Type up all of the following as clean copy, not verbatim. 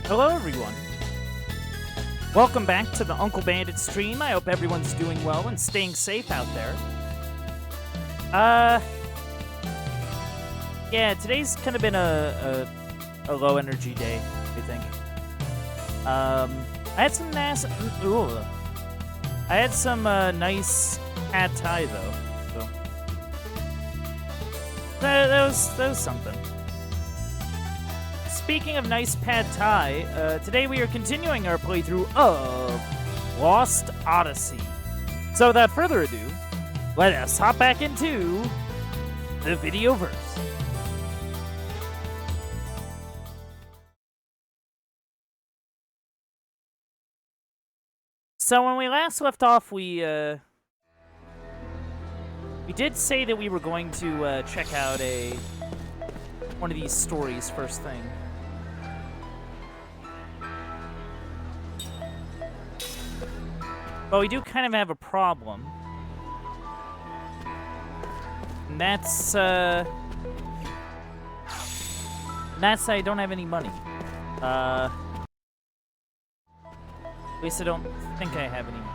Hello, everyone. Welcome back to the Uncle Bandit stream. I hope everyone's doing well and staying safe out there. Yeah, today's kind of been a low energy day, I think. I had some nice, nice pad thai though. So that was something. Speaking of nice pad thai, today we are continuing our playthrough of Lost Odyssey. So without further ado, let us hop back into the videoverse. So when we last left off, we did say that we were going to check out one of these stories first thing. But we do kind of have a problem. And that's I don't have any money. At least I don't think I have any money.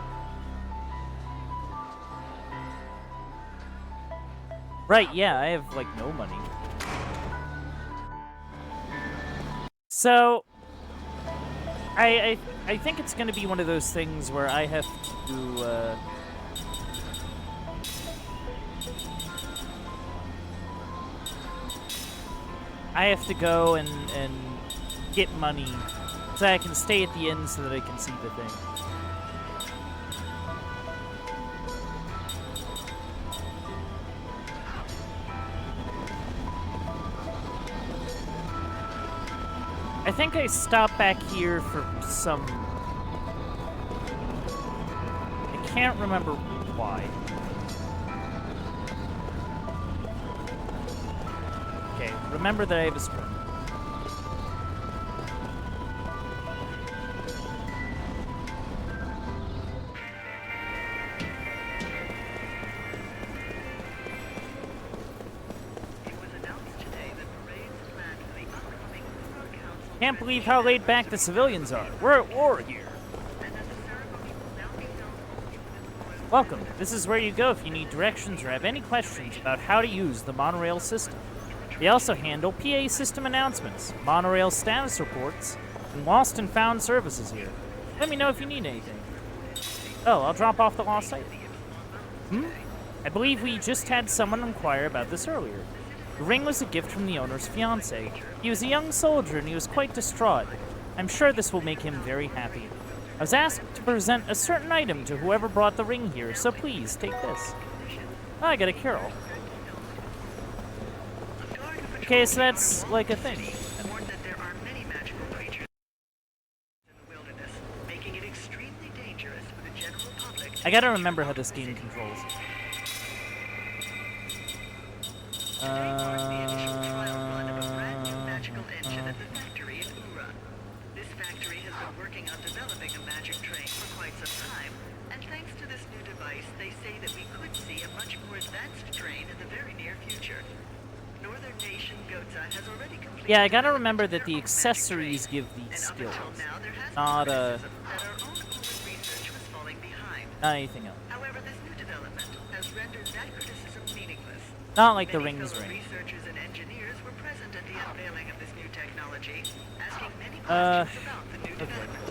Right, yeah, I have, like, no money. So, I think it's going to be one of those things where I have to, go and get money so I can stay at the inn so that I can see the thing. I think I stopped back here for some... I can't remember why. Okay, remember that I have a sprint. Can't believe how laid back the civilians are. We're at war here. Welcome. This is where you go if you need directions or have any questions about how to use the monorail system. They also handle PA system announcements, monorail status reports, and lost and found services here. Let me know if you need anything. Oh, I'll drop off the lost item. I believe we just had someone inquire about this earlier. The ring was a gift from the owner's fiancé. He was a young soldier and he was quite distraught. I'm sure this will make him very happy. I was asked to present a certain item to whoever brought the ring here, so please, take this. Oh, I got a carol. Okay, so that's like a thing. I gotta remember how this game controls. This factory has been working on developing a magic train for quite some time, and thanks to this new device, they say that we could see a much more advanced train in the very near future. Northern Nation Gotha has already completed... Yeah, I gotta remember that the accessories give these skills, not anything else. However, this new development has rendered that criticism meaningless. Not like the ring's ring. Researchers and engineers were present at the unveiling of this new technology, asking many questions about the new development.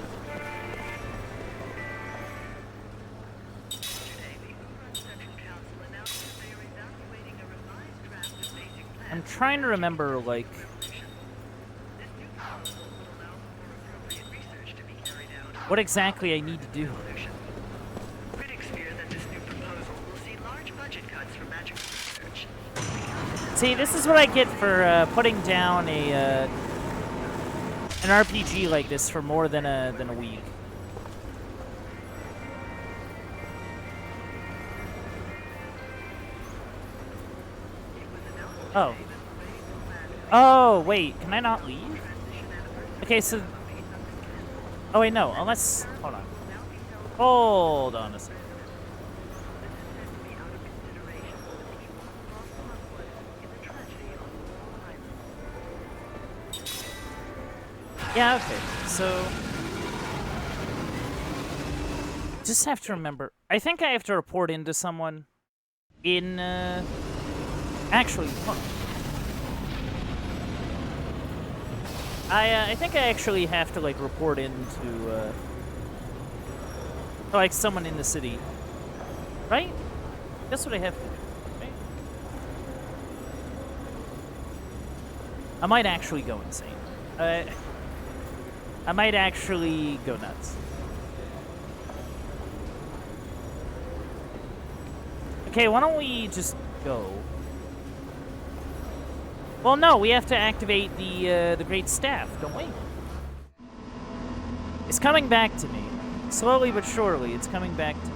Today, the Uran Central Council announced that they are evaluating a revised draft of basic plans. I'm trying to remember, like... This new proposal will allow for more appropriate research to be carried out. what exactly I need to do. Critics fear that this new proposal will see large budget cuts for magic research. See, this is what I get for putting down an RPG like this for more than a week. Oh. Oh, wait, can I not leave? Okay, so... oh, wait, no, unless... hold on. Hold on a second. Yeah, okay. So... just have to remember. I think I have to report into someone in, actually, hold on. I think I actually have to, like, report into, like, someone in the city. Right? That's what I have to do, right? I might actually go insane. I might actually go nuts. Okay, why don't we just go? Well, no, we have to activate the great staff, don't we? It's coming back to me. Slowly but surely, it's coming back to me.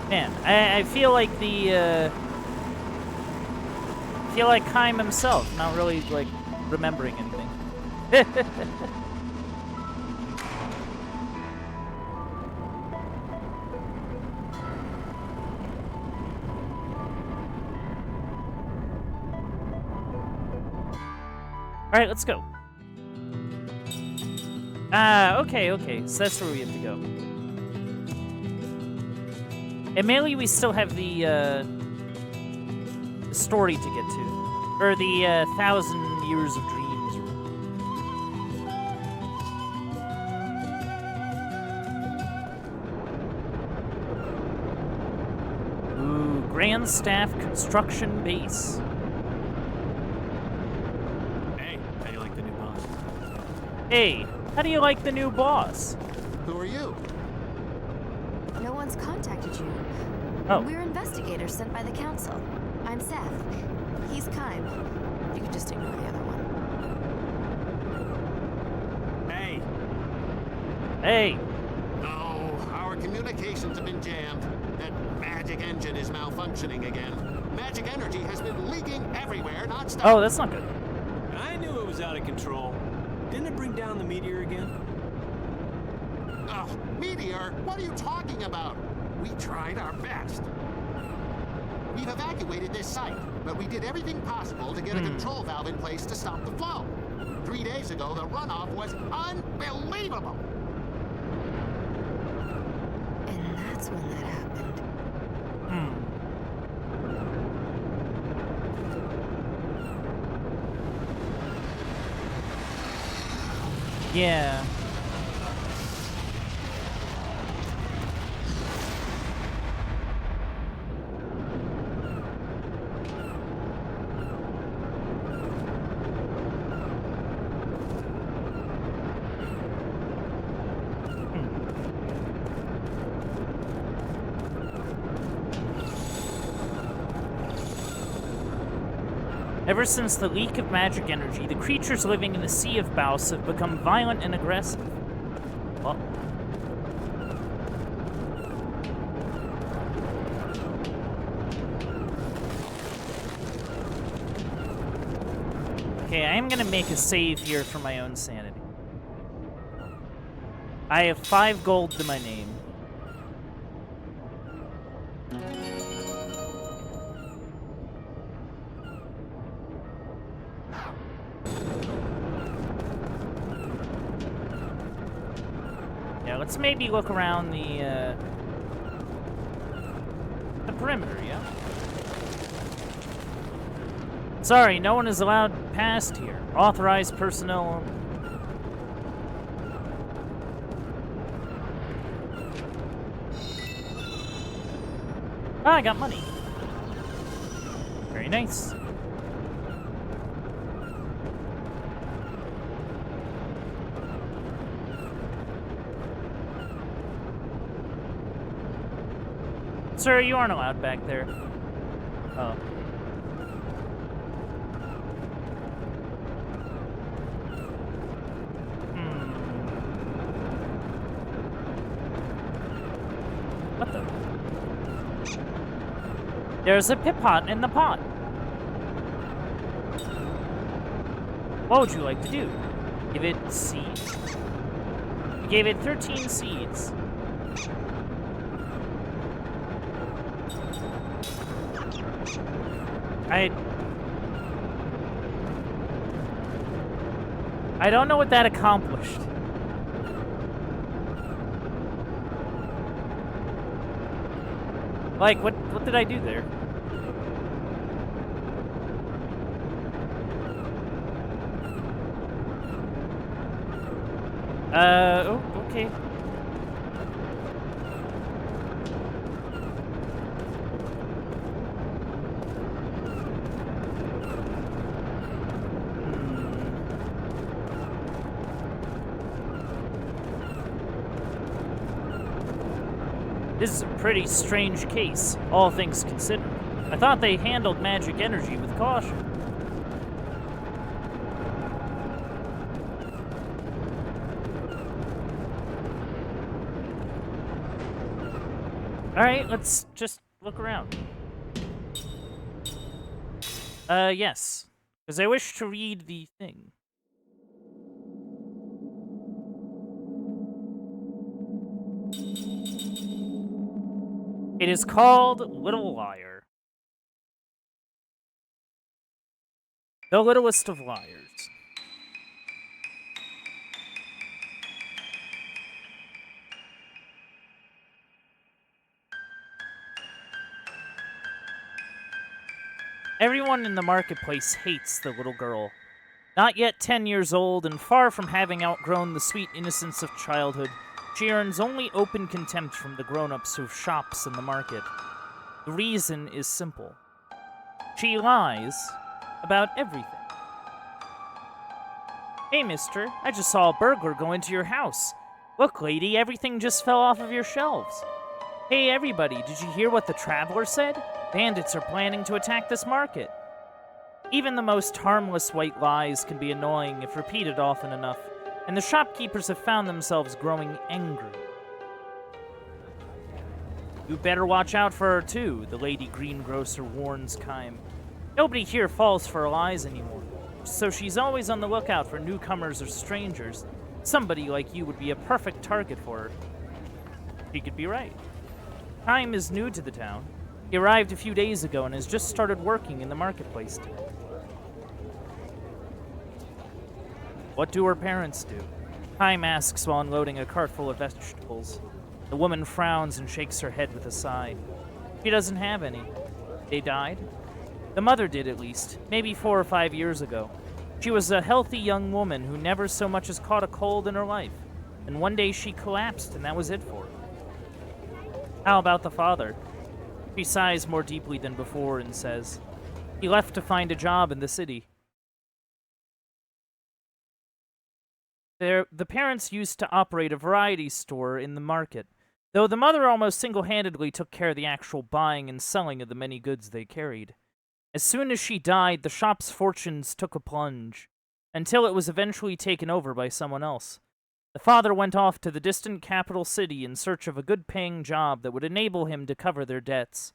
Man, I feel like I feel like Kaim himself, not really, like, remembering anything. Alright, let's go. Okay. So that's where we have to go. And mainly we still have the story to get to. Or the 1,000 Years of Dreams. Ooh, Grand Staff Construction Base. Hey, how do you like the new boss? Who are you? No one's contacted you. Oh. We're investigators sent by the council. I'm Seth. He's Kaim. You can just ignore the other one. Hey. Hey. No, our communications have been jammed. That magic engine is malfunctioning again. Magic energy has been leaking everywhere nonstop. Oh, that's not good. I knew it was out of control. Didn't it bring down the meteor again? Oh, meteor? What are you talking about? We tried our best. We've evacuated this site, but we did everything possible to get a control valve in place to stop the flow. 3 days ago, the runoff was unbelievable. And that's when that happened. Yeah. Ever since the leak of magic energy, the creatures living in the Sea of Baus have become violent and aggressive. Well. Okay, I am gonna make a save here for my own sanity. I have 5 gold to my name. Let's maybe look around the perimeter, yeah? Sorry, no one is allowed past here. Authorized personnel. Ah, I got money. Very nice. Sir, you aren't allowed back there. Oh. What the? There's a pip-pot in the pot. What would you like to do? Give it seeds. You gave it 13 seeds. I don't know what that accomplished. Like, what did I do there? Oh, okay. This is a pretty strange case, all things considered. I thought they handled magic energy with caution. Alright, let's just look around. Yes. Because I wish to read the thing. It is called Little Liar. The littlest of liars. Everyone in the marketplace hates the little girl. Not yet 10 years old and far from having outgrown the sweet innocence of childhood, she earns only open contempt from the grown-ups who shops in the market. The reason is simple. She lies about everything. Hey, mister, I just saw a burglar go into your house. Look, lady, everything just fell off of your shelves. Hey, everybody, did you hear what the traveler said? Bandits are planning to attack this market. Even the most harmless white lies can be annoying if repeated often enough, and the shopkeepers have found themselves growing angry. You better watch out for her, too, the lady greengrocer warns Kime. Nobody here falls for lies anymore, so she's always on the lookout for newcomers or strangers. Somebody like you would be a perfect target for her. She could be right. Kime is new to the town. He arrived a few days ago and has just started working in the marketplace today. What do her parents do? Kime asks while unloading a cart full of vegetables. The woman frowns and shakes her head with a sigh. She doesn't have any. They died? The mother did, at least, maybe 4 or 5 years ago. She was a healthy young woman who never so much as caught a cold in her life, and one day she collapsed and that was it for her. How about the father? She sighs more deeply than before and says, he left to find a job in the city. The parents used to operate a variety store in the market, though the mother almost single-handedly took care of the actual buying and selling of the many goods they carried. As soon as she died, the shop's fortunes took a plunge, until it was eventually taken over by someone else. The father went off to the distant capital city in search of a good-paying job that would enable him to cover their debts.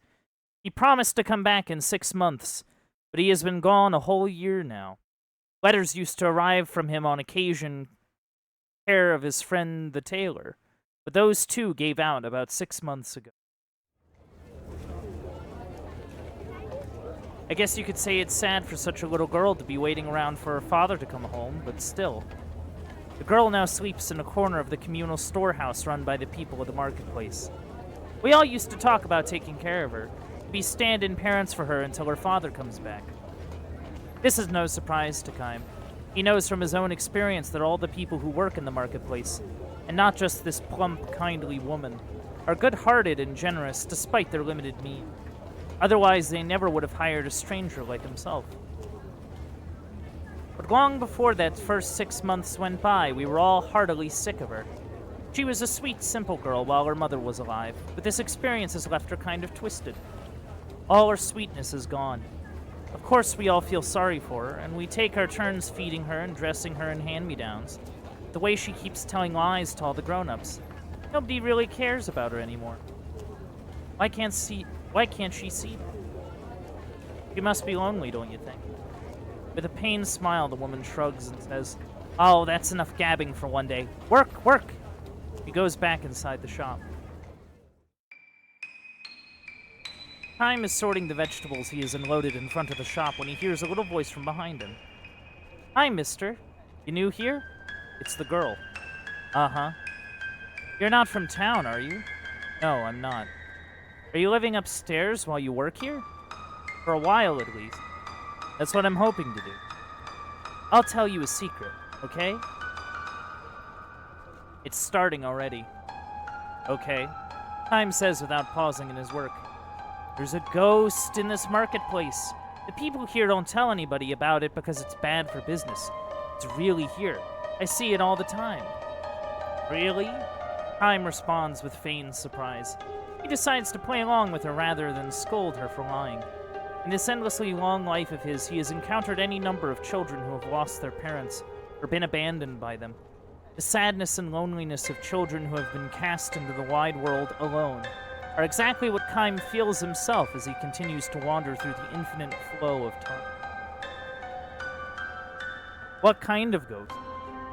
He promised to come back in 6 months, but he has been gone a whole year now. Letters used to arrive from him on occasion, care of his friend the tailor, but those too gave out about 6 months ago. I guess you could say it's sad for such a little girl to be waiting around for her father to come home, but still. The girl now sleeps in a corner of the communal storehouse run by the people of the marketplace. We all used to talk about taking care of her, be stand-in parents for her until her father comes back. This is no surprise to Kime. He knows from his own experience that all the people who work in the marketplace, and not just this plump, kindly woman, are good-hearted and generous despite their limited means. Otherwise, they never would have hired a stranger like himself. But long before that first 6 months went by, we were all heartily sick of her. She was a sweet, simple girl while her mother was alive, but this experience has left her kind of twisted. All her sweetness is gone. Of course, we all feel sorry for her, and we take our turns feeding her and dressing her in hand-me-downs. The way she keeps telling lies to all the grown-ups. Nobody really cares about her anymore. Why can't she see that? She must be lonely, don't you think? With a pained smile, the woman shrugs and says, "Oh, that's enough gabbing for one day. Work, work!" He goes back inside the shop. Chaim is sorting the vegetables he has unloaded in front of the shop when he hears a little voice from behind him. Hi, mister. You new here? It's the girl. Uh-huh. You're not from town, are you? No, I'm not. Are you living upstairs while you work here? For a while, at least. That's what I'm hoping to do. I'll tell you a secret, okay? It's starting already. Okay. Chaim says without pausing in his work. There's a ghost in this marketplace. The people here don't tell anybody about it because it's bad for business. It's really here. I see it all the time. Really? Chaim responds with feigned surprise. He decides to play along with her rather than scold her for lying. In this endlessly long life of his, he has encountered any number of children who have lost their parents or been abandoned by them. The sadness and loneliness of children who have been cast into the wide world alone are exactly what Chaim feels himself as he continues to wander through the infinite flow of time. What kind of ghost?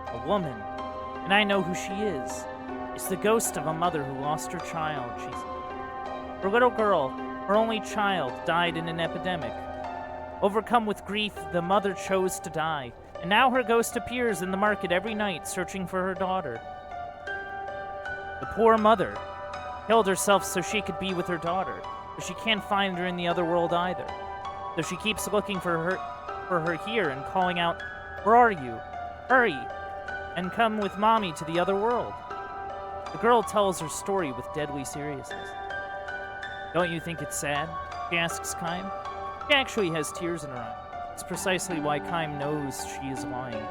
A woman. And I know who she is. It's the ghost of a mother who lost her child, she said. Her little girl, her only child, died in an epidemic. Overcome with grief, the mother chose to die, and now her ghost appears in the market every night searching for her daughter. The poor mother killed herself so she could be with her daughter, but she can't find her in the other world either. So she keeps looking for her here and calling out, "Where are you? Hurry, and come with mommy to the other world." The girl tells her story with deadly seriousness. Don't you think it's sad? She asks Chaim. She actually has tears in her eyes. It's precisely why Chaim knows she is lying.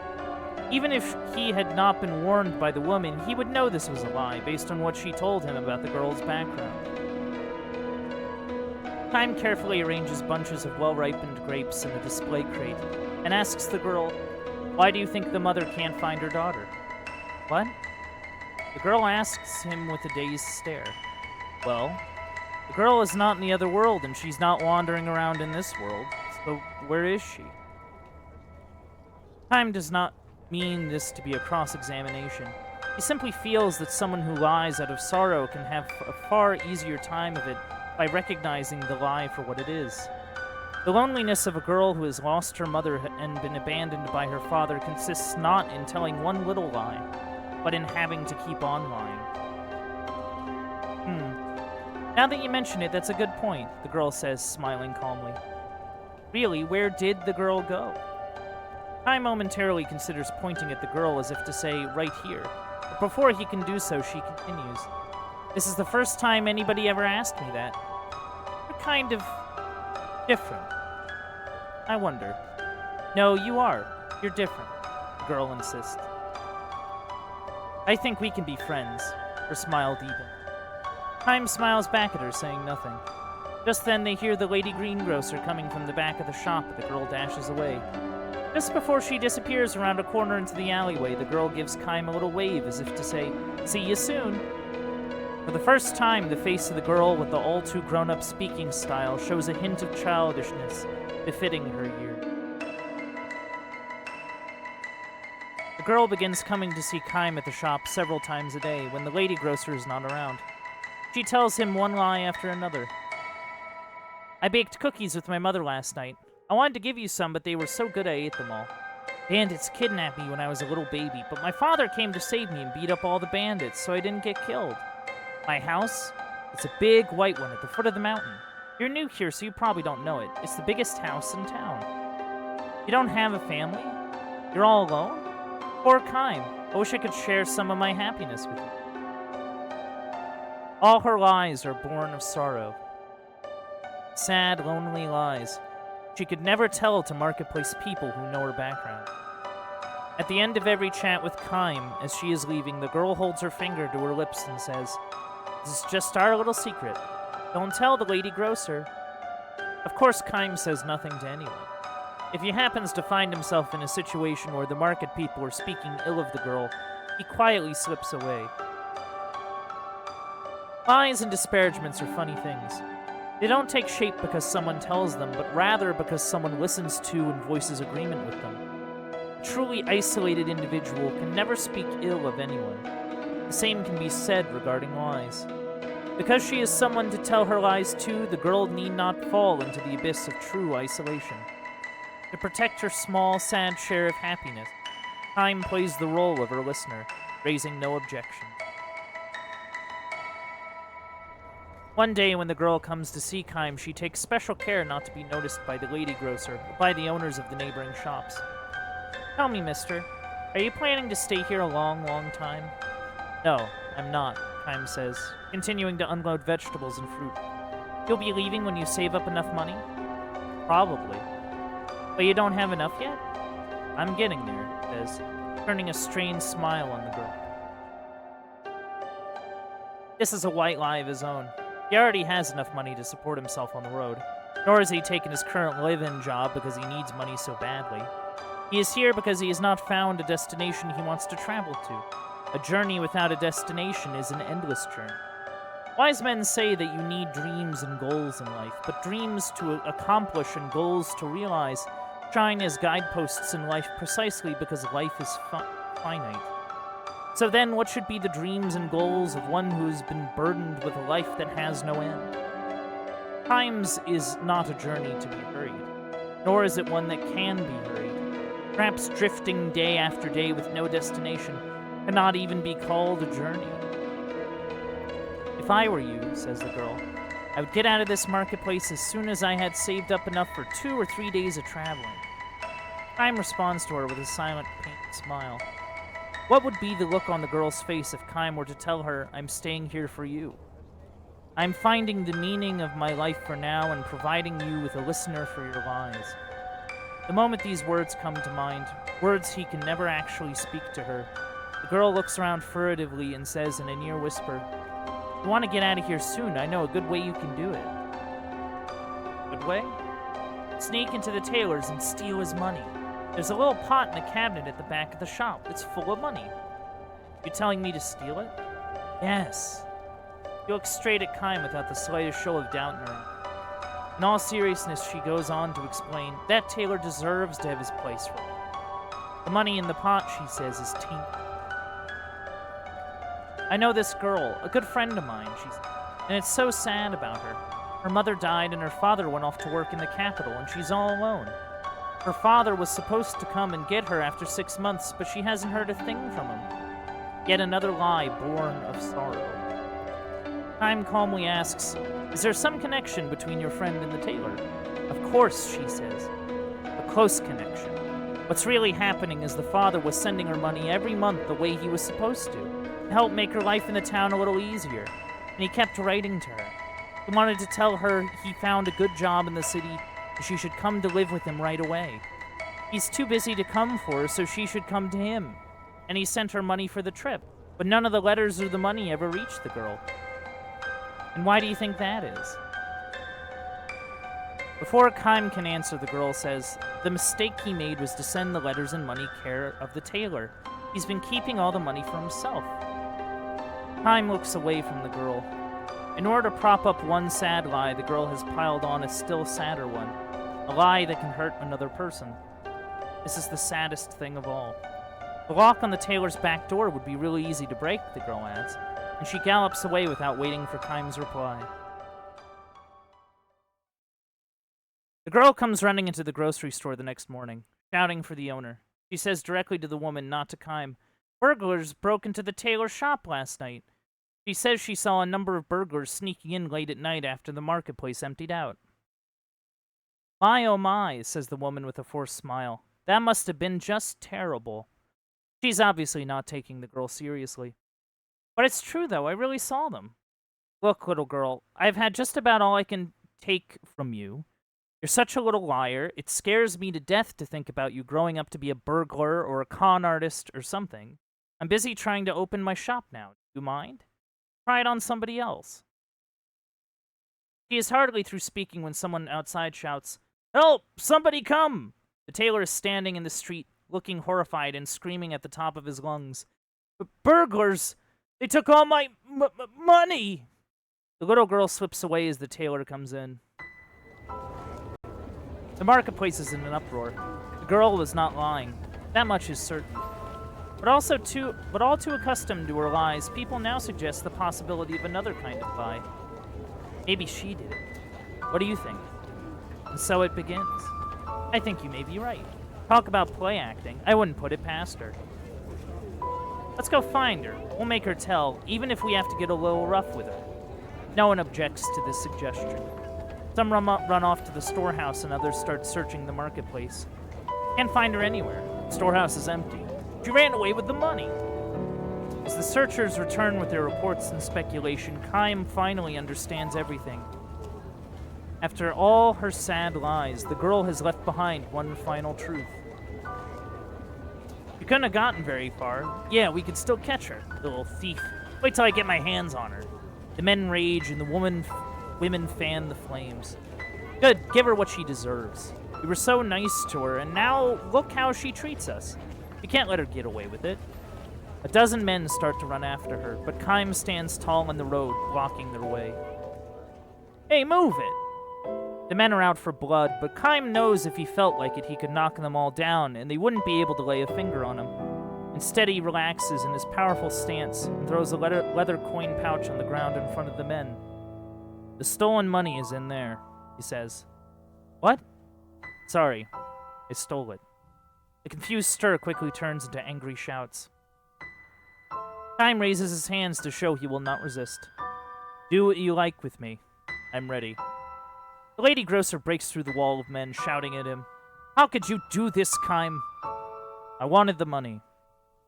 Even if he had not been warned by the woman, he would know this was a lie based on what she told him about the girl's background. Chaim carefully arranges bunches of well-ripened grapes in a display crate and asks the girl, "Why do you think the mother can't find her daughter?" What? The girl asks him with a dazed stare. Well, the girl is not in the other world and she's not wandering around in this world, so where is she? Chaim does not mean this to be a cross-examination. He simply feels that someone who lies out of sorrow can have a far easier time of it by recognizing the lie for what it is. The loneliness of a girl who has lost her mother and been abandoned by her father consists not in telling one little lie, but in having to keep on lying. Now that you mention it, that's a good point, the girl says, smiling calmly. Really, where did the girl go? Chaim momentarily considers pointing at the girl as if to say, right here. But before he can do so, she continues. This is the first time anybody ever asked me that. You're kind of different. I wonder. No, you are. You're different, the girl insists. I think we can be friends. Her smile deepens. Chaim smiles back at her, saying nothing. Just then they hear the lady greengrocer coming from the back of the shop, and the girl dashes away. Just before she disappears around a corner into the alleyway, the girl gives Chaim a little wave as if to say, "See you soon." For the first time, the face of the girl with the all-too-grown-up speaking style shows a hint of childishness befitting her year. The girl begins coming to see Chaim at the shop several times a day when the lady grocer is not around. She tells him one lie after another. I baked cookies with my mother last night. I wanted to give you some, but they were so good I ate them all. Bandits kidnapped me when I was a little baby, but my father came to save me and beat up all the bandits, so I didn't get killed. My house? It's a big white one at the foot of the mountain. You're new here, so you probably don't know it. It's the biggest house in town. You don't have a family? You're all alone? Poor Chaim. I wish I could share some of my happiness with you. All her lies are born of sorrow. Sad, lonely lies. She could never tell to marketplace people who know her background. At the end of every chat with Chaim, as she is leaving, the girl holds her finger to her lips and says, "This is just our little secret. Don't tell the lady grocer." Of course, Chaim says nothing to anyone. If he happens to find himself in a situation where the market people are speaking ill of the girl, he quietly slips away. Lies and disparagements are funny things. They don't take shape because someone tells them, but rather because someone listens to and voices agreement with them. A truly isolated individual can never speak ill of anyone. The same can be said regarding lies. Because she is someone to tell her lies to, the girl need not fall into the abyss of true isolation. To protect her small, sad share of happiness, time plays the role of her listener, raising no objection. One day when the girl comes to see Kime, she takes special care not to be noticed by the lady grocer or by the owners of the neighboring shops. Tell me, mister, are you planning to stay here a long, long time? No, I'm not, Kime says, continuing to unload vegetables and fruit. You'll be leaving when you save up enough money? Probably. But you don't have enough yet? I'm getting there, says, turning a strained smile on the girl. This is a white lie of his own. He already has enough money to support himself on the road, nor has he taken his current live-in job because he needs money so badly. He is here because he has not found a destination he wants to travel to. A journey without a destination is an endless journey. Wise men say that you need dreams and goals in life, but dreams to accomplish and goals to realize shine as guideposts in life precisely because life is finite. So then, what should be the dreams and goals of one who has been burdened with a life that has no end? Times is not a journey to be hurried, nor is it one that can be hurried. Perhaps drifting day after day with no destination cannot even be called a journey. If I were you, says the girl, I would get out of this marketplace as soon as I had saved up enough for 2 or 3 days of traveling. Time responds to her with a silent, pained smile. What would be the look on the girl's face if Kime were to tell her, I'm staying here for you? I'm finding the meaning of my life for now and providing you with a listener for your lies. The moment these words come to mind, words he can never actually speak to her, the girl looks around furtively and says in a near whisper, You want to get out of here soon, I know a good way you can do it. Good way? Sneak into the tailor's and steal his money. There's a little pot in a cabinet at the back of the shop. It's full of money. You telling me to steal it? Yes. She looks straight at Kime without the slightest show of doubt in her eye. In all seriousness, she goes on to explain, that tailor deserves to have his place for it. The money in the pot, she says, is tainted. I know this girl, a good friend of mine, she said, and it's so sad about her. Her mother died and her father went off to work in the capital, and she's all alone. Her father was supposed to come and get her after 6 months, but she hasn't heard a thing from him. Yet another lie born of sorrow. Time calmly asks, Is there some connection between your friend and the tailor? Of course, she says. A close connection. What's really happening is the father was sending her money every month the way he was supposed to help make her life in the town a little easier, and he kept writing to her. He wanted to tell her he found a good job in the city, she should come to live with him right away. He's too busy to come for her, so she should come to him. And he sent her money for the trip, but none of the letters or the money ever reached the girl. And why do you think that is? Before Kime can answer, the girl says, the mistake he made was to send the letters and money care of the tailor. He's been keeping all the money for himself. Kime looks away from the girl. In order to prop up one sad lie, the girl has piled on a still sadder one. A lie that can hurt another person. This is the saddest thing of all. The lock on the tailor's back door would be really easy to break, the girl adds, and she gallops away without waiting for Kime's reply. The girl comes running into the grocery store the next morning, shouting for the owner. She says directly to the woman, not to Kime, Burglars broke into the tailor's shop last night. She says she saw a number of burglars sneaking in late at night after the marketplace emptied out. My oh my, says the woman with a forced smile. That must have been just terrible. She's obviously not taking the girl seriously. But it's true, though. I really saw them. Look, little girl, I've had just about all I can take from you. You're such a little liar. It scares me to death to think about you growing up to be a burglar or a con artist or something. I'm busy trying to open my shop now. Do you mind? Try it on somebody else. She is hardly through speaking when someone outside shouts, Help! Somebody come! The tailor is standing in the street, looking horrified and screaming at the top of his lungs. Burglars! They took all my money! The little girl slips away as the tailor comes in. The marketplace is in an uproar. The girl was not lying. That much is certain. But all too accustomed to her lies, people now suggest the possibility of another kind of lie. Maybe she did it. What do you think? And so it begins. I think you may be right. Talk about play acting. I wouldn't put it past her. Let's go find her. We'll make her tell, even if we have to get a little rough with her. No one objects to this suggestion. Some run off to the storehouse and others start searching the marketplace. Can't find her anywhere. The storehouse is empty. She ran away with the money. As the searchers return with their reports and speculation, Kym finally understands everything. After all her sad lies, the girl has left behind one final truth. We couldn't have gotten very far. Yeah, we could still catch her, the little thief. Wait till I get my hands on her. The men rage and the women fan the flames. Good, give her what she deserves. We were so nice to her, and now look how she treats us. We can't let her get away with it. A dozen men start to run after her, but Kym stands tall in the road, blocking their way. Hey, move it! The men are out for blood, but Kym knows if he felt like it, he could knock them all down, and they wouldn't be able to lay a finger on him. Instead, he relaxes in his powerful stance and throws a leather coin pouch on the ground in front of the men. The stolen money is in there, he says. What? Sorry, I stole it. The confused stir quickly turns into angry shouts. Kym raises his hands to show he will not resist. Do what you like with me. I'm ready. The lady grocer breaks through the wall of men, shouting at him. How could you do this, Kym? I wanted the money.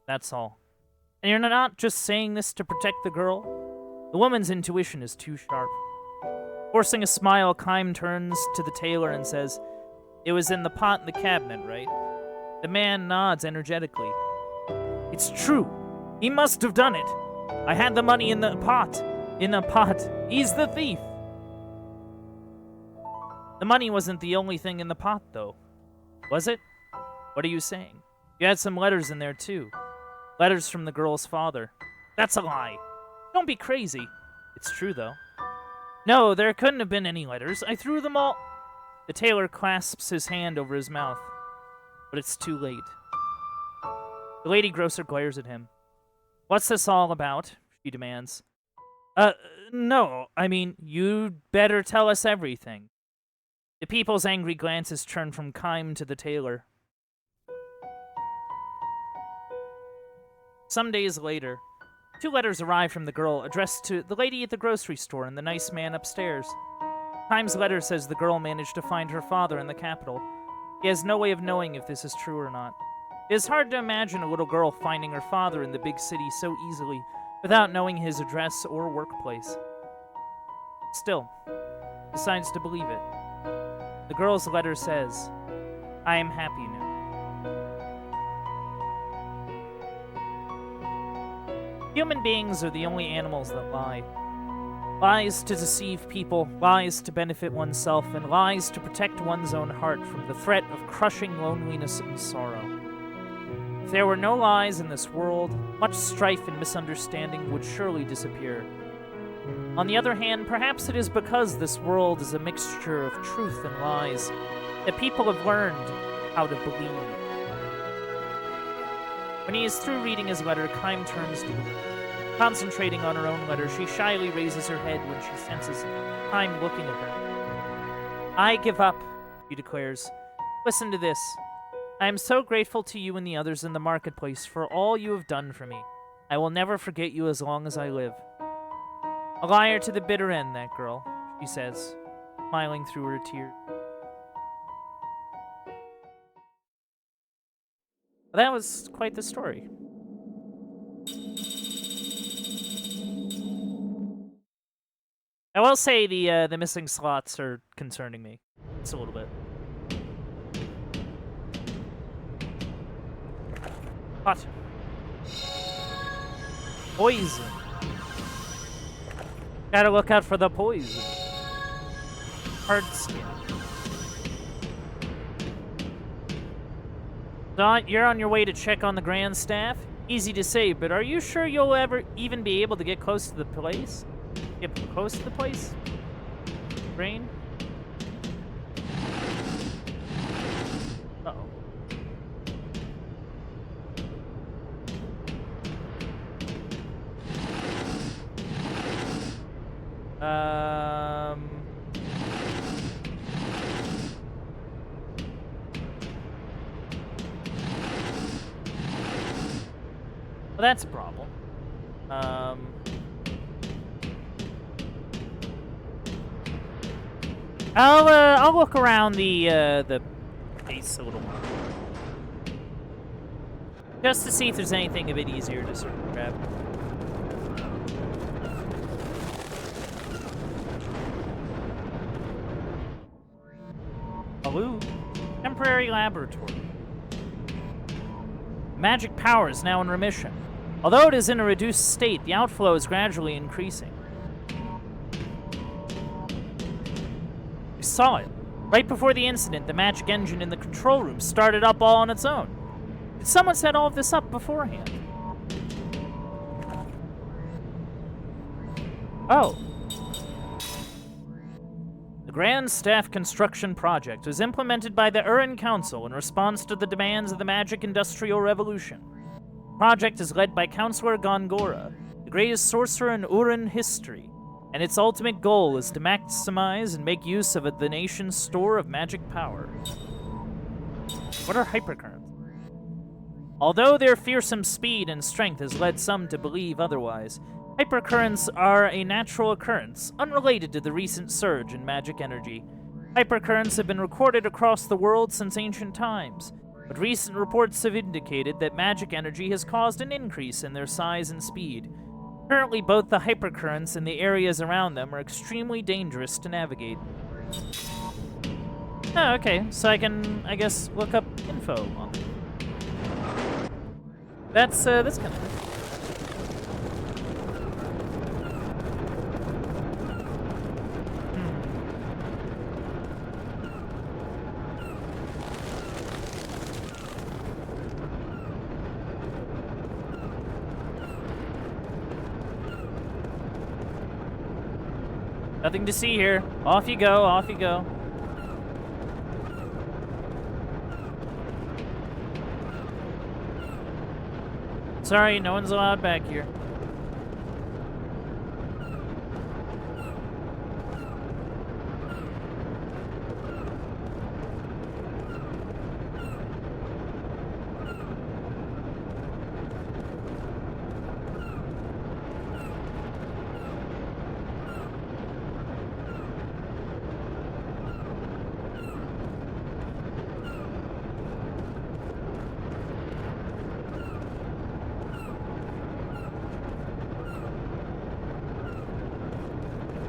That's all. And you're not just saying this to protect the girl? The woman's intuition is too sharp. Forcing a smile, Kym turns to the tailor and says, It was in the pot in the cabinet, right? The man nods energetically. It's true. He must have done it. I had the money in the pot. In a pot. He's the thief. The money wasn't the only thing in the pot, though. Was it? What are you saying? You had some letters in there, too. Letters from the girl's father. That's a lie. Don't be crazy. It's true, though. No, there couldn't have been any letters. I threw them all... The tailor clasps his hand over his mouth. But it's too late. The lady grocer glares at him. What's this all about? She demands. No. I mean, you'd better tell us everything. The people's angry glances turn from Kym to the tailor. Some days later, 2 letters arrive from the girl addressed to the lady at the grocery store and the nice man upstairs. Kym's letter says the girl managed to find her father in the capital. He has no way of knowing if this is true or not. It is hard to imagine a little girl finding her father in the big city so easily without knowing his address or workplace. Still, decides to believe it. The girl's letter says, I am happy now. Human beings are the only animals that lie. Lies to deceive people, lies to benefit oneself, and lies to protect one's own heart from the threat of crushing loneliness and sorrow. If there were no lies in this world, much strife and misunderstanding would surely disappear. On the other hand, perhaps it is because this world is a mixture of truth and lies that people have learned how to believe. When he is through reading his letter, Kym turns to him. Concentrating on her own letter, she shyly raises her head when she senses Kym looking at her. I give up, she declares. Listen to this. I am so grateful to you and the others in the marketplace for all you have done for me. I will never forget you as long as I live. A liar to the bitter end, that girl, she says, smiling through her tears. Well, that was quite the story. I will say the missing slots are concerning me. Just a little bit. What? Poison. Gotta look out for the poison. Hard skin. So you're on your way to check on the Grand Staff? Easy to say, but are you sure you'll ever even be able to get close to the place? Get close to the place? Brain? Uh-oh. that's a problem. I'll look around the base a little more. Just to see if there's anything a bit easier to sort of grab. Hello? Temporary laboratory. Magic power is now in remission. Although it is in a reduced state, the outflow is gradually increasing. We saw it. Right before the incident, the magic engine in the control room started up all on its own. Did someone set all of this up beforehand? Oh. The Grand Staff Construction Project was implemented by the Urin Council in response to the demands of the Magic Industrial Revolution. The project is led by Councillor Gongora, the greatest sorcerer in Urin history, and its ultimate goal is to maximize and make use of the nation's store of magic power. What are hypercurrents? Although their fearsome speed and strength has led some to believe otherwise, hypercurrents are a natural occurrence, unrelated to the recent surge in magic energy. Hypercurrents have been recorded across the world since ancient times, but recent reports have indicated that magic energy has caused an increase in their size and speed. Currently, both the hypercurrents and the areas around them are extremely dangerous to navigate. Oh, okay, so I can, I guess, look up info on them. That's kind of cool. Nothing to see here. Off you go, off you go. Sorry, no one's allowed back here.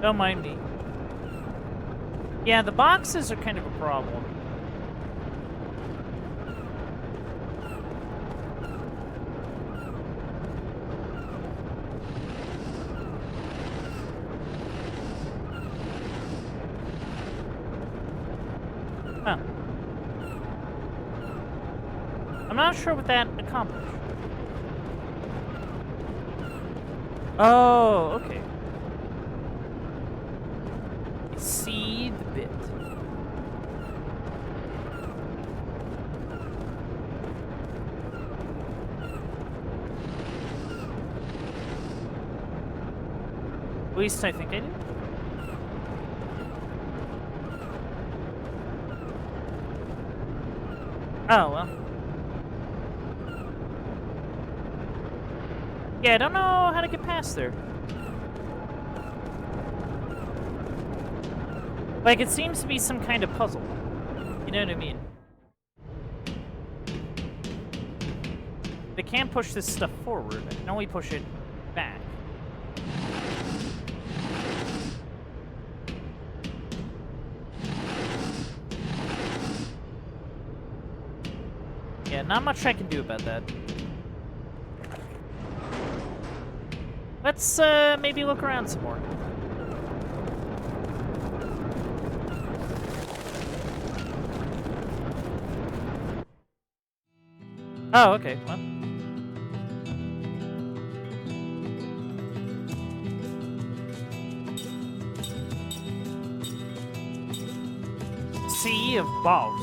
Don't mind me. Yeah, the boxes are kind of a problem. Huh. I'm not sure what that accomplished. Oh, okay. See the bit. At least I think I do. Oh, well. Yeah, I don't know how to get past there. Like, it seems to be some kind of puzzle. You know what I mean? They can't push this stuff forward. They can only push it back. Yeah, not much I can do about that. Let's, maybe look around some more. Oh, okay. Well. Sea of Boss.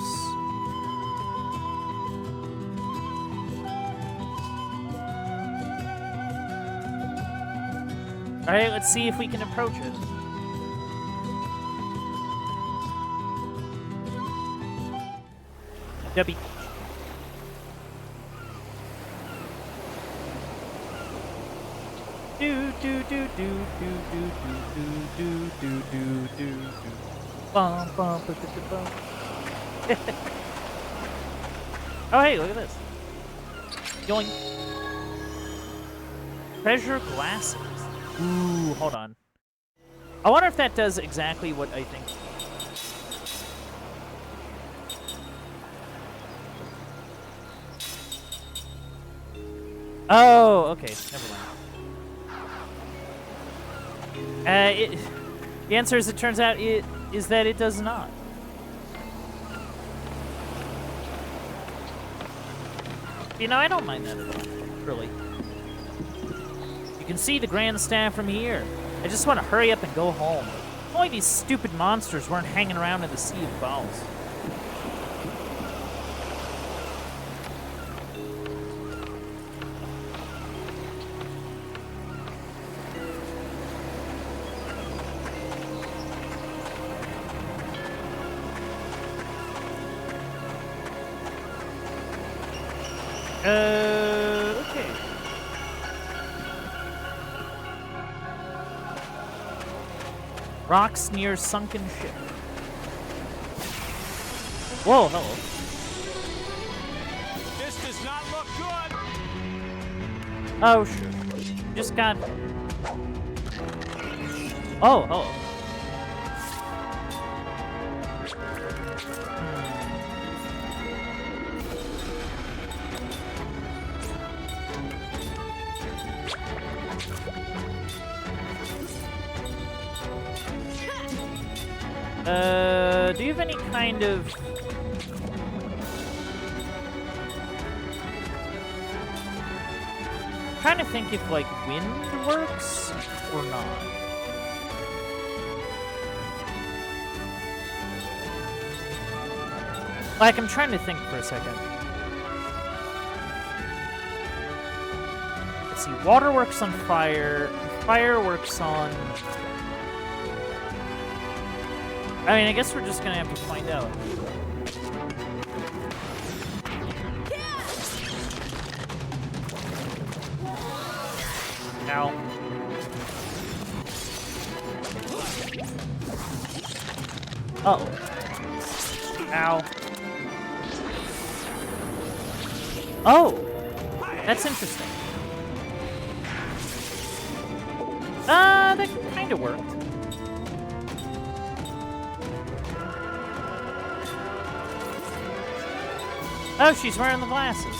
Alright, let's see if we can approach it. Do do do do do do do do do do do do. Bum bum ba ba bum. Oh hey, look at this. Yoink. Treasure glasses. Ooh, hold on. I wonder if that does exactly what I think. Oh, okay. Never mind. The answer, as it turns out, is that it does not. You know, I don't mind that at all, really. You can see the grandstand from here. I just want to hurry up and go home. If only these stupid monsters weren't hanging around in the Sea of Balls. Okay. Rocks near sunken ship. Whoa, hello. This does not look good. Oh, sure. Just got... Oh, hello. Do you have any kind of... trying to think if, like, wind works or not. Like, I'm trying to think for a second. Let's see, water works on fire, fire works on... I mean, I guess we're just gonna have to find out. Ow. Uh-oh. Ow. Oh! That's interesting. That kinda worked. Oh, she's wearing the glasses.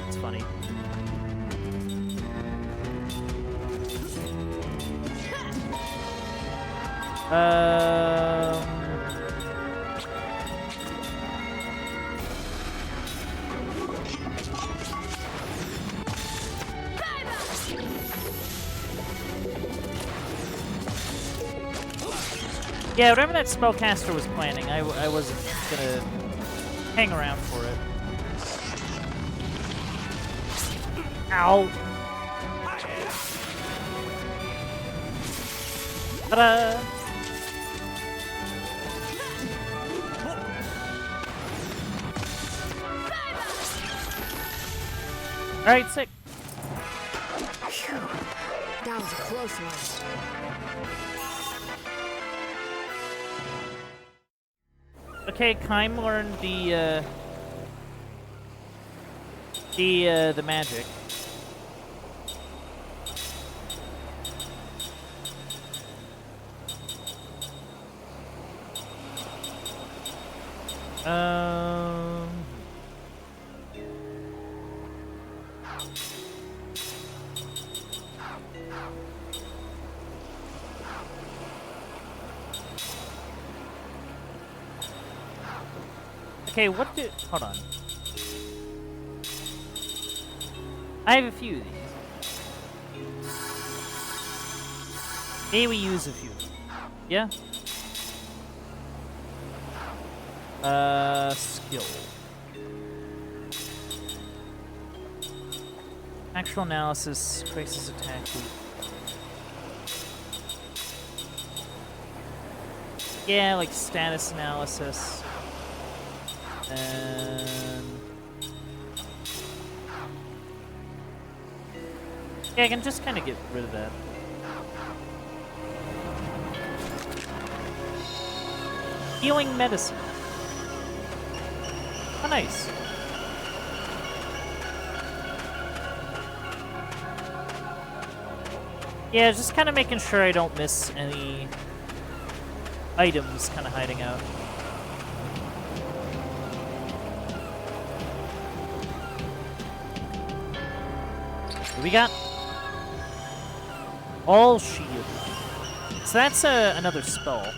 It's funny. Yeah, whatever that spellcaster was planning, I wasn't gonna hang around for it. Ow! Ta-da! Alright, sick. Phew. That was a close one. Okay, Kaim learned the magic. Okay, what did... hold on. I have a few of these. Maybe we use a few. Yeah? Skill. Actual analysis, crisis attack. Yeah, like status analysis. And... Yeah, I can just kind of get rid of that. Healing medicine. Oh, nice. Yeah, just kind of making sure I don't miss any items kind of hiding out. What do we got? All shield. So that's another spell.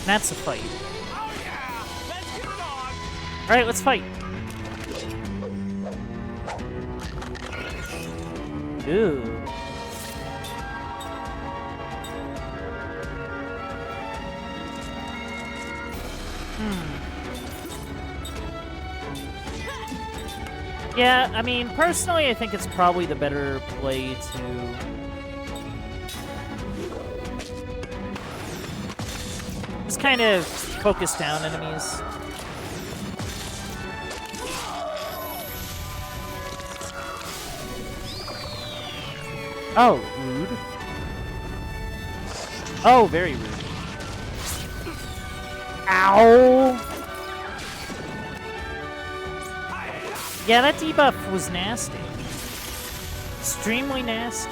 That's a fight. Oh yeah! Let's get it on! Alright, let's fight. Ooh. Yeah, I mean, personally, I think it's probably the better play to... just kind of focus down enemies. Oh, rude. Oh, very rude. Ow! Yeah, that debuff was nasty. Extremely nasty.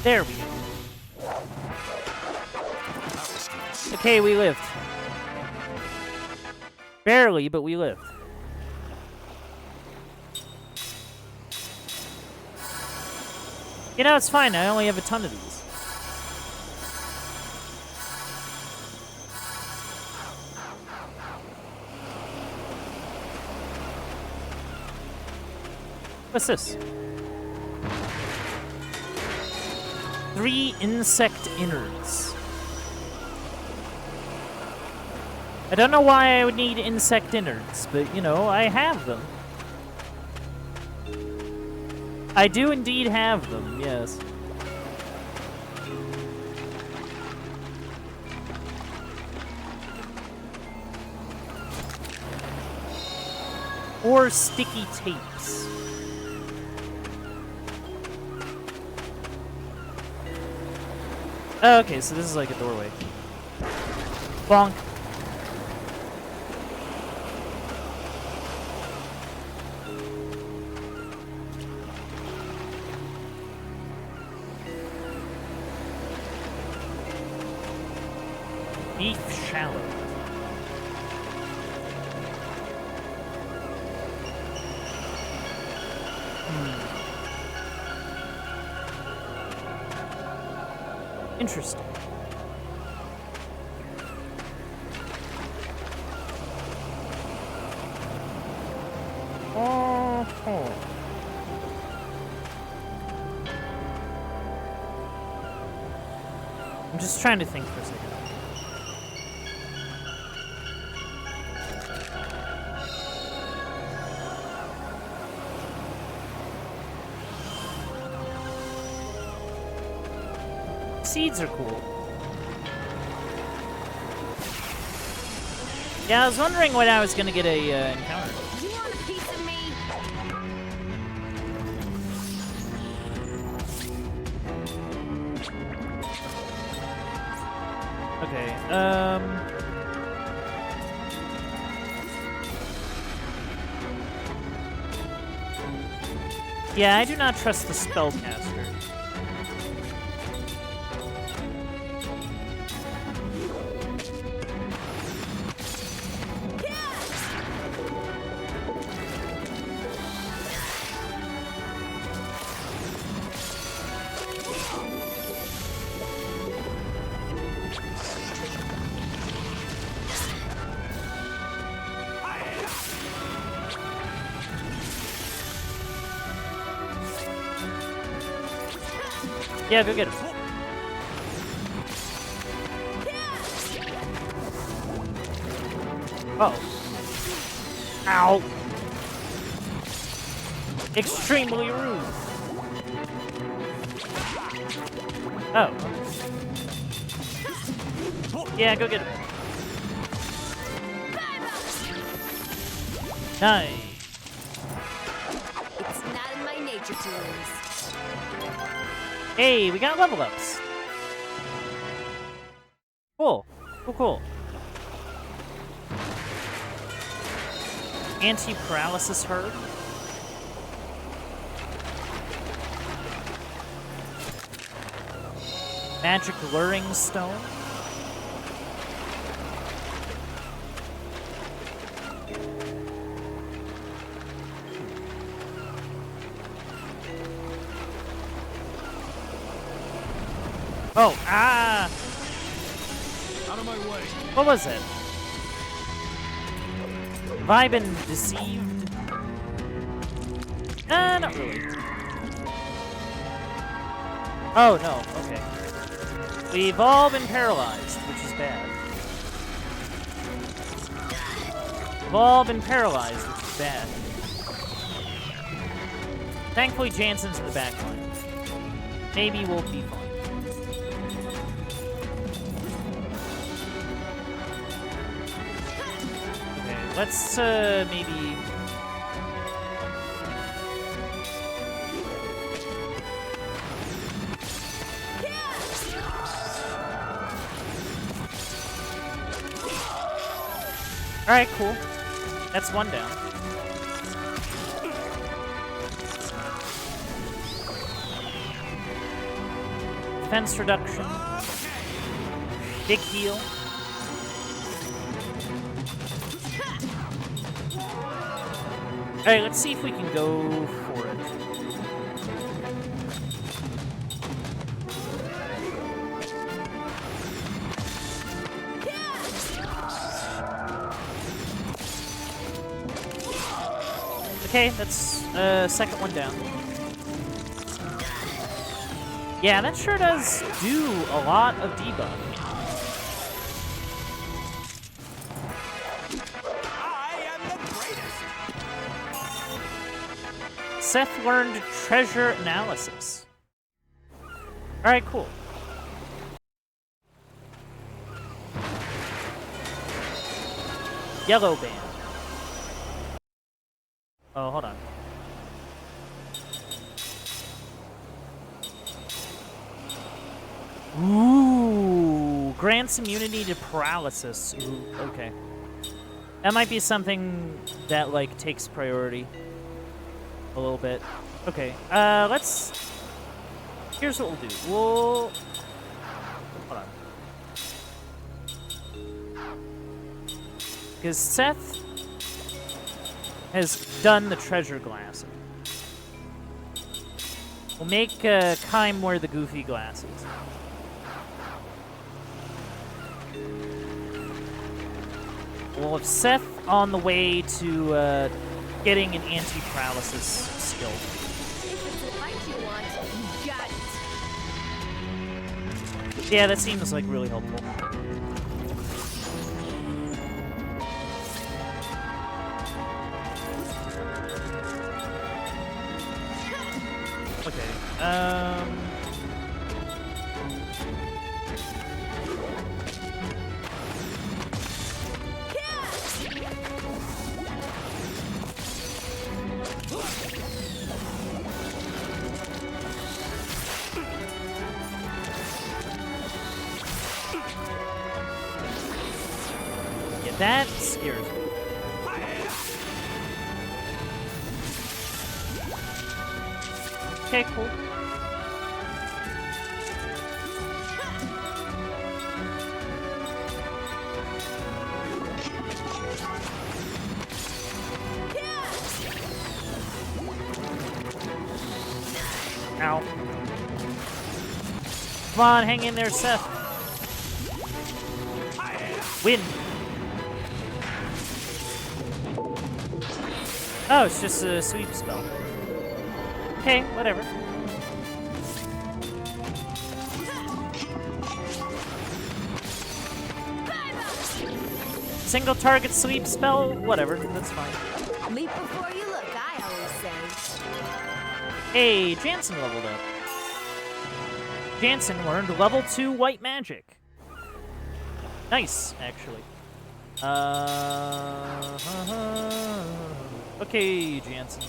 There we go. Okay, we lived. Barely, but we lived. You know, it's fine. I only have a ton of these. What's this? 3 insect innards. I don't know why I would need insect innards, but, you know, I have them. I do indeed have them, yes. Or sticky tapes. Oh, okay, so this is like a doorway. Bonk. Beef shallow. Interesting. Oh. I'm just trying to think for a second. Seeds are cool. Yeah, I was wondering when I was gonna get a encounter. You want a piece of me? Okay, yeah, I do not trust the spellcaster. Yeah, go get him. Uh-oh. Ow. Extremely rude. Oh. Yeah, go get him. Nice. It's not in my nature to lose. Hey, we got level ups. Cool. Cool. Anti-paralysis herd. Magic luring stone. Oh, ah! Out of my way. What was it? Have I been deceived? Not really. Oh, no, okay. We've all been paralyzed, which is bad. We've all been paralyzed, which is bad. Thankfully, Jansen's in the back line. Maybe we'll be fine. Okay, let's, maybe... Alright, cool. That's one down. Defense reduction. Big heal. Alright, let's see if we can go for it. Okay, that's second one down. Yeah, that sure does do a lot of debuff. I am the greatest. Seth learned treasure analysis. Alright, cool. Yellow band. Oh, hold on. Ooh, grants immunity to paralysis. Ooh, okay. That might be something that, like, takes priority a little bit. Okay, let's... Here's what we'll do. We'll... Hold on. Because Seth has done the treasure glasses. We'll make Kym wear the goofy glasses. We'll have Seth on the way to getting an anti-paralysis skill. If it's the fight you want, you got it. Yeah, that seems like really helpful. Okay, yeah, that scares me. Okay, cool. Ow. Come on, hang in there, Seth. Win. Oh, it's just a sweep spell. Okay, whatever. Single target sweep spell? Whatever, that's fine. Leap before you look, I always say. Hey, Jansen leveled up. Jansen learned level 2 white magic. Nice, actually. Okay, Jansen.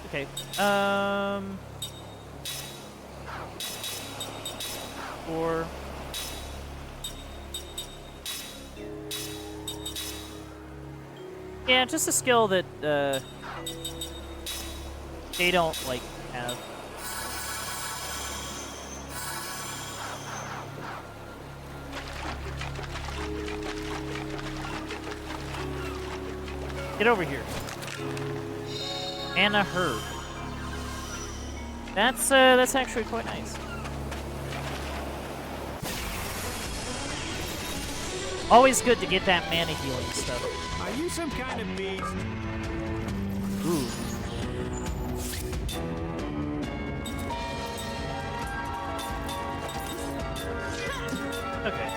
Okay. Four. Yeah, just a skill that they don't like have. Get over here. And a herb. That's actually quite nice. Always good to get that mana healing stuff. Are you some kind of beast? Ooh. Okay.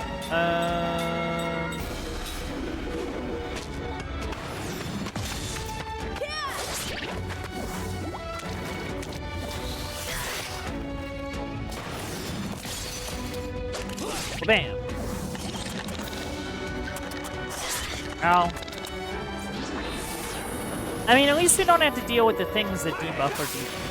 Bam. Ow. I mean, at least we don't have to deal with the things that debuff or debuff.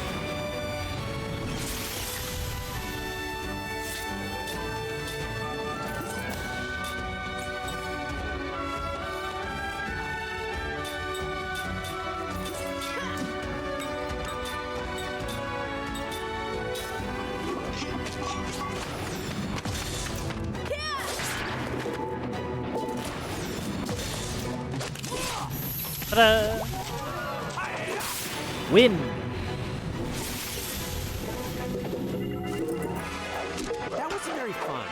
Ta-da! Win! That wasn't very fun.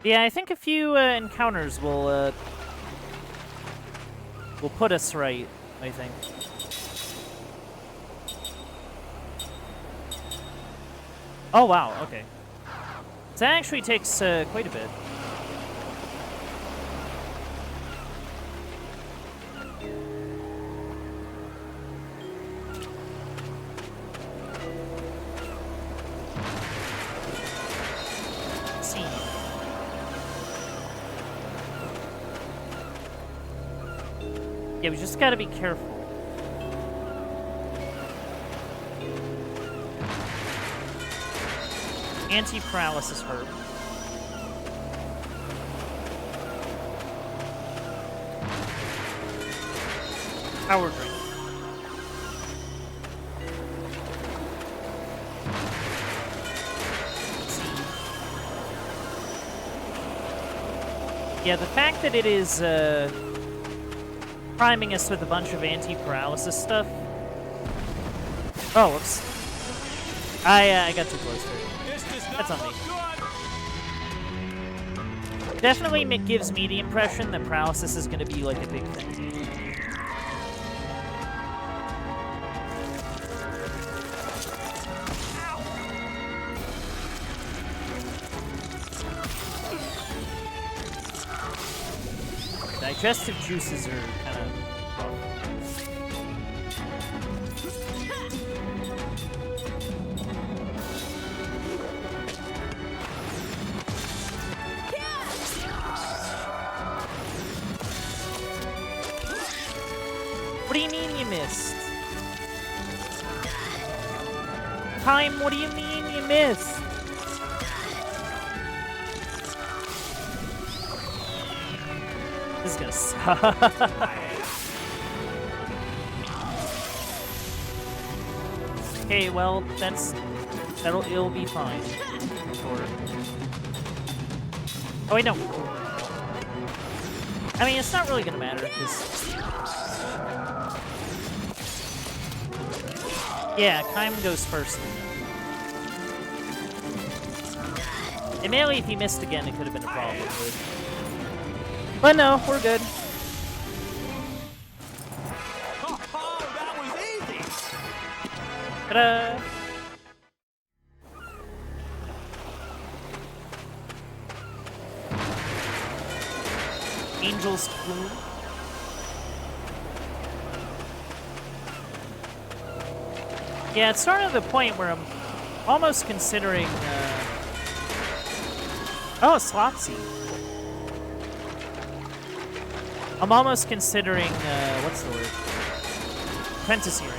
Yeah, I think a few encounters will put us right, I think. Oh, wow, okay. So that actually takes quite a bit. Yeah, we just gotta be careful. Anti-paralysis herb. Power drink. Let's see. Yeah, the fact that it is, priming us with a bunch of anti-paralysis stuff. Oh, whoops. I got too close to it. That's on me. Definitely gives me the impression that paralysis is going to be like a big thing. Digestive juices are kind of rough. What do you mean you missed? Time, what do you mean you missed? This is gonna suck. Okay, well, it'll be fine. Or, oh wait, no. I mean, it's not really gonna matter because, yeah, Kaim goes first. Admittedly, if he missed again, it could have been a problem. But no, we're good. Oh, that was easy. Ta-da! Angel's Plume. Yeah, it's sort of the point where I'm almost considering, oh, a slot seed. I'm almost considering, what's the word? Apprentice earrings.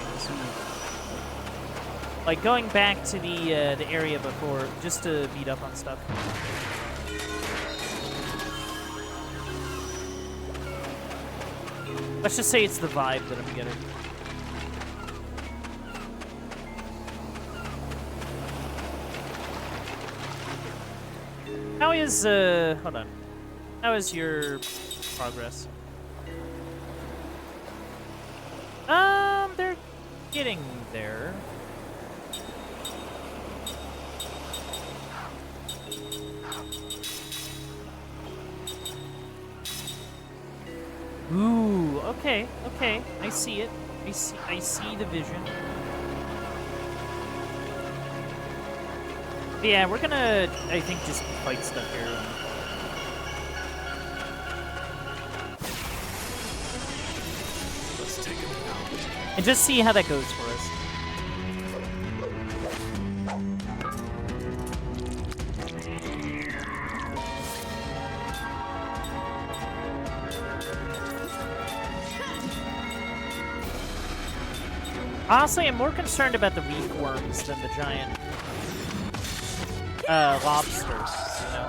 Like, going back to the area before, just to beat up on stuff. Let's just say it's the vibe that I'm getting. How is, hold on. How is your progress? They're getting there. Ooh, okay, okay. I see it. I see the vision. But yeah, we're gonna, I think, just fight stuff here. Let's take it out. And just see how that goes for us. Honestly, I'm more concerned about the reef worms than the giant lobsters, you know?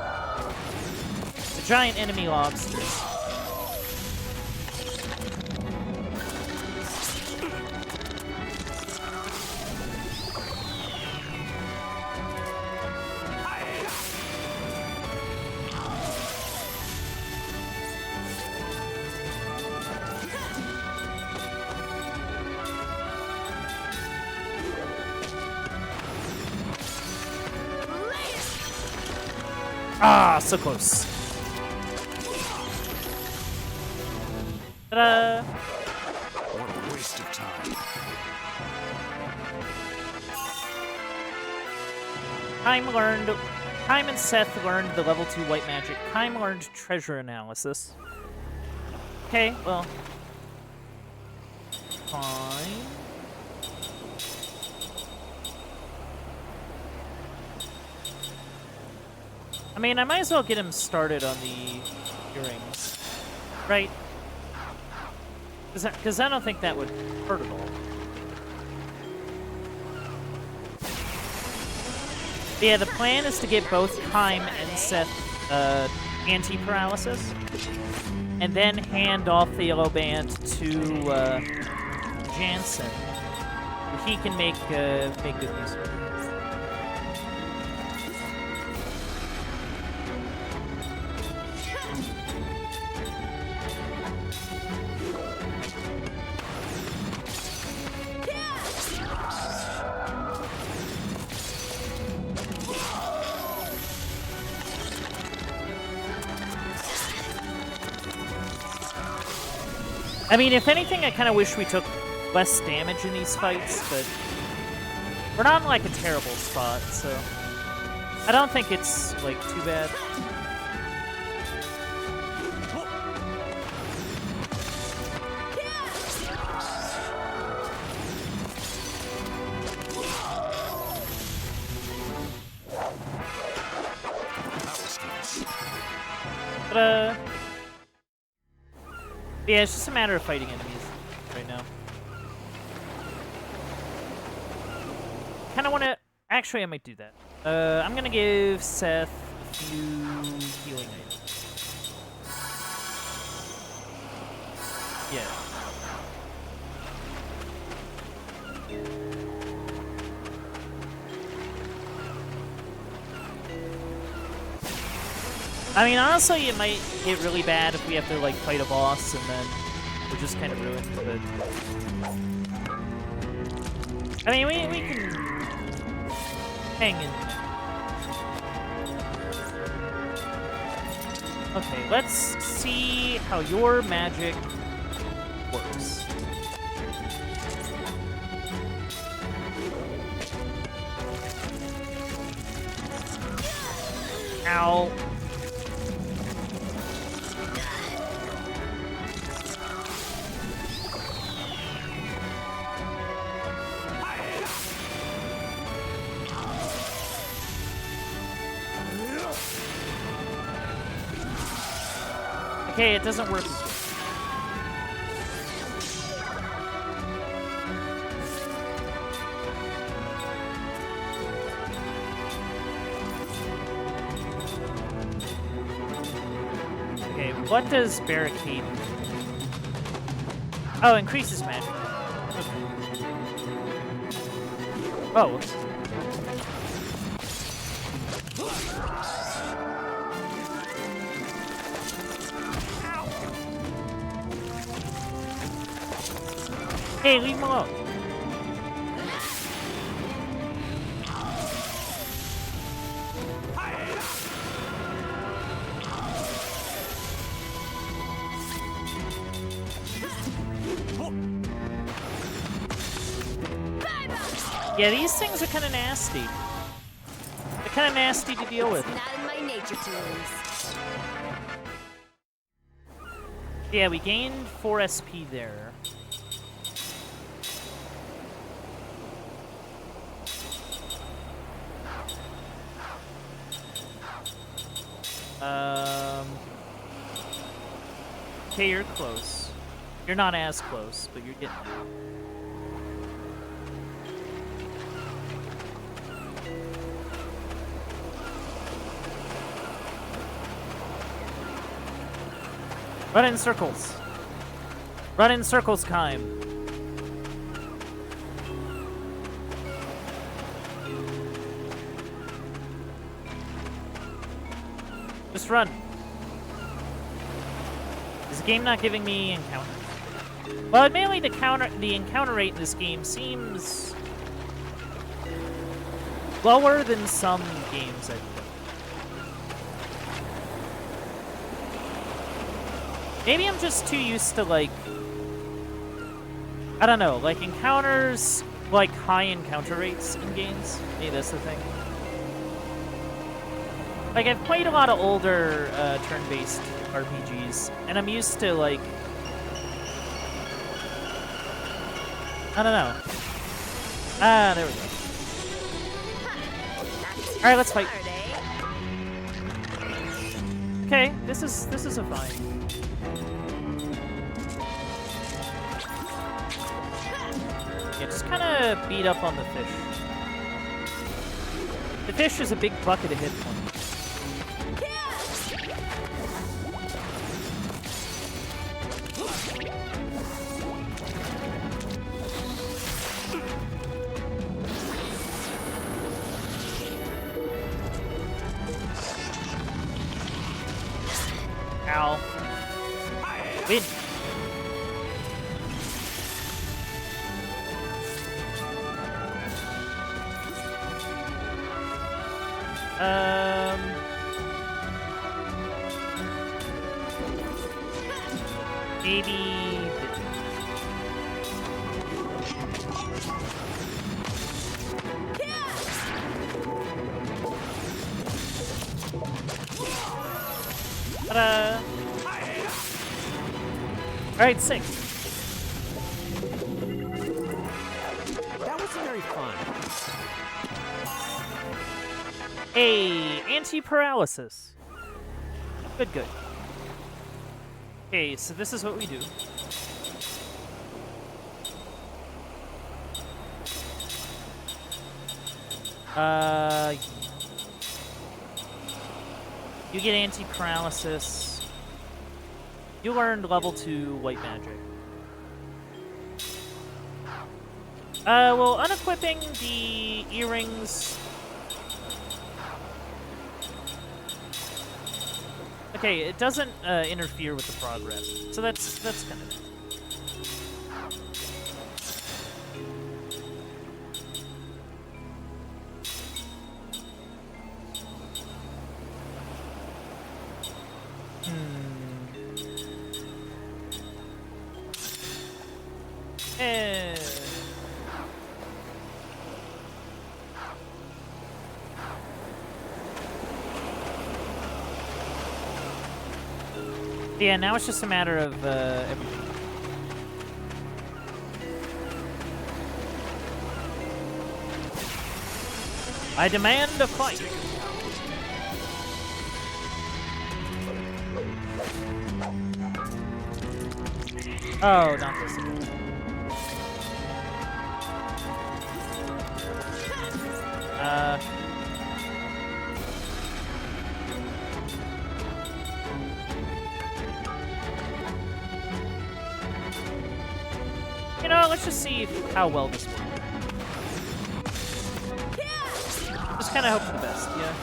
The giant enemy lobsters. Ah, so close. Ta-da! What a waste of time. Time and Seth learned the level 2 white magic. Time learned treasure analysis. Okay, well. Fine. I mean, I might as well get him started on the earrings, right? Because I don't think that would hurt at all. But yeah, the plan is to get both Time and Seth anti-paralysis, and then hand off the yellow band to Jansen. He can make good use of it. I mean, if anything, I kind of wish we took less damage in these fights, but we're not in, like, a terrible spot, so I don't think it's, like, too bad. But, yeah, it's just a matter of fighting enemies right now. Kind of want to... Actually, I might do that. I'm going to give Seth a few healing items. Yeah. I mean, honestly, it might get really bad if we have to, like, fight a boss and then we're just kind of ruined, but... I mean, we can hang in there. Okay, let's see how your magic works. Ow. Okay, it doesn't work as well. Okay, what does barricade do? Oh, increases magic. Okay. Oh, whoops. Hey, leave him alone. Yeah, these things are kind of nasty. They're kind of nasty to deal with. Not in my nature to lose. Yeah, we gained 4 SP there. Okay, you're close. You're not as close, but you're getting there. Run in circles. Run in circles, Kime. Just run. Is the game not giving me encounters? Well, admittedly, the encounter rate in this game seems lower than some games I've played. Maybe I'm just too used to, like, I don't know, like encounters, like high encounter rates in games. Maybe that's the thing. Like, I've played a lot of older turn-based RPGs, and I'm used to, like, I don't know. Ah, there we go. Alright, let's fight. Okay, this is a fine. Yeah, just kind of beat up on the fish. The fish is a big bucket of hit points. Ow. Win. Maybe. Ta-da! Alright, 6. That wasn't very fun. Hey, anti-paralysis. Good, good. Okay, so this is what we do. You get anti-paralysis. You learned level 2 white magic. Well, unequipping the earrings. Okay, it doesn't interfere with the progress, so that's kind of nice. Yeah, now it's just a matter of everything. I demand a fight. Oh, not this again. You know, let's just see how well this works. Just kind of hope for the best, yeah.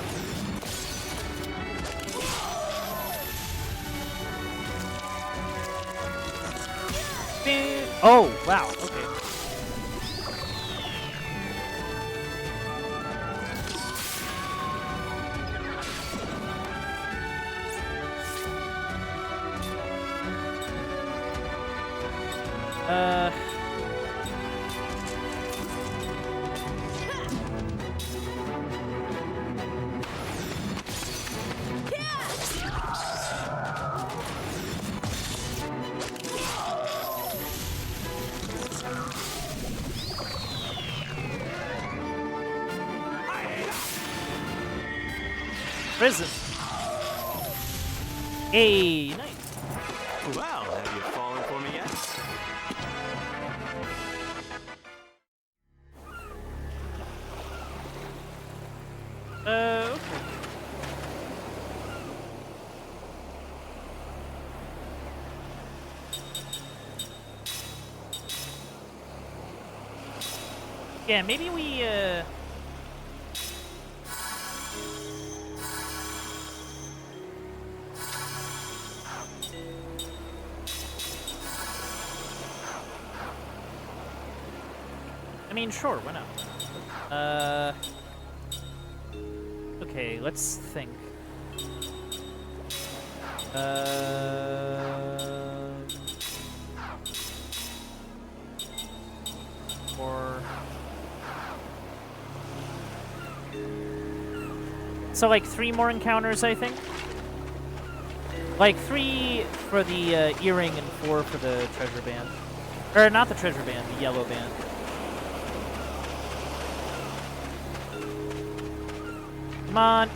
Oh, wow, okay. Prison. Hey, nice. Well, have you fallen for me yet? Okay. Yeah, maybe we, I mean, sure, why not? Okay, let's think. Or... So, like, 3 more encounters, I think? Like, 3 for the earring and 4 for the treasure band. Or, not the treasure band, the yellow band. Come on.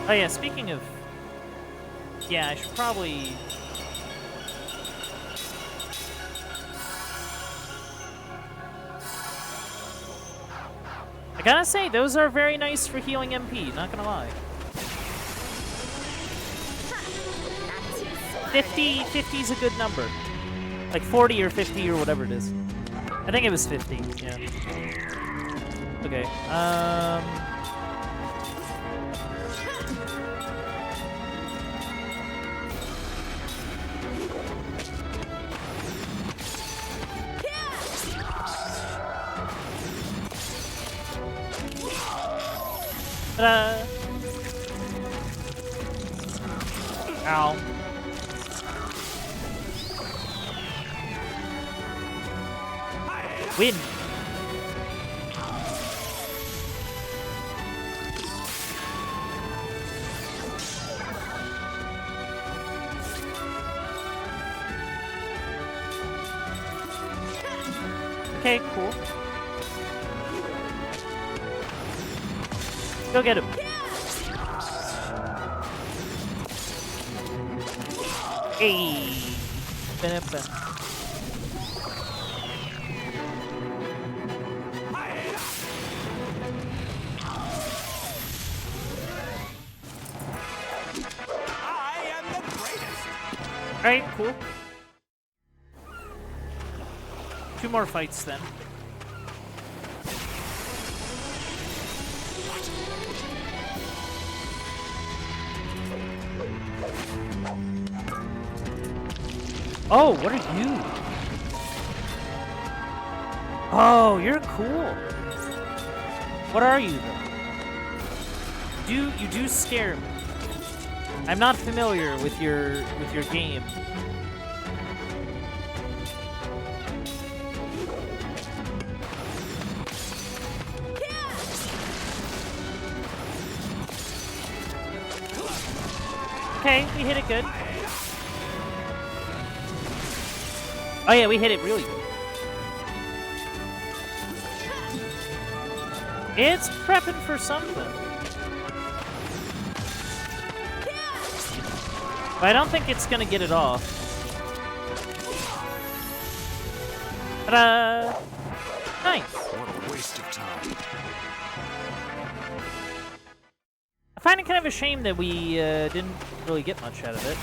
Oh yeah, speaking of... Yeah, I should probably... I gotta say, those are very nice for healing MP, not gonna lie. 50 is a good number. Like 40 or 50 or whatever it is. I think it was 50, yeah. Okay, ta-da! Ow. Win! Okay, cool. Go get him. Hey! Ba-da-ba. Alright, cool. 2 more fights then. Oh, what are you? Oh, you're cool. What are you though? You do scare me. I'm not familiar with your game. Okay, we hit it good. Oh yeah, we hit it really good. It's prepping for something. But I don't think it's gonna get it off. Ta-da! Nice. What a waste of time. I find it kind of a shame that we didn't really get much out of it.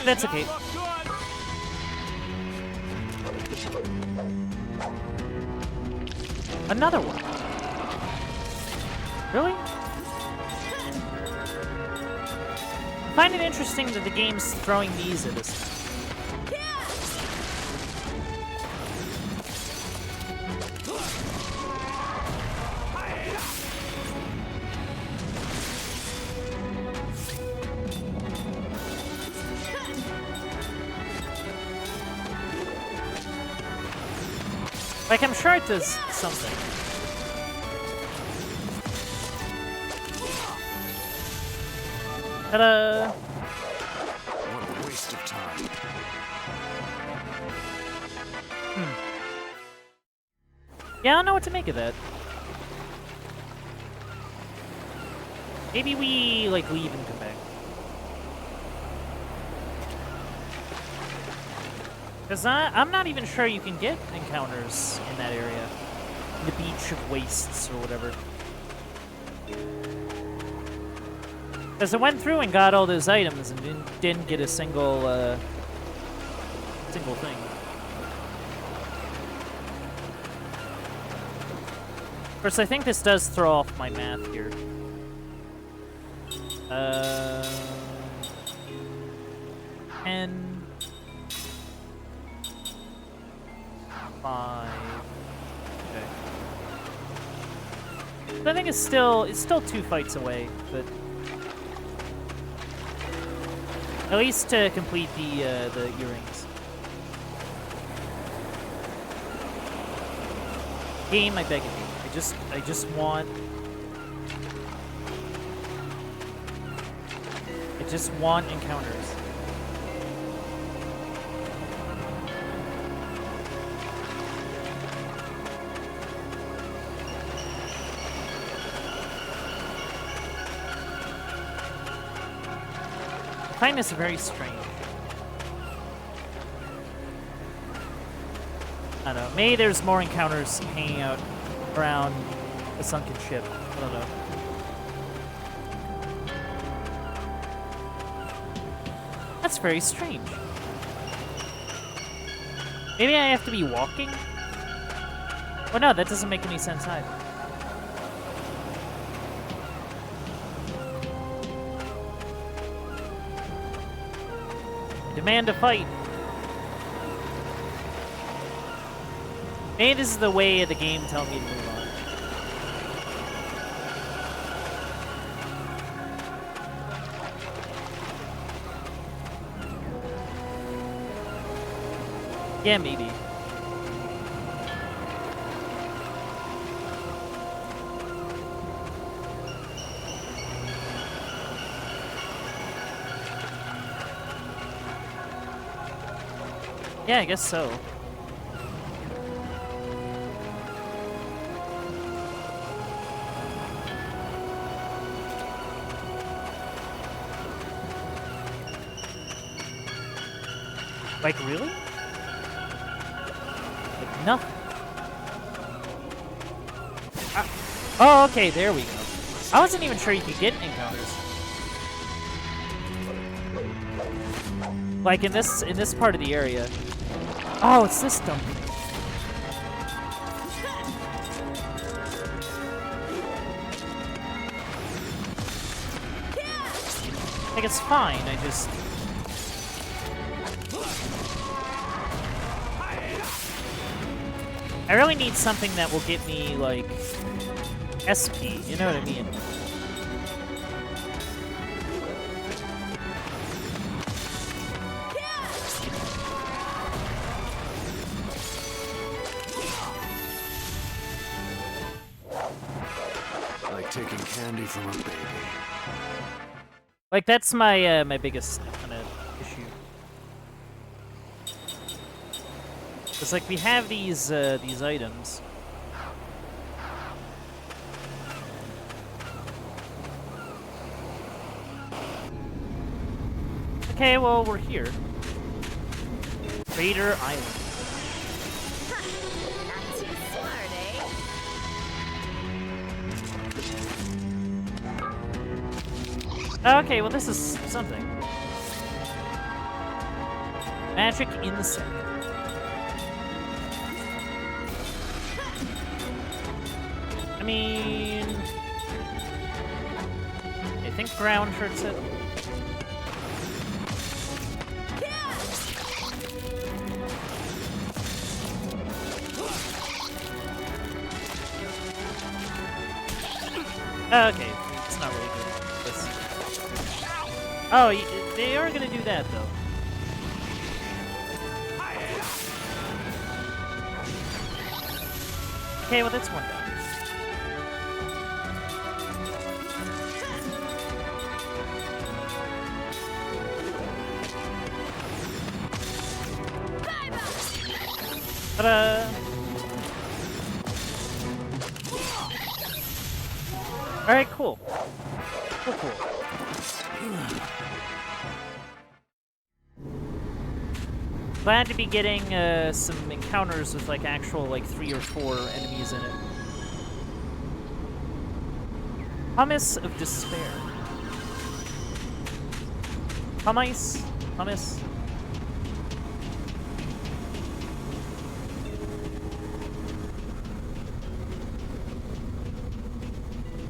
That's okay. Another one. Really? I find it interesting that the game's throwing these at us. Like, I'm sure it does something. Ta-da! What a waste of time. Yeah, I don't know what to make of that. Maybe we, like, leave and come back. Because I'm not even sure you can get encounters in that area. The Beach of Wastes or whatever. Because I went through and got all those items and didn't get a single thing. Of course, I think this does throw off my math here. 10... 5. Okay. So I think it's still 2 fights away, but at least to complete the earrings. Game, I beg of you. I just want encounters. I find this very strange. I don't know. Maybe there's more encounters hanging out around the sunken ship. I don't know. That's very strange. Maybe I have to be walking? Well, no, that doesn't make any sense either. Demand a fight. Maybe this is the way the game tells me to move on. Yeah, maybe. Yeah, I guess so. Like, really? Like, nothing. Oh, okay, there we go. I wasn't even sure you could get encounters. Like, in this part of the area. Oh, it's this dump. Like, it's fine, I just... I really need something that will get me, like, SP, you know what I mean? Like taking candy from a baby. Like, that's my, my biggest kind of issue. It's like, we have these items. Okay, well, we're here. Crater Island. Not too smart, eh? Okay, well, this is something. Magic insect. I mean, I think ground hurts it. Okay, it's not really good. This. Oh, they are gonna do that though. Okay, well that's one down. Ta-da! Alright, cool. Cool. Glad to be getting some encounters with like actual like 3 or 4 enemies in it. Hummus of Despair. Hummus?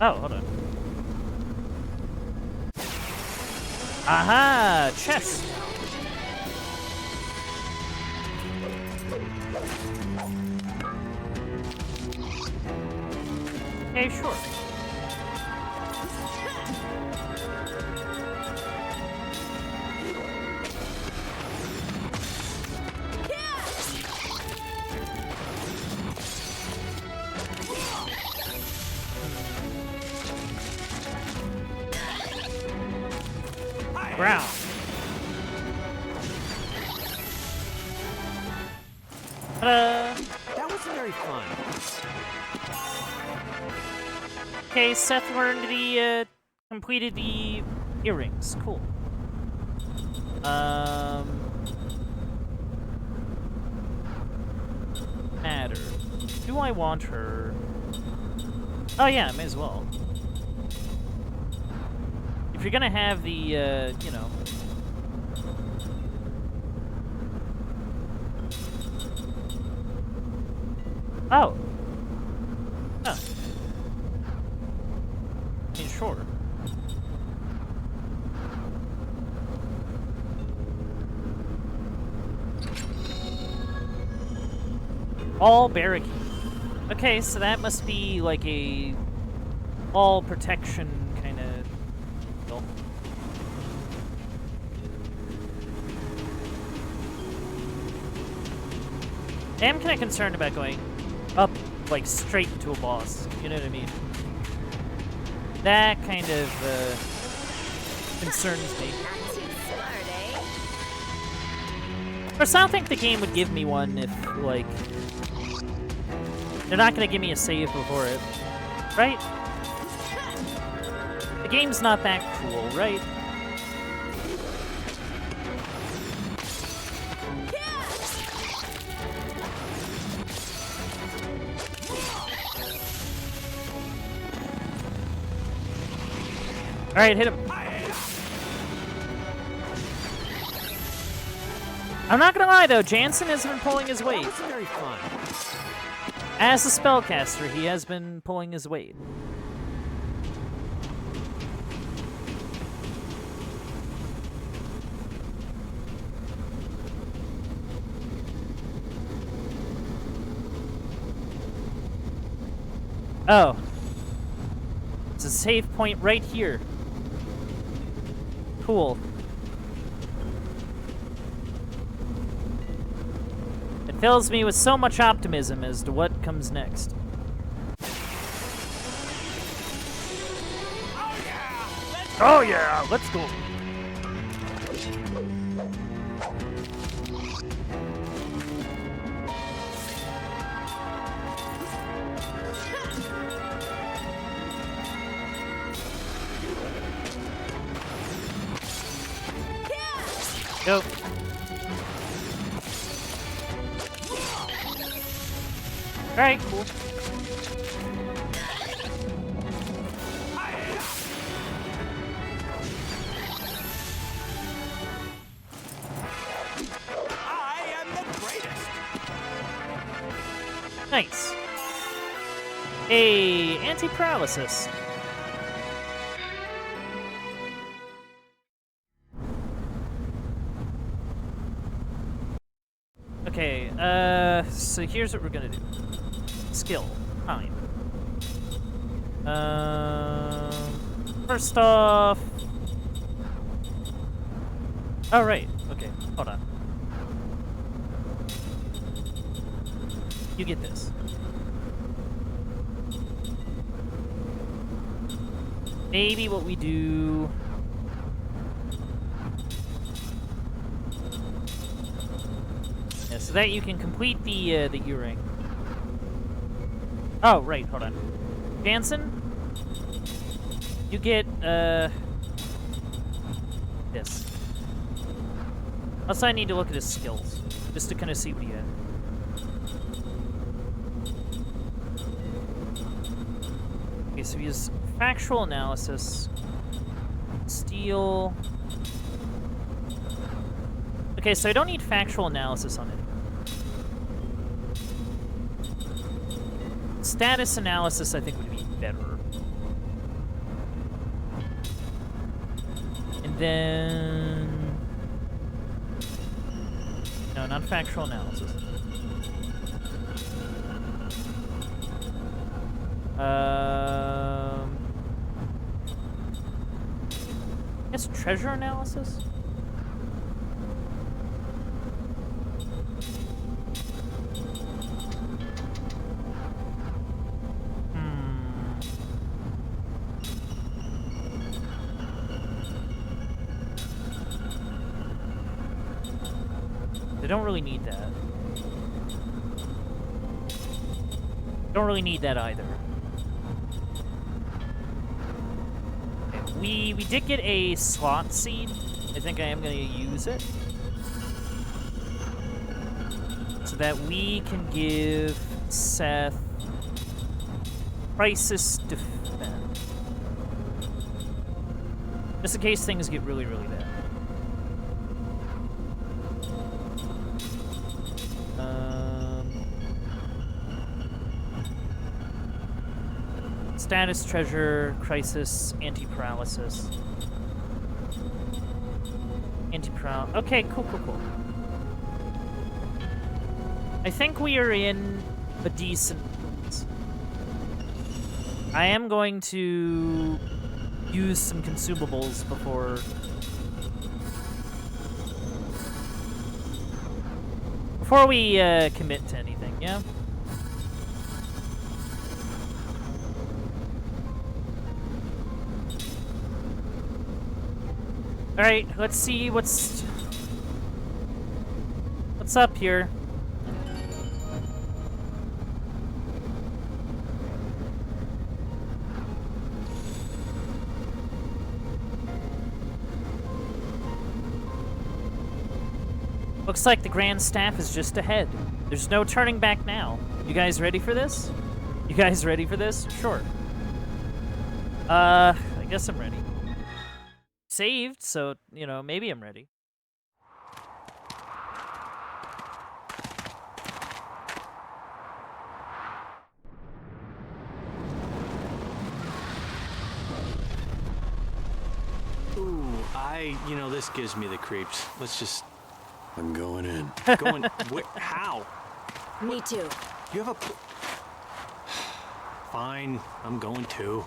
Oh, hold on. Aha! Chest! Okay, sure. Ground. Ta-da! That wasn't very fun. Okay, Seth learned the, completed the earrings. Cool. Matter. Do I want her? Oh yeah, may as well. If you're gonna have the, you know... Oh! Huh. I mean, sure. All barricade. Okay, so that must be like a all protection kind of deal. I am kind of concerned about going up, like, straight into a boss. You know what I mean? That kind of concerns me. Not too smart, eh? Of course, I don't think the game would give me one if, like... They're not gonna give me a save before it. Right? The game's not that cruel, right? Alright, hit him. I'm not gonna lie though, Jansen has been pulling his weight. That wasn't very fun. As a spellcaster, he has been pulling his weight. Oh. It's a save point right here. Cool. It fills me with so much optimism as to what comes next. Oh yeah, let's go. Go. Alright, cool. I am the greatest. Nice. A anti-paralysis. Okay, so here's what we're gonna do. Skill. Time. First off... Oh, right. Okay, hold on. You get this. Maybe what we do... Yeah, so that you can complete the E-ring. Oh, right, hold on. Jansen, you get, this. Also, I need to look at his skills, just to kind of see what he had. Okay, so he has factual analysis, steel. Okay, so I don't need factual analysis on it. Status analysis, I think, would be better. And then... No, not factual analysis. I guess treasure analysis? I don't really need that. Don't really need that either. Okay, we did get a slot seed. I think I am going to use it. So that we can give Seth Crisis Defense. Just in case things get really, really bad. Status, treasure, crisis, anti-paralysis. Anti-paralysis. Okay, cool, cool, cool. I think we are in a decent place. I am going to use some consumables before we commit to anything, yeah? Alright, let's see what's up here. Looks like the Grand Staff is just ahead. There's no turning back now. You guys ready for this? You guys ready for this? Sure. I guess I'm ready. Saved, so, you know, maybe I'm ready. Ooh, you know, this gives me the creeps. Let's just... I'm going in. Going... How? Me too. You have a... Fine, I'm going too.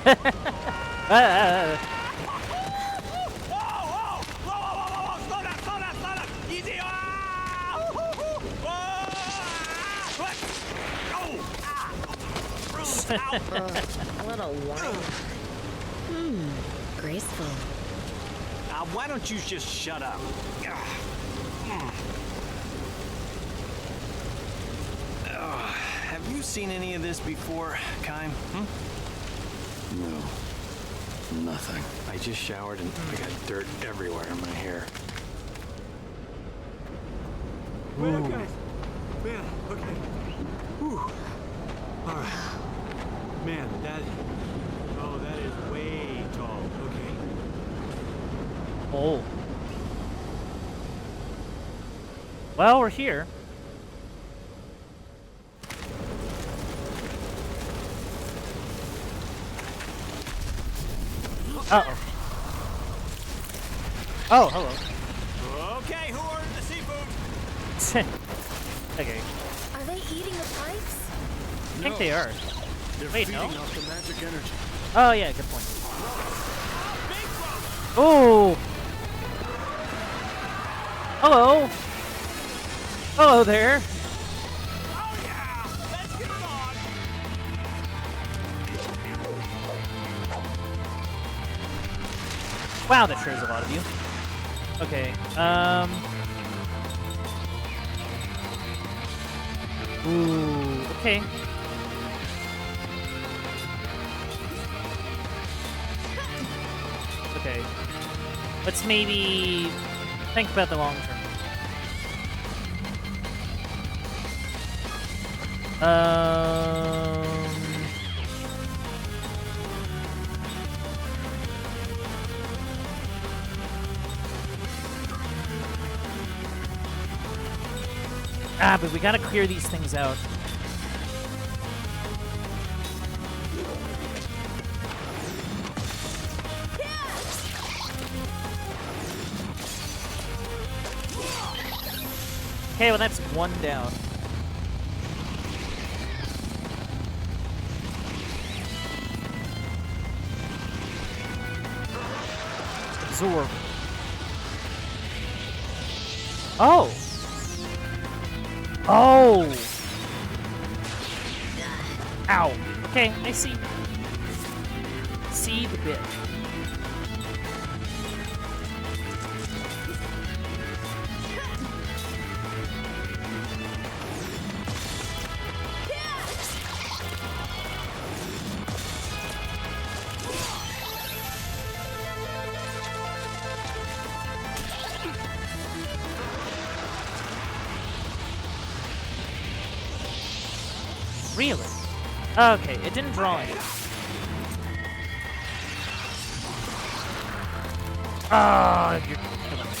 A little white. Graceful. Why don't you just shut up? Have you seen any of this before, Kime? No. Nothing. I just showered and I got dirt everywhere in my hair. Wait, okay. Man, okay. Whew. All right. Man, that is way tall. Okay. Oh. Well, we're here. Uh-oh. Oh, hello. Okay, who ordered the seafood? Okay. Are they eating the pipes? I think they are. They're Wait, feeding no? off the magic energy. Oh, yeah, good point. Oh! Hello! Hello there! Oh yeah! Let's get it on! Wow, that sure is a lot of you. Okay, Ooh, okay. Okay. Let's maybe think about the long term. But we gotta clear these things out. Okay, well that's one down. Absorb. Oh! Oh! Ow. Okay, I see. See the bit. Really? Okay, it didn't draw any. Ah, you're killing me.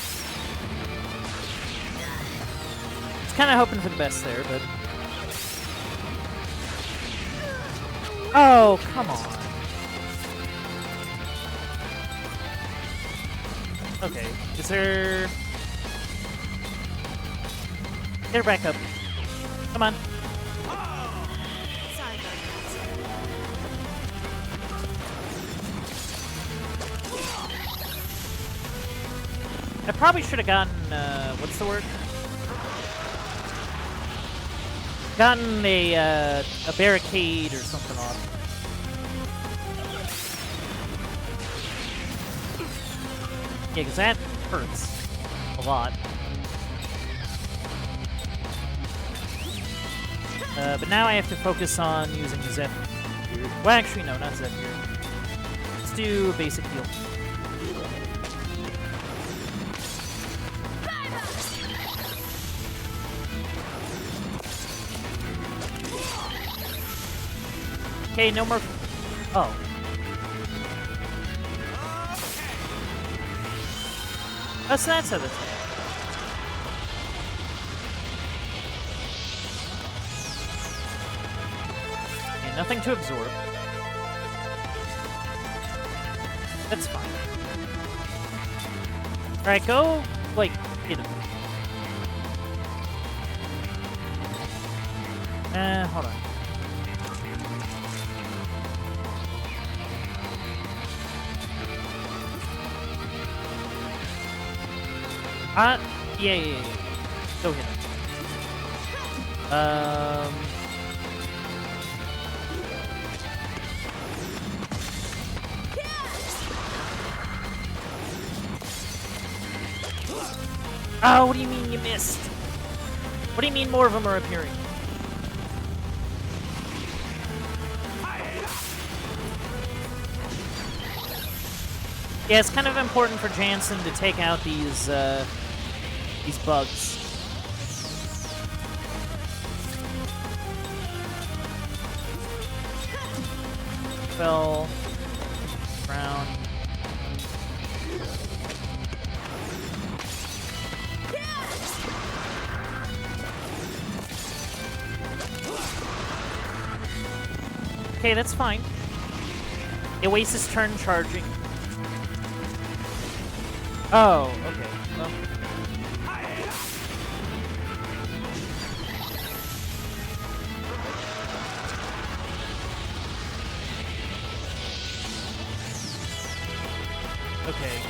It's kind of hoping for the best there, but... Oh, come on. Okay, is there... Get her back up. Come on. Sorry about I probably should have gotten, what's the word? Gotten a barricade or something off. Yeah, because that hurts a lot. But now I have to focus on using Zephyr. Well, actually, no, not Zephyr. Let's do a basic heal. Okay, no more. Oh. Oh, so that's how that's. Okay, nothing to absorb. That's fine. Alright, go, like, hit him. Hold on. Yeah. Go hit him. Oh, what do you mean you missed? What do you mean more of them are appearing? Yeah, it's kind of important for Jansen to take out these bugs. Fell. Round. Okay, that's fine. It wastes his turn charging. Oh, okay. Well. Okay.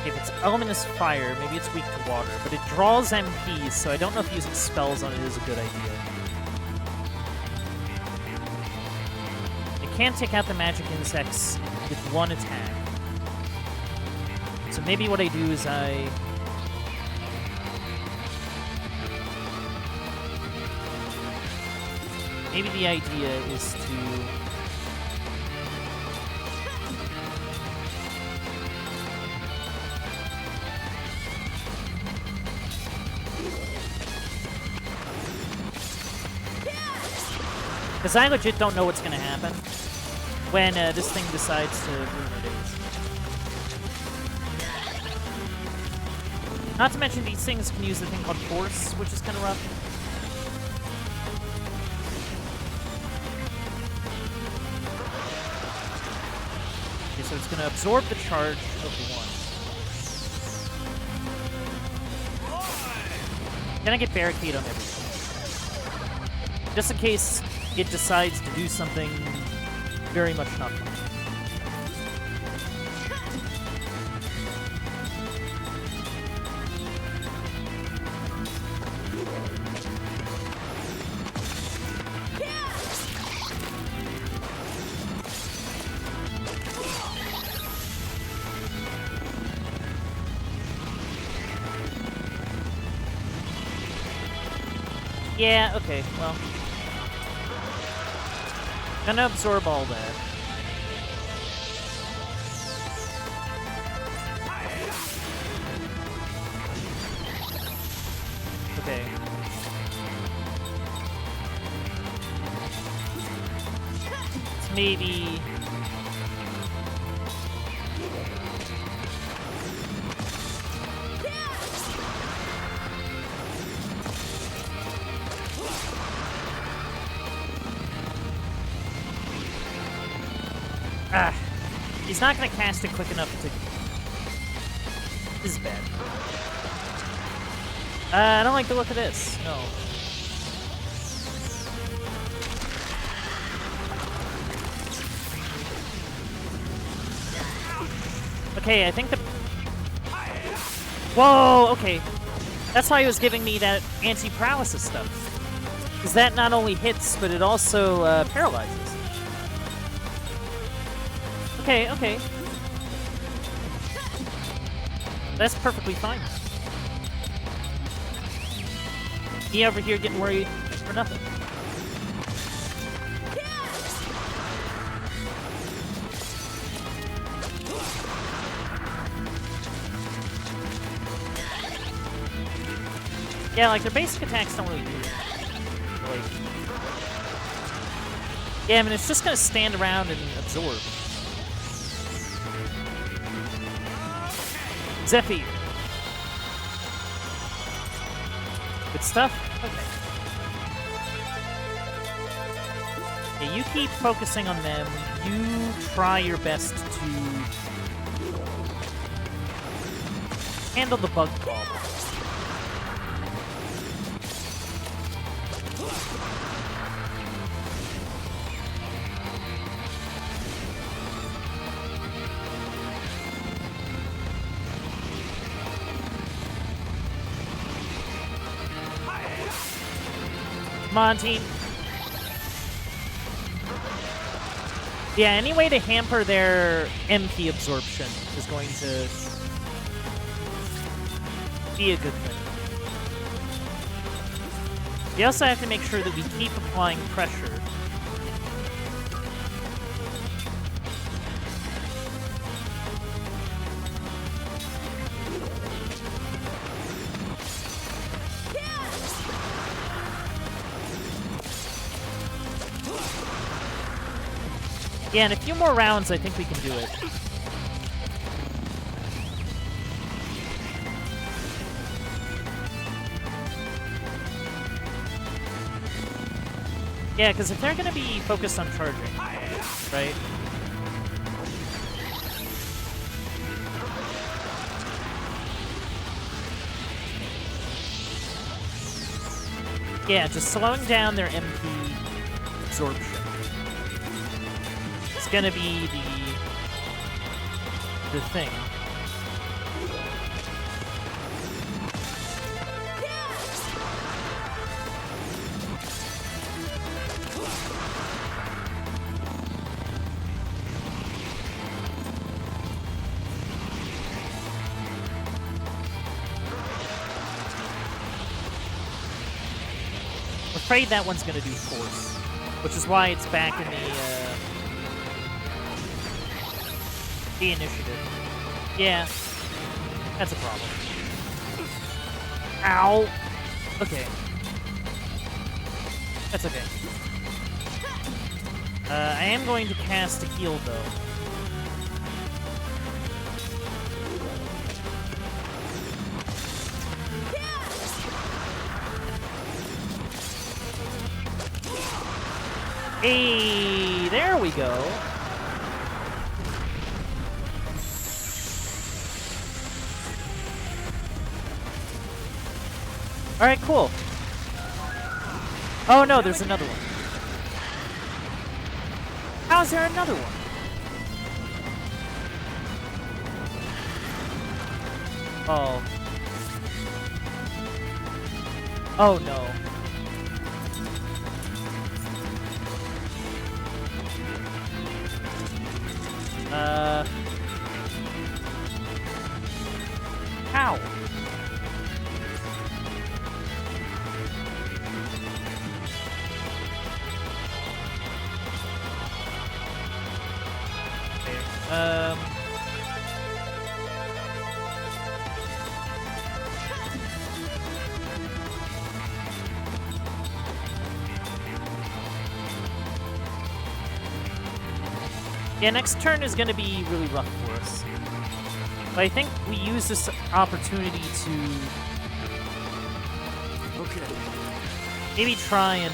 If it's element is fire, maybe it's weak to water, but it draws MPs, so I don't know if using spells on it is a good idea. It can take out the magic insects with one attack. So maybe what I do is maybe the idea is to... Because I legit don't know what's going to happen when this thing decides to ruin our days. Not to mention these things can use a thing called Force, which is kind of rough. Okay, so it's going to absorb the charge of one. Can I get barricade on everything? Just in case it decides to do something very much not fun. Yeah, okay, well. Gonna absorb all that. Okay. It's maybe... Ah, he's not going to cast it quick enough to... This is bad. I don't like the look of this. No. Okay, I think the... Whoa, okay. That's why he was giving me that anti-paralysis stuff. Because that not only hits, but it also paralyzes. Okay, okay. That's perfectly fine. Me over here getting worried for nothing. Yeah, like their basic attacks don't really do it. Like, yeah, I mean it's just gonna stand around and absorb. Zephyr. Good stuff? Okay. Yeah, you keep focusing on them. You try your best to handle the bug problem. Come on, team. Yeah, any way to hamper their MP absorption is going to be a good thing. We also have to make sure that we keep applying pressure Yeah, in a few more rounds, I think we can do it. Yeah, because if they're going to be focused on charging, right? Yeah, just slowing down their MP absorption. It's going to be the thing. I'm afraid that one's gonna do force, which is why it's back in the initiative. Yeah, that's a problem. Ow. Okay. That's okay. I am going to cast a heal though. Hey, there we go. All right, cool. Oh no, there's another one. How's there another one? Oh. Oh no. How? Okay, yeah, next turn is going to be really rough for us. But I think we use this opportunity to maybe try and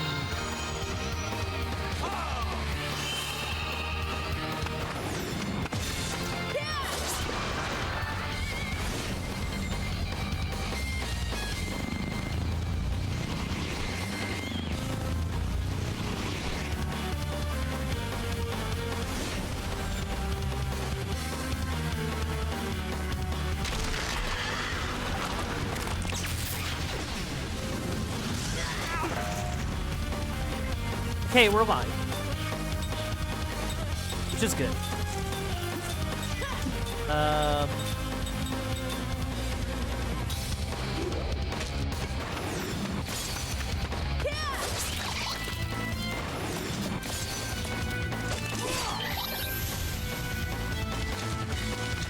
okay, we're alive. Which is good.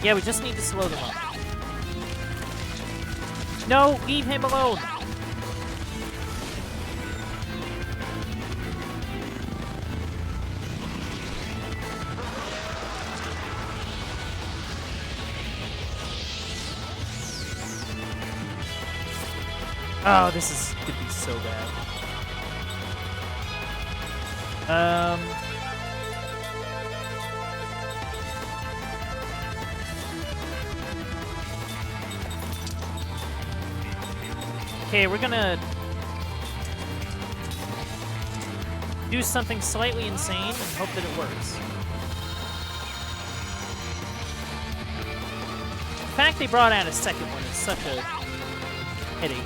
Yeah, we just need to slow them up. No, leave him alone! Oh, this is gonna be so bad. Okay, we're gonna do something slightly insane and hope that it works. The fact they brought out a second one is such a headache.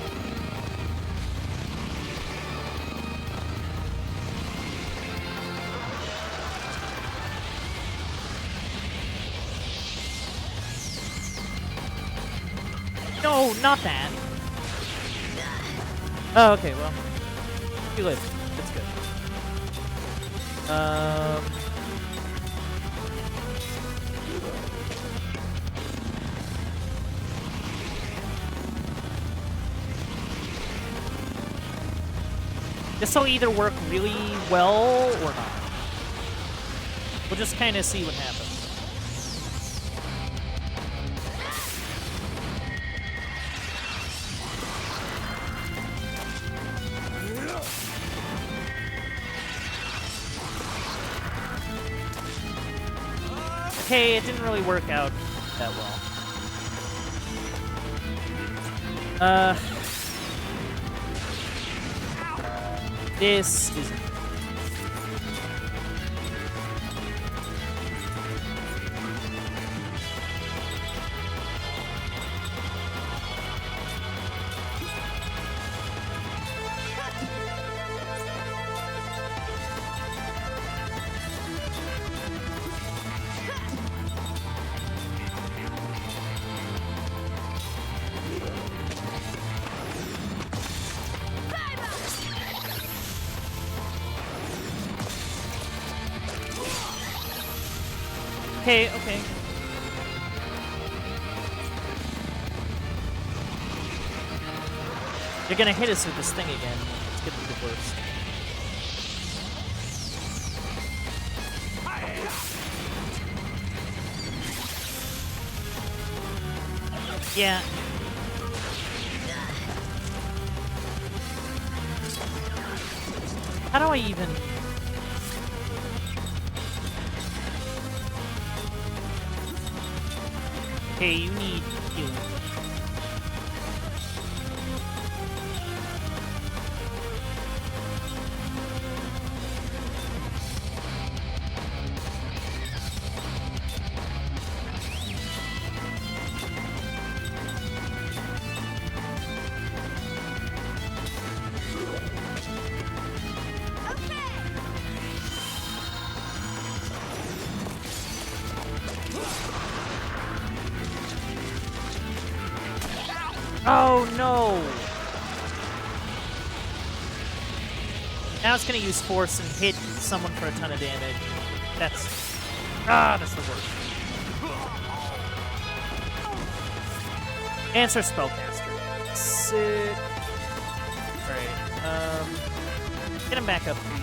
No, not that. Oh, okay, well. You live. That's good. This will either work really well or not. We'll just kind of see what happens. Okay, it didn't really work out that well. This isn't. Okay, okay. You're gonna hit us with this thing again. It's gonna be the worst. Yeah. How do I even... Okay, you need healing. Oh no! Now it's gonna use force and hit someone for a ton of damage. That's the worst. Answer spellcaster. Sick. Alright, get him back up, please.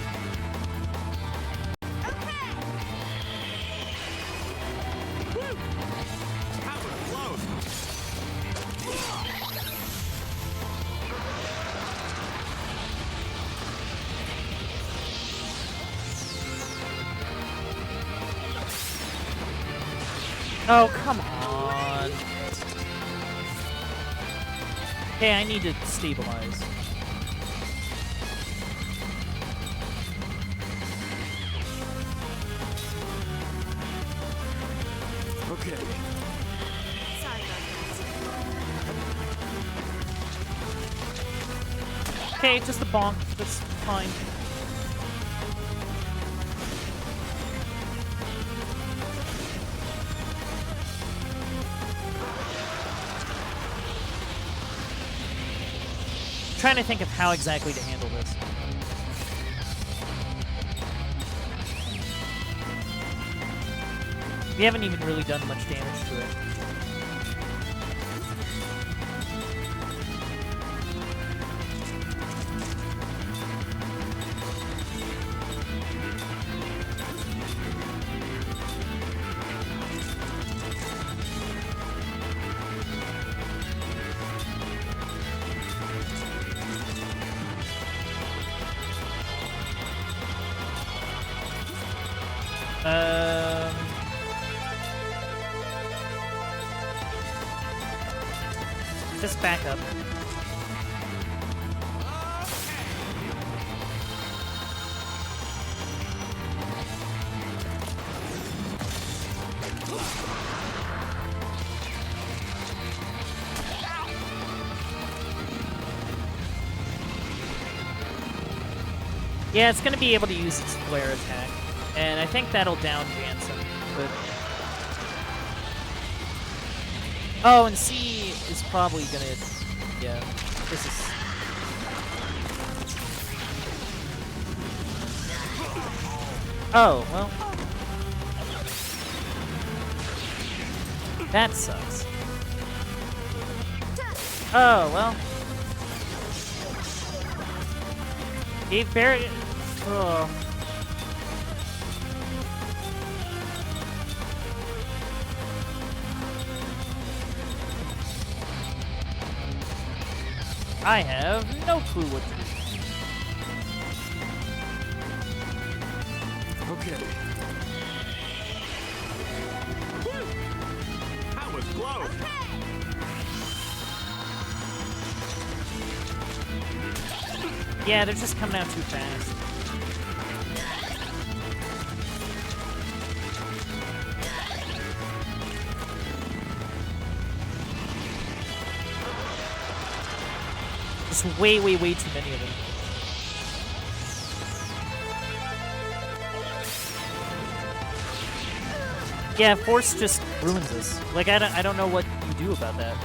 Oh, come on. Okay, I need to stabilize. Okay. Sorry about that. Okay, just a bonk. That's fine. Trying to think of how exactly to handle this. We haven't even really done much damage to it. Just back up. Yeah, it's gonna be able to use its flare attack, and I think that'll down Jansen, but... Oh, and C is probably gonna... Yeah, this is... Oh, well... That sucks. Oh, well... Gave Barry... Oh. I have no clue what to do. Okay. That was close. Yeah, they're just coming out too fast. Just way, way, way too many of them. Yeah, force just ruins this. Like, I don't know what you do about that.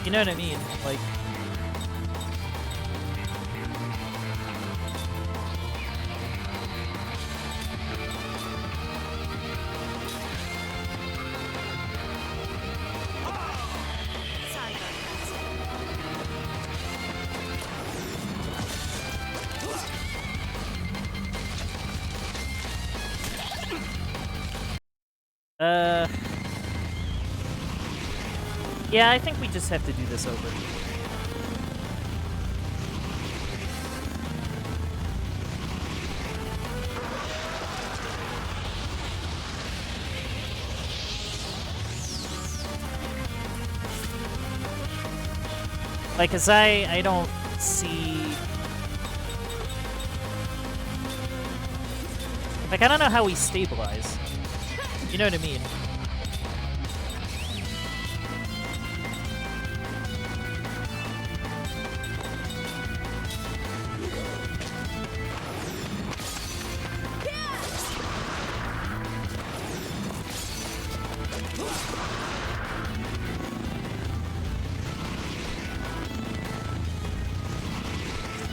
You know what I mean? Like... Sorry about Yeah, I think we just have to do this over. Like, 'cause I don't see... Like, I don't know how we stabilize. You know what I mean?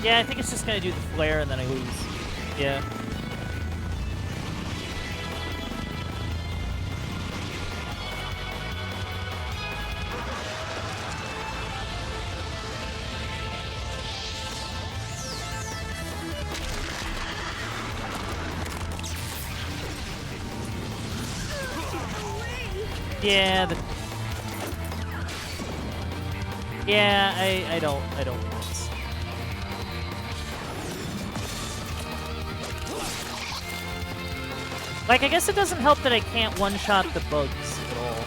Yeah, I think it's just gonna do the flare and then I lose. Yeah. Yeah, yeah, I don't like this. Like, I guess it doesn't help that I can't one-shot the bugs at all.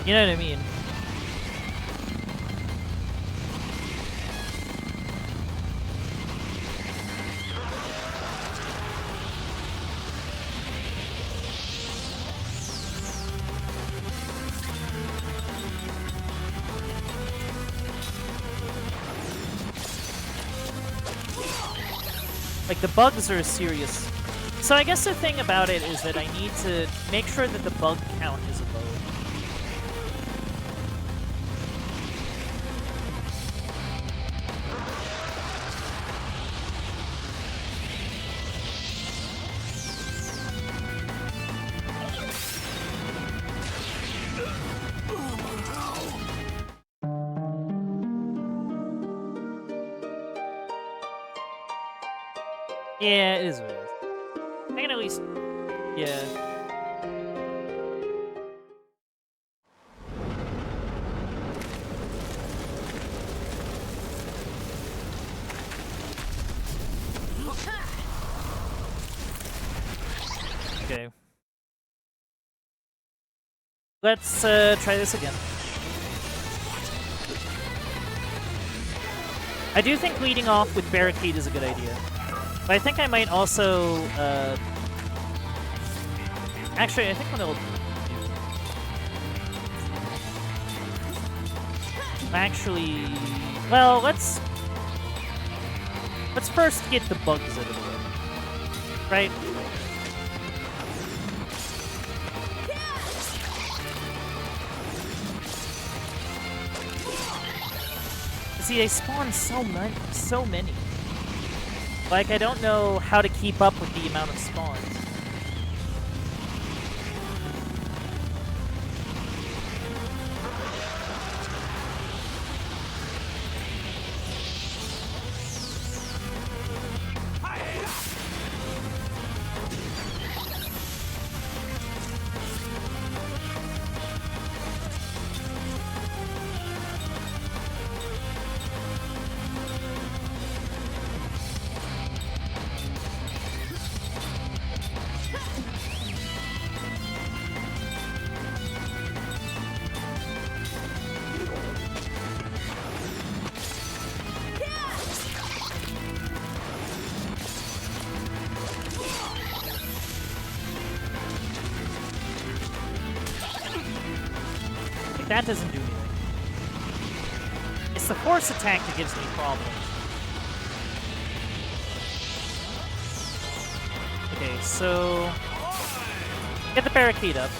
You know what I mean? Like, the bugs are serious. So I guess the thing about it is that I need to make sure that the bug count is above. Yeah, it is what it is. I can at least... Yeah. Okay. Let's try this again. I do think leading off with Barricade is a good idea. But I think I might also, actually, I think what I'll do... Actually... Well, let's first get the bugs out of the way. Right? See, they spawn so many. Like, I don't know how to keep up with the amount of spawns. That doesn't do anything. It's the force attack that gives me problems. Okay, so... get the barricade up.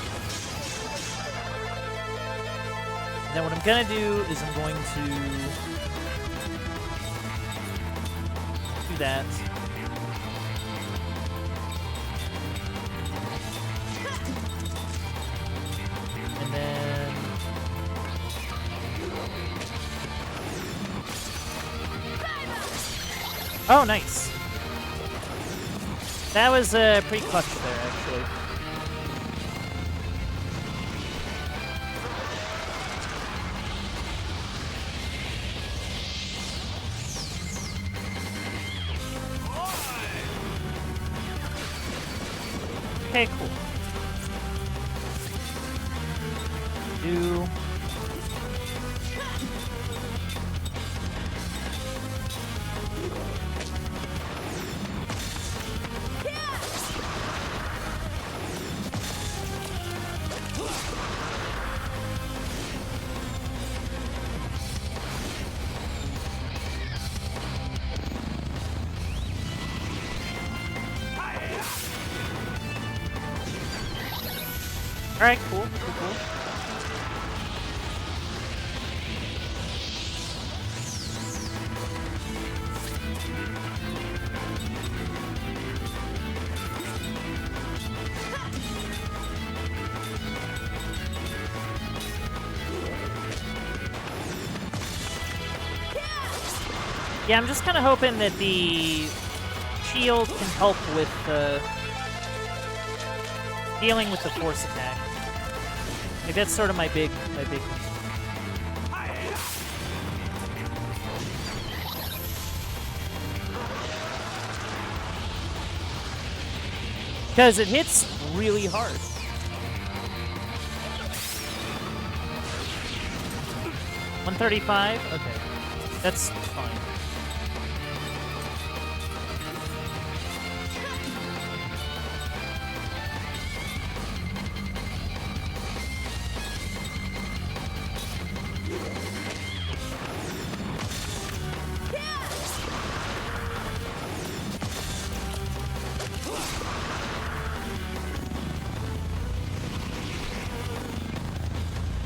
And then what I'm gonna do is I'm going to... do that. And then... oh, nice. That was pretty clutch there, actually. Okay, cool. Do... alright, cool, cool. Yeah, I'm just kind of hoping that the shield can help with dealing with the force attack. Like, that's sort of my big concern. Because it hits really hard. $135? Okay. That's fine.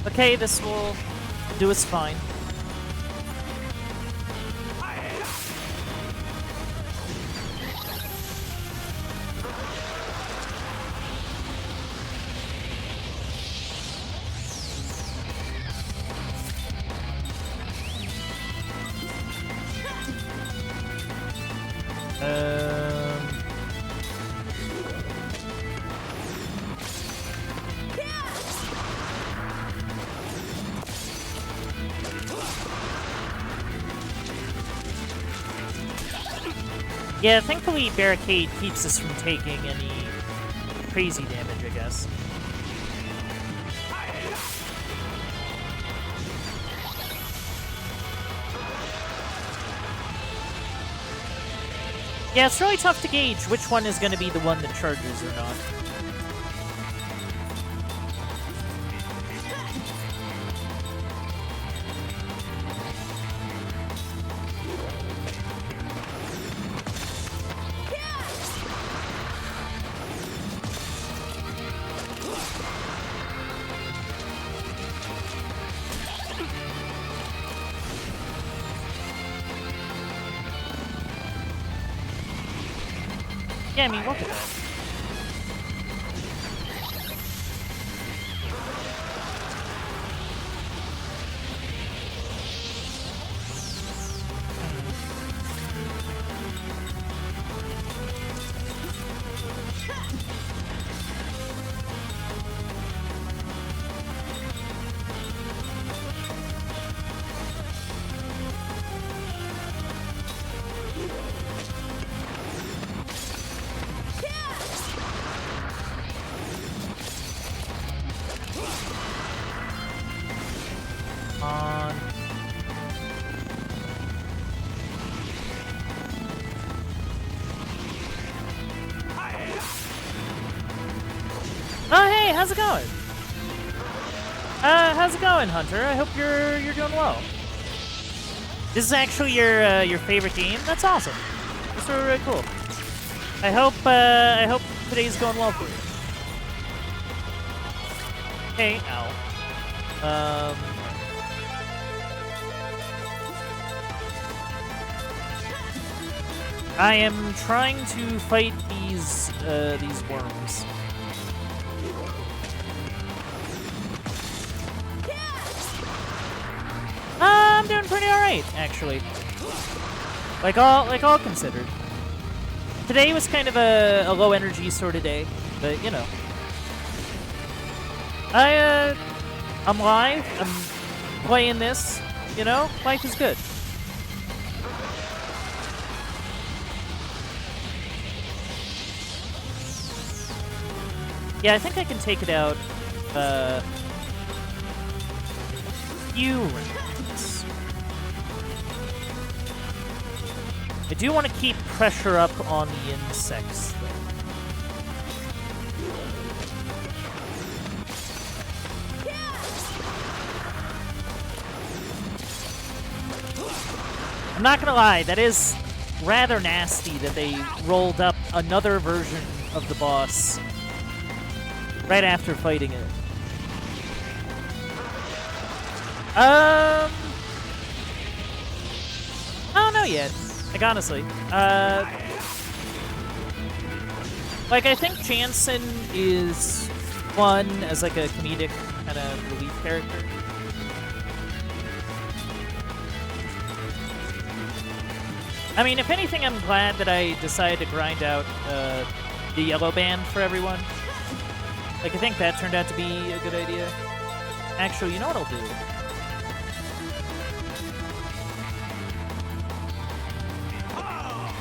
Okay, this will do us fine. Yeah, thankfully Barricade keeps us from taking any crazy damage, I guess. Yeah, it's really tough to gauge which one is going to be the one that charges or not. Yeah, I mean, look at that. On. Oh, hey, how's it going? How's it going, Hunter? I hope you're doing well. This is actually your favorite game? That's awesome. That's really, really cool. I hope today's going well for you. Hey, ow. I am trying to fight these worms. I'm doing pretty alright, actually. Like all considered. Today was kind of a low energy sort of day, but you know. I'm live. I'm playing this. You know, life is good. Yeah, I think I can take it out. Few rounds. I do want to keep pressure up on the insects, though. I'm not gonna lie, that is rather nasty that they rolled up another version of the boss right after fighting it. I don't know yet. Like, honestly. Like, I think Jansen is fun as, like, a comedic kind of relief character. I mean, if anything, I'm glad that I decided to grind out the yellow band for everyone. Like, I think that turned out to be a good idea. Actually, you know what I'll do?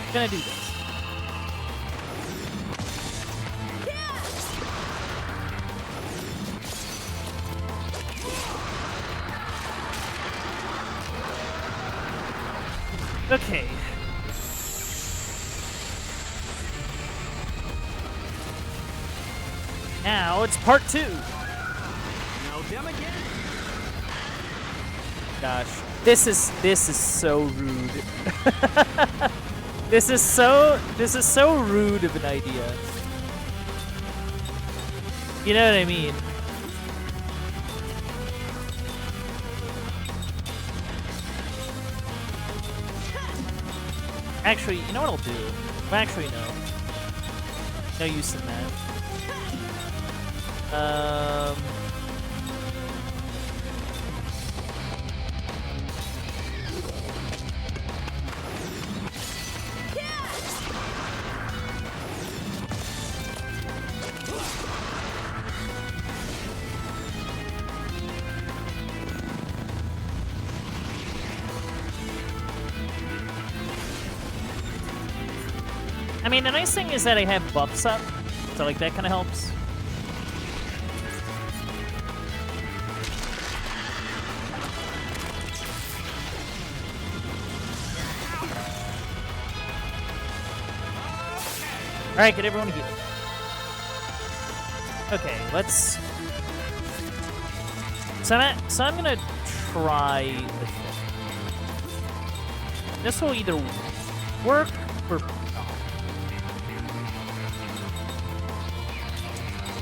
I'm gonna do this. Okay. Now it's part 2. Now them again. Gosh, this is so rude. This is so rude of an idea. You know what I mean? Actually, you know what I'll do? Well, actually, no. No use in that. I mean, the nice thing is that I have buffs up, so like that kind of helps. All right, get everyone healed. Okay, let's. So I'm gonna try the thing. This will either work or.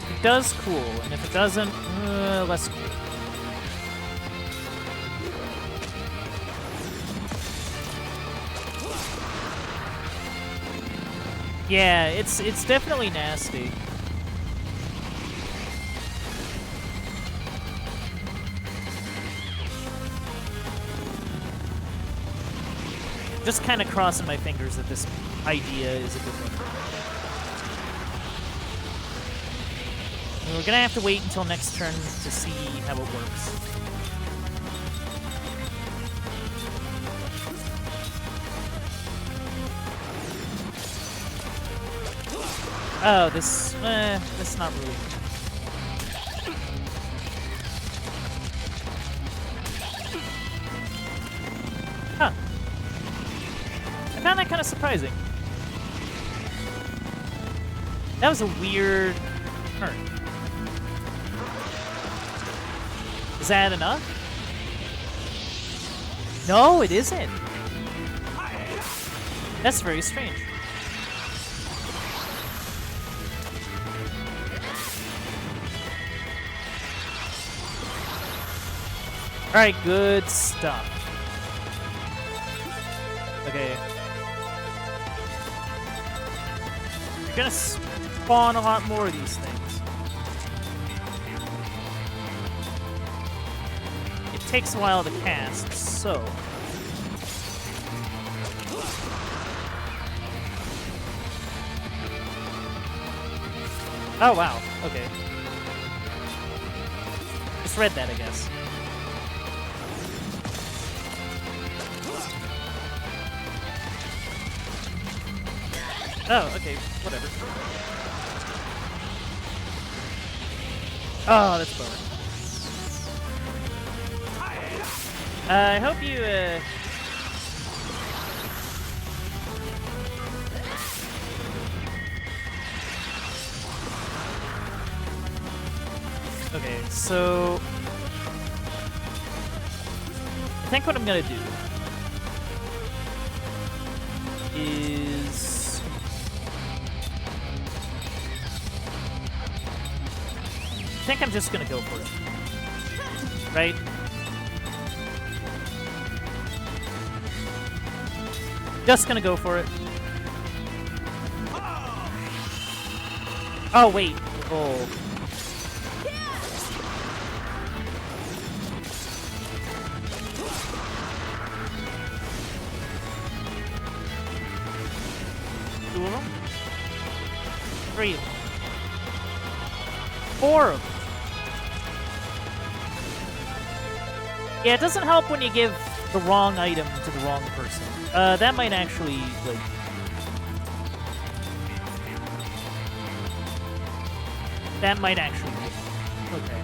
It does cool, and if it doesn't, less cool. Yeah, it's definitely nasty. Just kind of crossing my fingers that this idea is a good one. We're gonna have to wait until next turn to see how it works. Oh, this not really. Huh. I found that kind of surprising. That was a weird turn. Is that enough? No, it isn't. That's very strange. Alright, good stuff. Okay. You're gonna spawn a lot more of these things. It takes a while to cast, so... Oh, wow. Okay. Just read that, I guess. Oh, okay. Whatever. Oh, that's bummer. I hope you, Okay, so... I think what I'm gonna do is... I think I'm just gonna go for it. Right? Just gonna go for it. Oh, wait. Oh. Two of them? Three of them. Four of them. Yeah, it doesn't help when you give the wrong item to the wrong person. That might actually, like... That might actually be... Okay.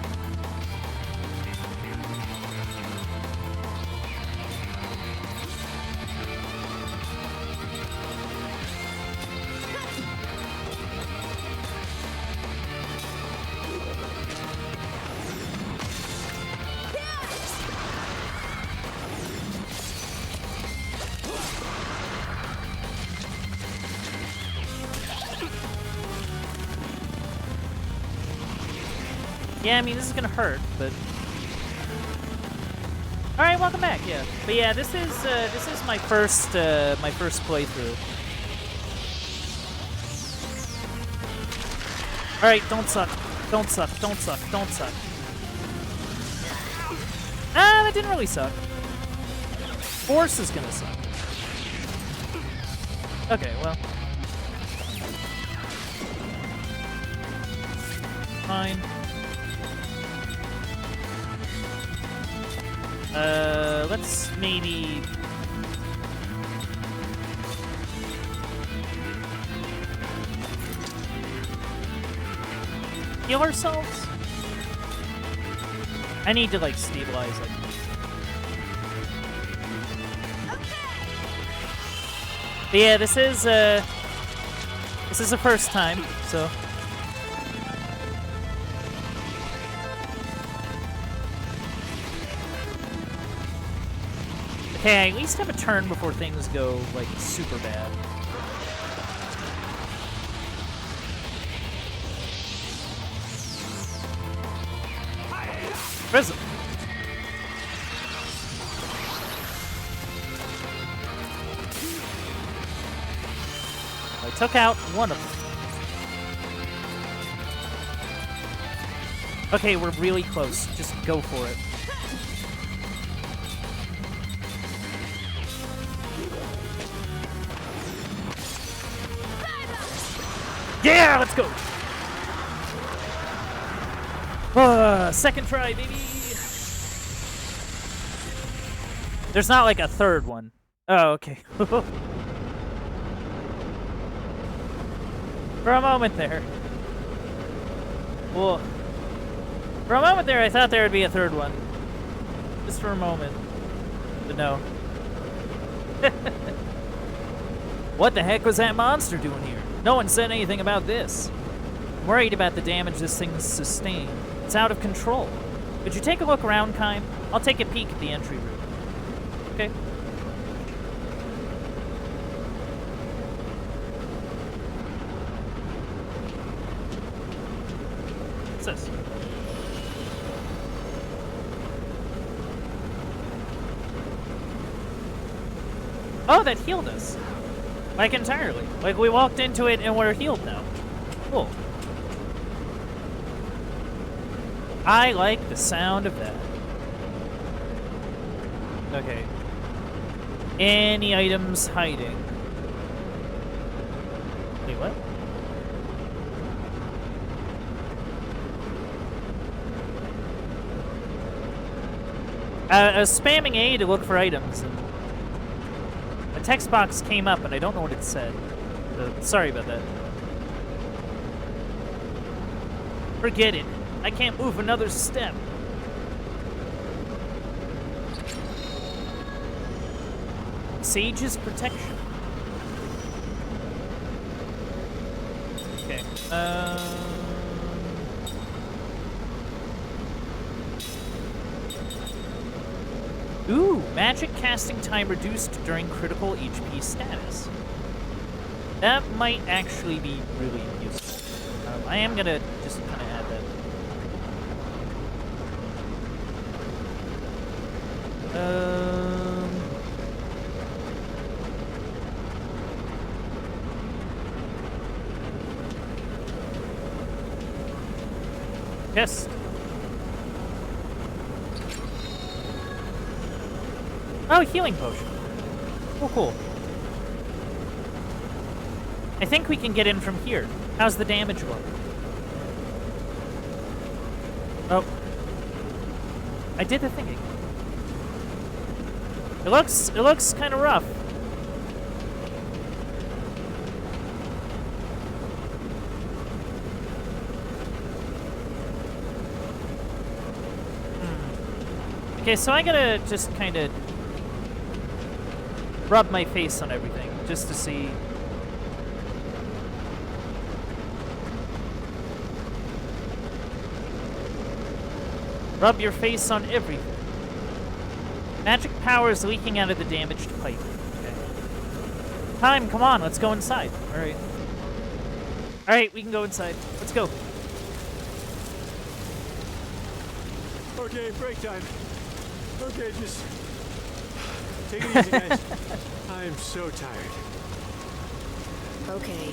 Yeah, I mean, this is gonna hurt, but... Alright, welcome back, yeah. But yeah, this is my first playthrough. Alright, don't suck. Don't suck, don't suck, don't suck. Ah, that didn't really suck. Force is gonna suck. Okay, well. Fine. Let's maybe... heal ourselves? I need to, like, stabilize it. But yeah, this is the first time, so... Okay, I at least have a turn before things go, like, super bad. Prism! I took out one of them. Okay, we're really close. Just go for it. Yeah, let's go! Second try, baby! There's not like a third one. Oh, okay. For a moment there. Well, for a moment there, I thought there would be a third one. Just for a moment. But no. What the heck was that monster doing here? No one said anything about this. I'm worried about the damage this thing's sustained. It's out of control. Could you take a look around, Kime? I'll take a peek at the entry route. Okay. What's this? Oh, that healed us. Like, entirely. Like, we walked into it and we're healed now. Cool. I like the sound of that. Okay. Any items hiding? Wait, what? I was spamming A to look for items, and a text box came up, and I don't know what it said. Sorry about that. Forget it. I can't move another step. Sage's protection. Okay. Ooh, magic casting time reduced during critical HP status. That might actually be really useful. I am gonna just kind of add that. Yes. Oh, healing potion. Oh, cool. I think we can get in from here. How's the damage look? Oh. I did the thing again. It looks kind of rough. Okay, so I gotta just kind of rub my face on everything, just to see. Rub your face on everything. Magic power is leaking out of the damaged pipe. Okay. Time, come on, let's go inside. Alright. Alright, we can go inside. Let's go. Okay, break time. Okay, just take it easy, guys. I am so tired. Okay,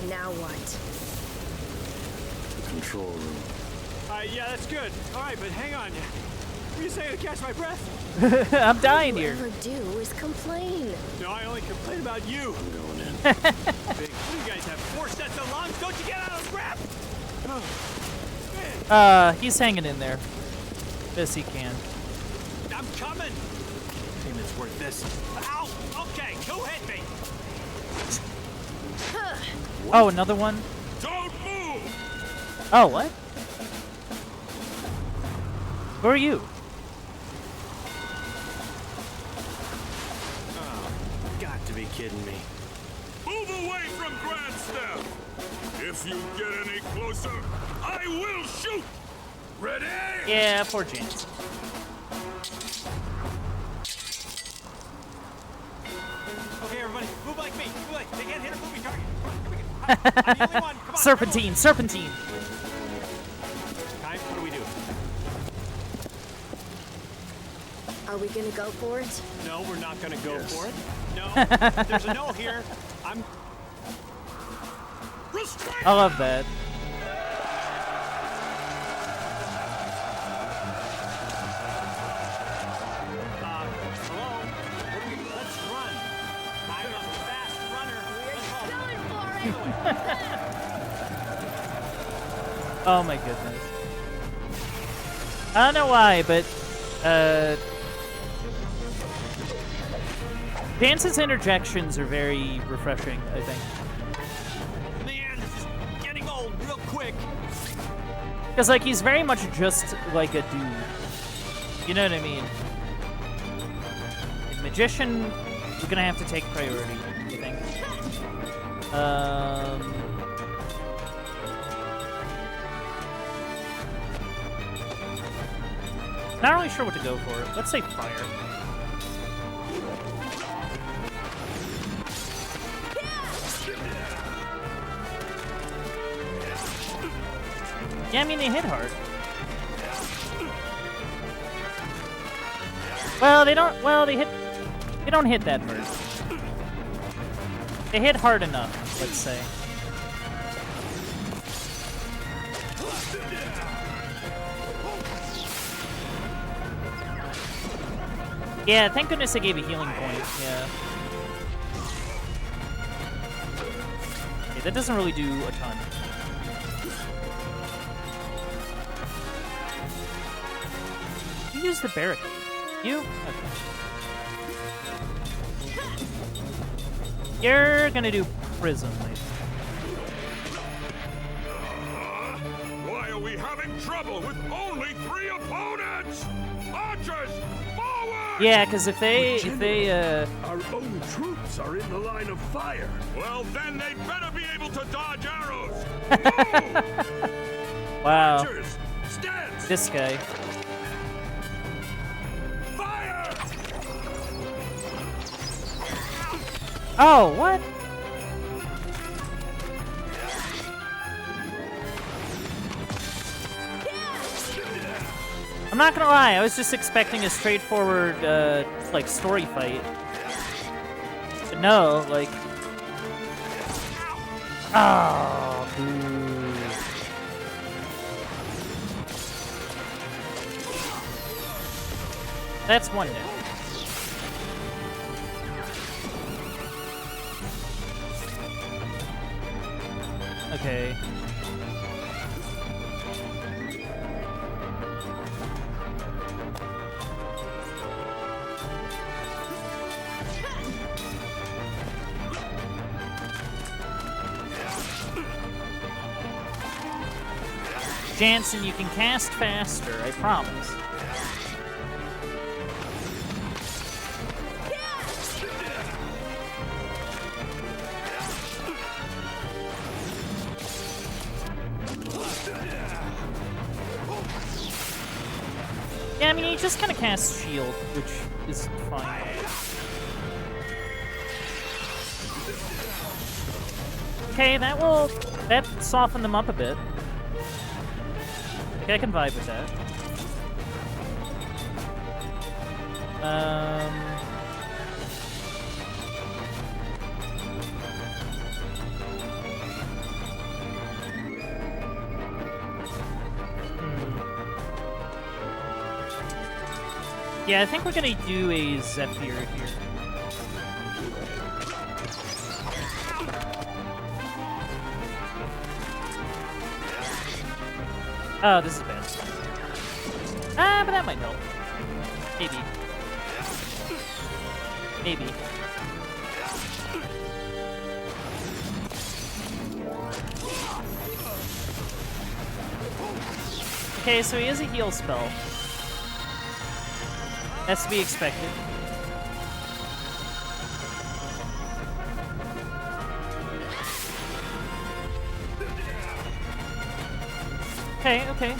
now what? The control room. Yeah, that's good. All right, but hang on. What are you saying to catch my breath? I'm dying here. All you ever do is complain. No, I only complain about you. I'm going in. Big, you guys have 4 sets of lungs. Don't you get out of breath? Oh, man. He's hanging in there. Best he can. I'm coming. Damn, it's worth this. Ow! Okay, who hit me? Oh, another one? Don't move! Oh, what? Who are you? Oh, got to be kidding me. Move away from Grand Step! If you get any closer, I will shoot! Ready? Yeah, poor James. Okay, everybody, move like me. Move like they can't hit a moving target. I'm the only one. Come on, Serpentine, serpentine. Time, what do we do? Are we gonna go for it? No, we're not gonna go for it. No, there's a no here. I'm. Restrain! I love that. Hello? Let's run. I'm a fast runner. We're going for it! Oh my goodness. I don't know why, but Dance's interjections are very refreshing, I think. Man, this is getting old real quick. Because, like, he's very much just like a dude. You know what I mean? Like, Magician, we're gonna have to take priority, I think. Not really sure what to go for. Let's say fire. Yeah, I mean, they hit hard. Well, they don't. Well, they don't hit that hard. They hit hard enough, let's say. Yeah, thank goodness I gave a healing point. Yeah. Okay, that doesn't really do a ton. You use the barricade. You? Okay. You're gonna do prism later. Why are we having trouble with only 3 opponents? Archers, forward! Yeah, because if they Our own troops are in the line of fire. Well, then they better be able to dodge arrows. wow, Archers, stance! this guy. Fire! Oh, what? I'm not gonna lie, I was just expecting a straightforward, like, story fight. But no, like... Oh, boo. That's one down. Okay. Jansen, you can cast faster, I promise. Yeah, I mean, he just kind of casts shield, which is fine. Okay, that softened them up a bit. Okay, I can vibe with that. Yeah, I think we're gonna do a Zephyr here. Oh, this is bad. Ah, but that might help. Maybe. Maybe. Okay, so he has a heal spell. That's to be expected. Okay, okay.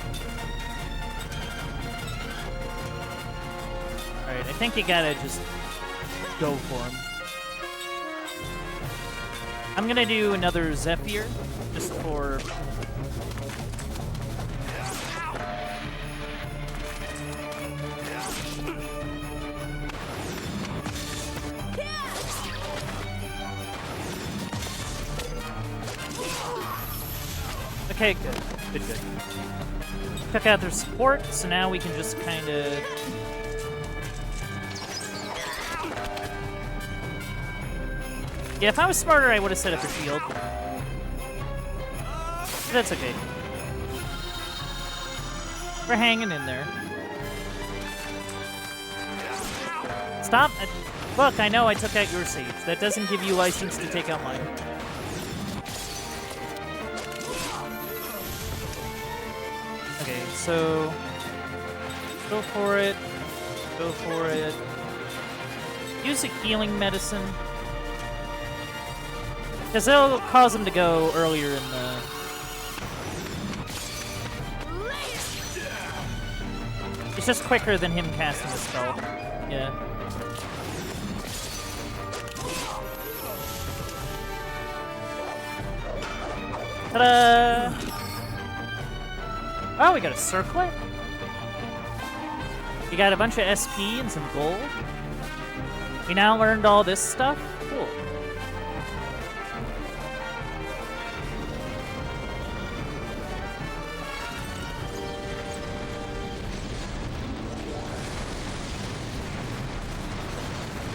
Alright, I think you gotta just go for him. I'm gonna do another Zephyr, just for... Okay, good. Good, good. Took out their support, so now we can just kind of... Yeah, if I was smarter, I would have set up a shield. But that's okay. We're hanging in there. Stop! Look, I know I took out your sage. That doesn't give you license to take out mine. Okay, so go for it. Go for it. Use a healing medicine. Because it'll cause him to go earlier in the... It's just quicker than him casting a spell. Yeah. Ta-da! Oh, we got a circlet. We got a bunch of SP and some gold. We now learned all this stuff. Cool.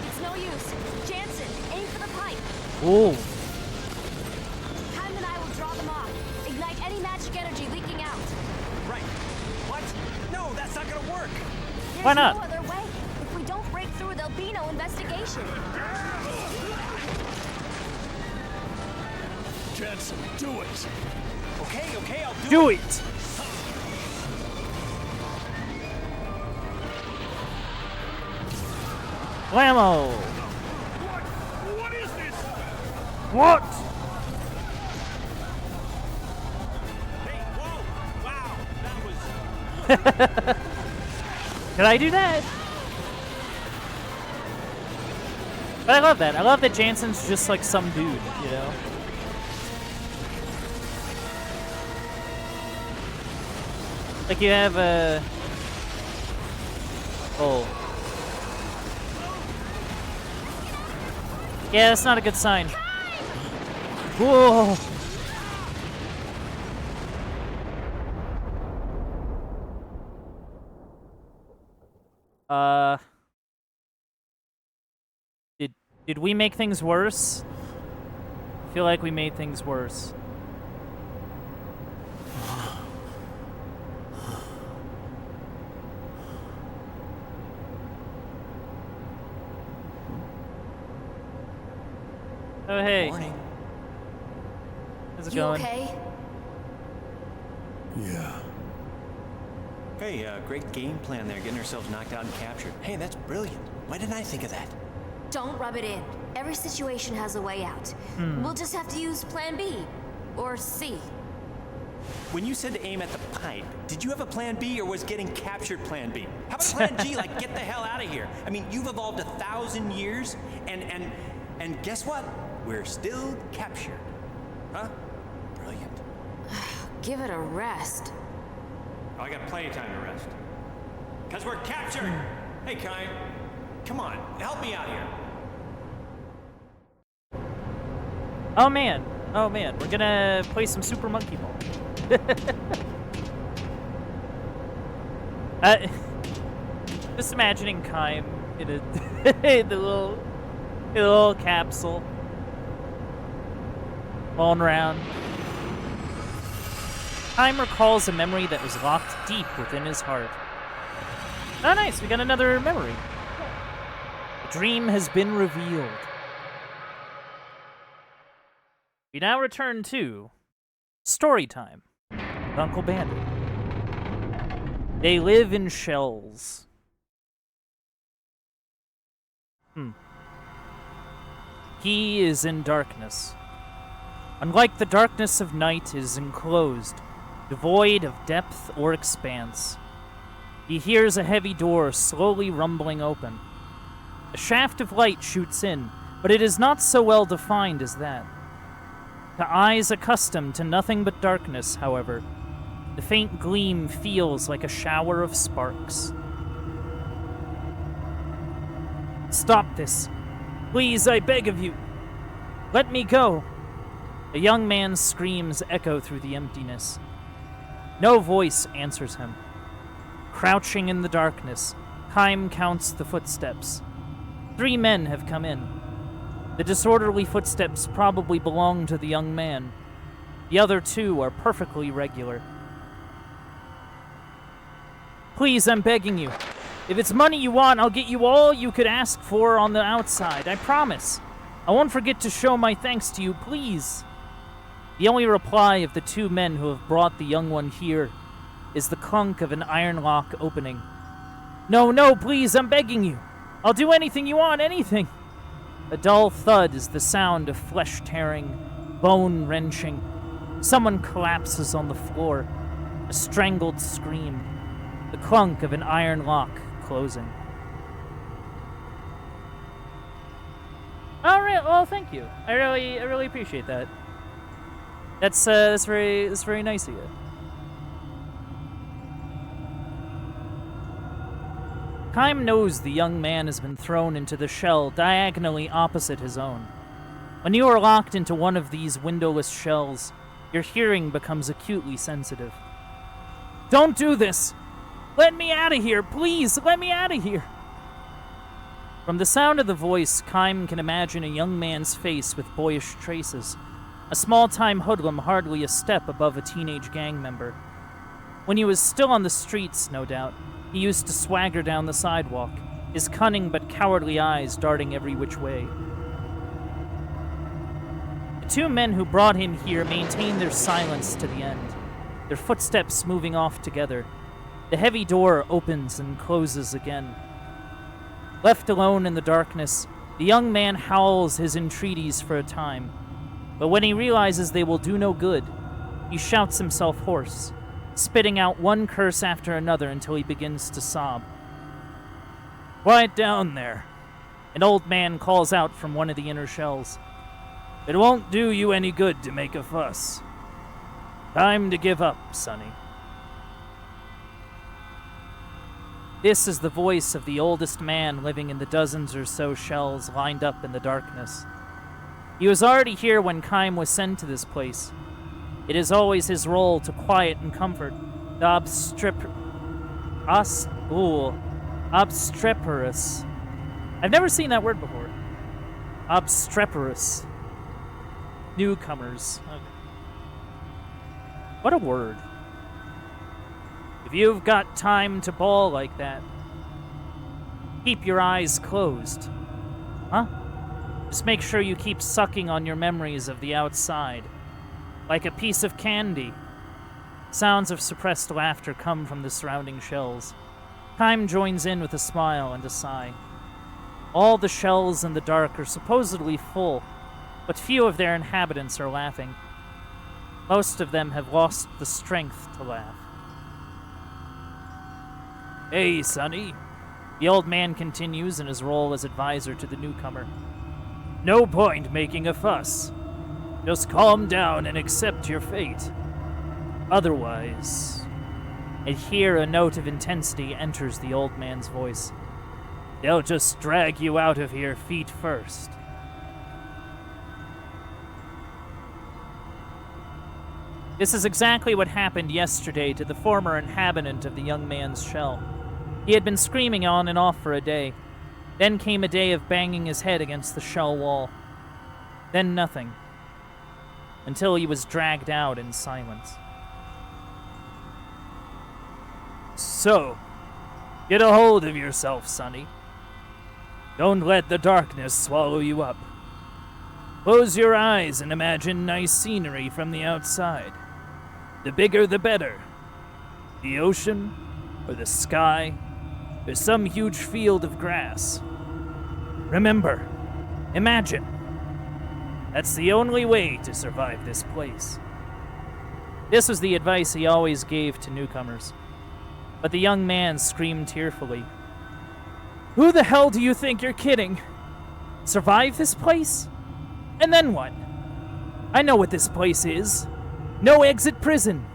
It's no use. Jansen, aim for the pipe. Ooh. Haim and I will draw them off. Ignite any magic energy leaking out. Right. What? No, that's not gonna work. There's Why not? no other way. If we don't break through, there'll be no investigation. Jansen, do it. Okay, I'll do Do it. it! Whammo! What is this? What? Hey, whoa! Wow, that was... Did I do that? But I love that. I love that Jansen's just like some dude, you know? Like you have a... Oh. Yeah, that's not a good sign. Whoa! Did we make things worse? I feel like we made things worse. Oh, hey. Morning. How's it You going? okay? Yeah. Hey, great game plan there, getting ourselves knocked out and captured. Hey, that's brilliant. Why didn't I think of that? Don't rub it in. Every situation has a way out. We'll just have to use plan B. Or C. When you said to aim at the pipe, did you have a plan B or was getting captured plan B? How about plan G, like get the hell out of here? I mean, you've evolved 1,000 years, and guess what? We're still captured. Huh? Brilliant. Give it a rest. Oh, I got plenty of time to rest. Because we're captured! Hey, Kai, come on, help me out here. Oh man, we're gonna play some Super Monkey Ball. Just imagining Kaim in a in the little capsule, rolling around. Kaim recalls a memory that was locked deep within his heart. Oh, nice, we got another memory. The dream has been revealed. We now return to story time with Uncle Bandit. They live in shells. He is in darkness. Unlike the darkness of night, it is enclosed, devoid of depth or expanse. He hears a heavy door slowly rumbling open. A shaft of light shoots in, but it is not so well defined as that. To eyes accustomed to nothing but darkness, however, the faint gleam feels like a shower of sparks. Stop this. Please, I beg of you. Let me go. A young man's screams echo through the emptiness. No voice answers him. Crouching in the darkness, Kaim counts the footsteps. 3 men have come in. The disorderly footsteps probably belong to the young man. The other 2 are perfectly regular. Please, I'm begging you. If it's money you want, I'll get you all you could ask for on the outside. I promise. I won't forget to show my thanks to you, please. The only reply of the 2 men who have brought the young one here is the clunk of an iron lock opening. No, please, I'm begging you. I'll do anything you want, anything. A dull thud is the sound of flesh tearing, bone wrenching. Someone collapses on the floor. A strangled scream. The clunk of an iron lock closing. All right. Well, thank you. I really appreciate that. That's very nice of you. Kime knows the young man has been thrown into the shell diagonally opposite his own. When you are locked into one of these windowless shells, your hearing becomes acutely sensitive. Don't do this! Let me out of here! Please, let me out of here! From the sound of the voice, Kime can imagine a young man's face with boyish traces. A small-time hoodlum hardly a step above a teenage gang member. When he was still on the streets, no doubt, he used to swagger down the sidewalk, his cunning but cowardly eyes darting every which way. The two men who brought him here maintained their silence to the end, their footsteps moving off together. The heavy door opens and closes again. Left alone in the darkness, the young man howls his entreaties for a time, but when he realizes they will do no good, he shouts himself hoarse, spitting out one curse after another until he begins to sob. Quiet down there, an old man calls out from one of the inner shells. It won't do you any good to make a fuss. Time to give up, Sonny. This is the voice of the oldest man living in the dozens or so shells lined up in the darkness. He was already here when Kime was sent to this place. It is always his role to quiet and comfort the obstreperous. I've never seen that word before. Obstreperous. Newcomers. Okay. What a word. If you've got time to bawl like that, keep your eyes closed. Huh? Just make sure you keep sucking on your memories of the outside. Like a piece of candy. Sounds of suppressed laughter come from the surrounding shells. Kime joins in with a smile and a sigh. All the shells in the dark are supposedly full, but few of their inhabitants are laughing. Most of them have lost the strength to laugh. Hey, Sonny. The old man continues in his role as advisor to the newcomer. No point making a fuss. Just calm down and accept your fate. Otherwise... And here a note of intensity enters the old man's voice. They'll just drag you out of here feet first. This is exactly what happened yesterday to the former inhabitant of the young man's shell. He had been screaming on and off for a day. Then came a day of banging his head against the shell wall. Then nothing. Until he was dragged out in silence. So, get a hold of yourself, Sonny. Don't let the darkness swallow you up. Close your eyes and imagine nice scenery from the outside. The bigger the better. The ocean, or the sky, or some huge field of grass. Remember, imagine. That's the only way to survive this place. This was the advice he always gave to newcomers. But the young man screamed tearfully. Who the hell do you think you're kidding? Survive this place? And then what? I know what this place is. No exit prison.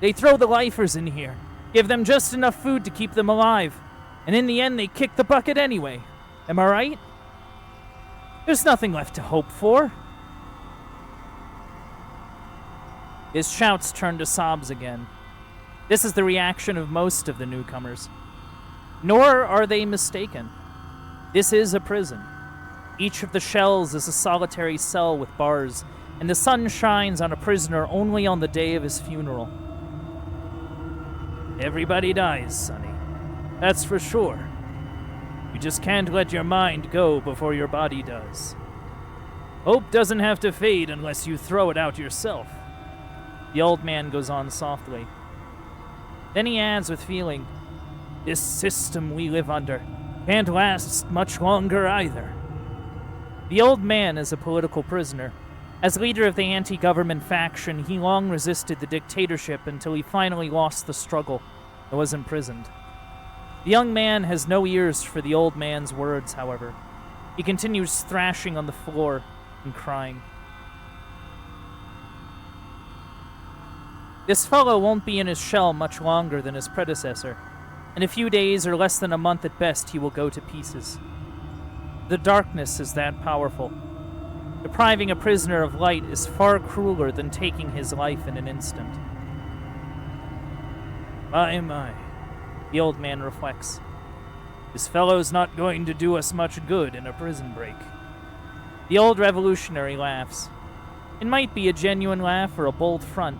They throw the lifers in here, give them just enough food to keep them alive, and in the end they kick the bucket anyway. Am I right? There's nothing left to hope for. His shouts turned to sobs again. This is the reaction of most of the newcomers. Nor are they mistaken. This is a prison. Each of the shells is a solitary cell with bars, and the sun shines on a prisoner only on the day of his funeral. Everybody dies, Sonny. That's for sure. You just can't let your mind go before your body does. Hope doesn't have to fade unless you throw it out yourself. The old man goes on softly. Then he adds with feeling, this system we live under can't last much longer either. The old man is a political prisoner. As leader of the anti-government faction, he long resisted the dictatorship until he finally lost the struggle. and was imprisoned. The young man has no ears for the old man's words, however. He continues thrashing on the floor and crying. This fellow won't be in his shell much longer than his predecessor. In a few days, or less than a month at best, he will go to pieces. The darkness is that powerful. Depriving a prisoner of light is far crueler than taking his life in an instant. My, the old man reflects. This fellow's not going to do us much good in a prison break. The old revolutionary laughs. It might be a genuine laugh or a bold front,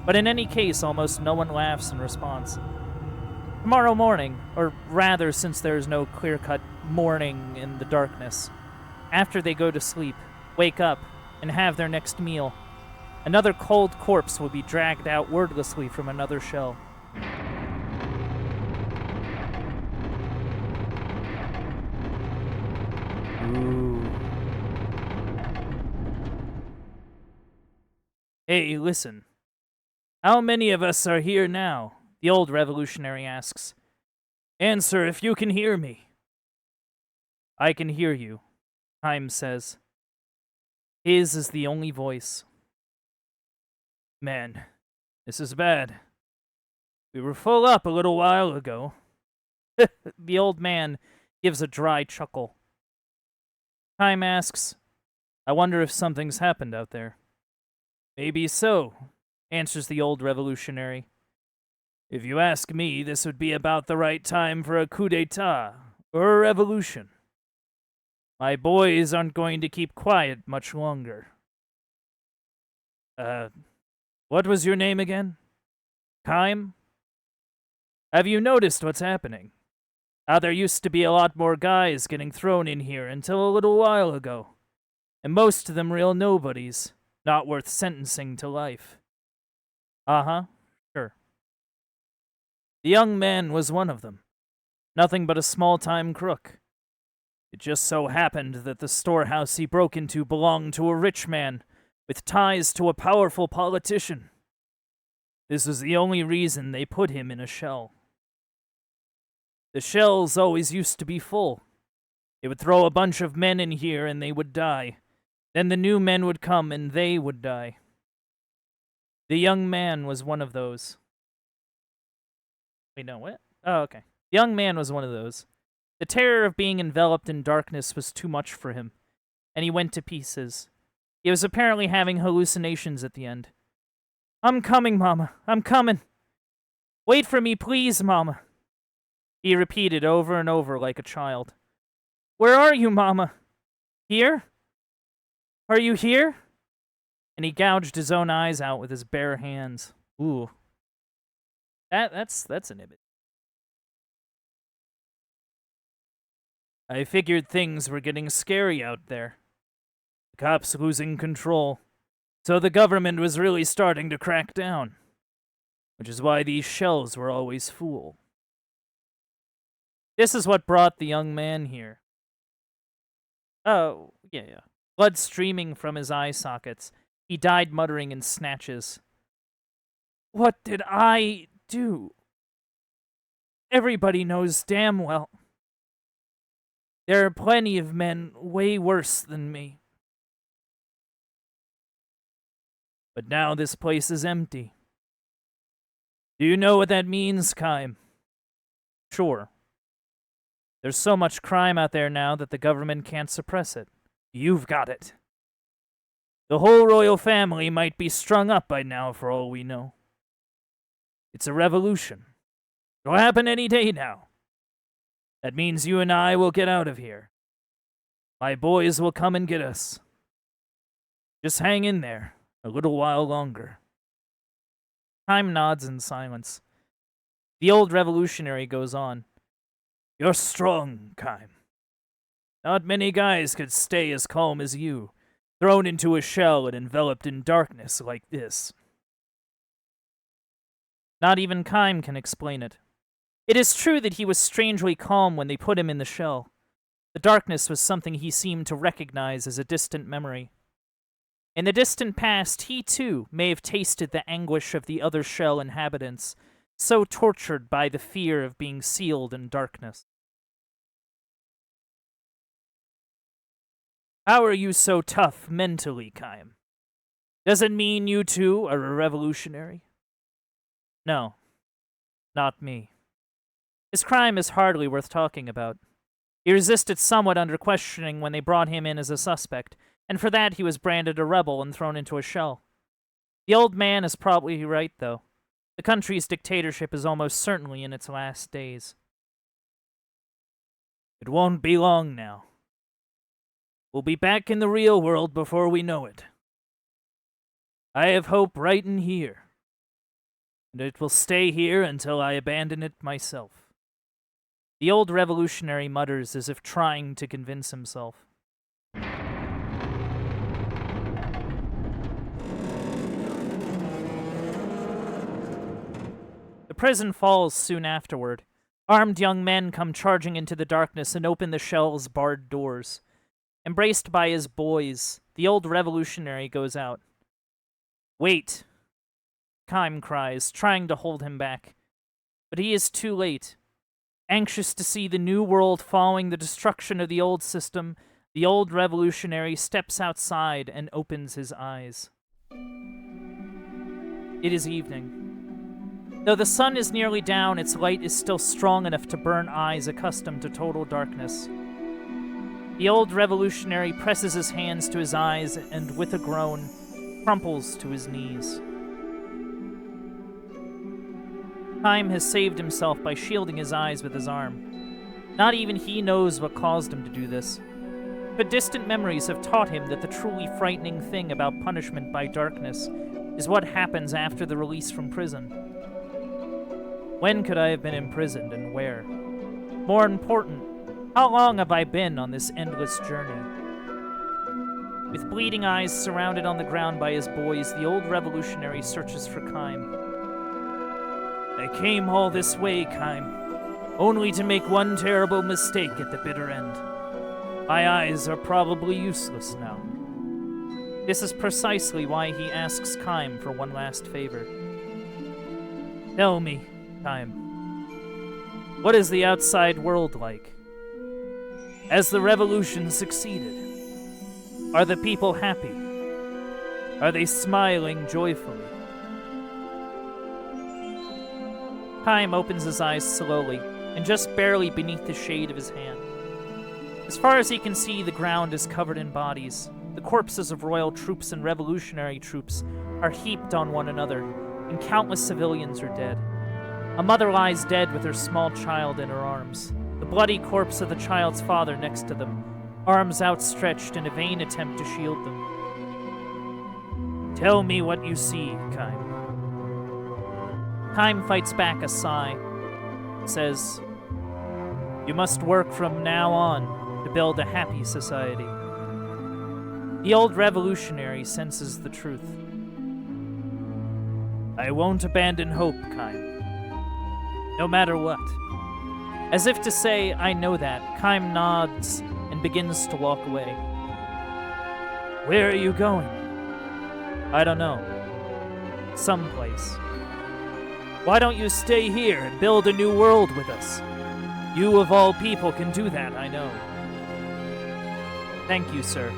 but in any case, almost no one laughs in response. Tomorrow morning, or rather, since there is no clear-cut morning in the darkness, after they go to sleep, wake up, and have their next meal, another cold corpse will be dragged out wordlessly from another shell. Ooh. Hey, listen. How many of us are here now? The old revolutionary asks. Answer if you can hear me. I can hear you, Haim says. His is the only voice. Man, this is bad. We were full up a little while ago. The old man gives a dry chuckle. Haim asks, I wonder if something's happened out there. Maybe so, answers the old revolutionary. If you ask me, this would be about the right time for a coup d'etat, or a revolution. My boys aren't going to keep quiet much longer. What was your name again? Haim? Have you noticed what's happening? How there used to be a lot more guys getting thrown in here until a little while ago, and most of them real nobodies, not worth sentencing to life. Uh-huh, sure. The young man was one of them. Nothing but a small-time crook. It just so happened that the storehouse he broke into belonged to a rich man with ties to a powerful politician. This was the only reason they put him in a shell. The shells always used to be full. They would throw a bunch of men in here and they would die. Then the new men would come and they would die. The young man was one of those. Wait, no, what? Oh, okay. The young man was one of those. The terror of being enveloped in darkness was too much for him, and he went to pieces. He was apparently having hallucinations at the end. I'm coming, Mama. I'm coming. Wait for me, please, Mama. He repeated over and over like a child. Where are you, Mama? Here? Are you here? And he gouged his own eyes out with his bare hands. Ooh. That's an image. I figured things were getting scary out there. The cops losing control. So the government was really starting to crack down. Which is why these shells were always full. This is what brought the young man here. Oh, yeah. Blood streaming from his eye sockets. He died muttering in snatches. What did I do? Everybody knows damn well. There are plenty of men way worse than me. But now this place is empty. Do you know what that means, Kaim? Sure. There's so much crime out there now that the government can't suppress it. You've got it. The whole royal family might be strung up by now for all we know. It's a revolution. It'll happen any day now. That means you and I will get out of here. My boys will come and get us. Just hang in there a little while longer. Time nods in silence. The old revolutionary goes on. You're strong, Kaim. Not many guys could stay as calm as you, thrown into a shell and enveloped in darkness like this. Not even Kaim can explain it. It is true that he was strangely calm when they put him in the shell. The darkness was something he seemed to recognize as a distant memory. In the distant past, he too may have tasted the anguish of the other shell inhabitants, so tortured by the fear of being sealed in darkness. How are you so tough mentally, Kaim? Does it mean you too are a revolutionary? No, not me. His crime is hardly worth talking about. He resisted somewhat under questioning when they brought him in as a suspect, and for that he was branded a rebel and thrown into a shell. The old man is probably right, though. The country's dictatorship is almost certainly in its last days. It won't be long now. We'll be back in the real world before we know it. I have hope right in here, and it will stay here until I abandon it myself. The old revolutionary mutters as if trying to convince himself. The prison falls soon afterward. Armed young men come charging into the darkness and open the shell's barred doors. Embraced by his boys, the old revolutionary goes out. Wait, Kaim cries, trying to hold him back. But he is too late. Anxious to see the new world following the destruction of the old system, the old revolutionary steps outside and opens his eyes. It is evening. Though the sun is nearly down, its light is still strong enough to burn eyes accustomed to total darkness. The old revolutionary presses his hands to his eyes and, with a groan, crumples to his knees. Kaim has saved himself by shielding his eyes with his arm. Not even he knows what caused him to do this. But distant memories have taught him that the truly frightening thing about punishment by darkness is what happens after the release from prison. When could I have been imprisoned and where? More important, how long have I been on this endless journey? With bleeding eyes surrounded on the ground by his boys, the old revolutionary searches for Kaim. I came all this way, Kaim, only to make one terrible mistake at the bitter end. My eyes are probably useless now. This is precisely why he asks Kaim for one last favor. Tell me, Kaim, what is the outside world like? Has the revolution succeeded? Are the people happy? Are they smiling joyfully? Kaim opens his eyes slowly, and just barely beneath the shade of his hand. As far as he can see, the ground is covered in bodies. The corpses of royal troops and revolutionary troops are heaped on one another, and countless civilians are dead. A mother lies dead with her small child in her arms, the bloody corpse of the child's father next to them, arms outstretched in a vain attempt to shield them. Tell me what you see, Kaim. Kaim fights back a sigh, says, You must work from now on to build a happy society. The old revolutionary senses the truth. I won't abandon hope, Kaim. No matter what. As if to say, I know that, Kaim nods and begins to walk away. Where are you going? I don't know. Someplace. Why don't you stay here and build a new world with us? You of all people can do that, I know. Thank you, sir.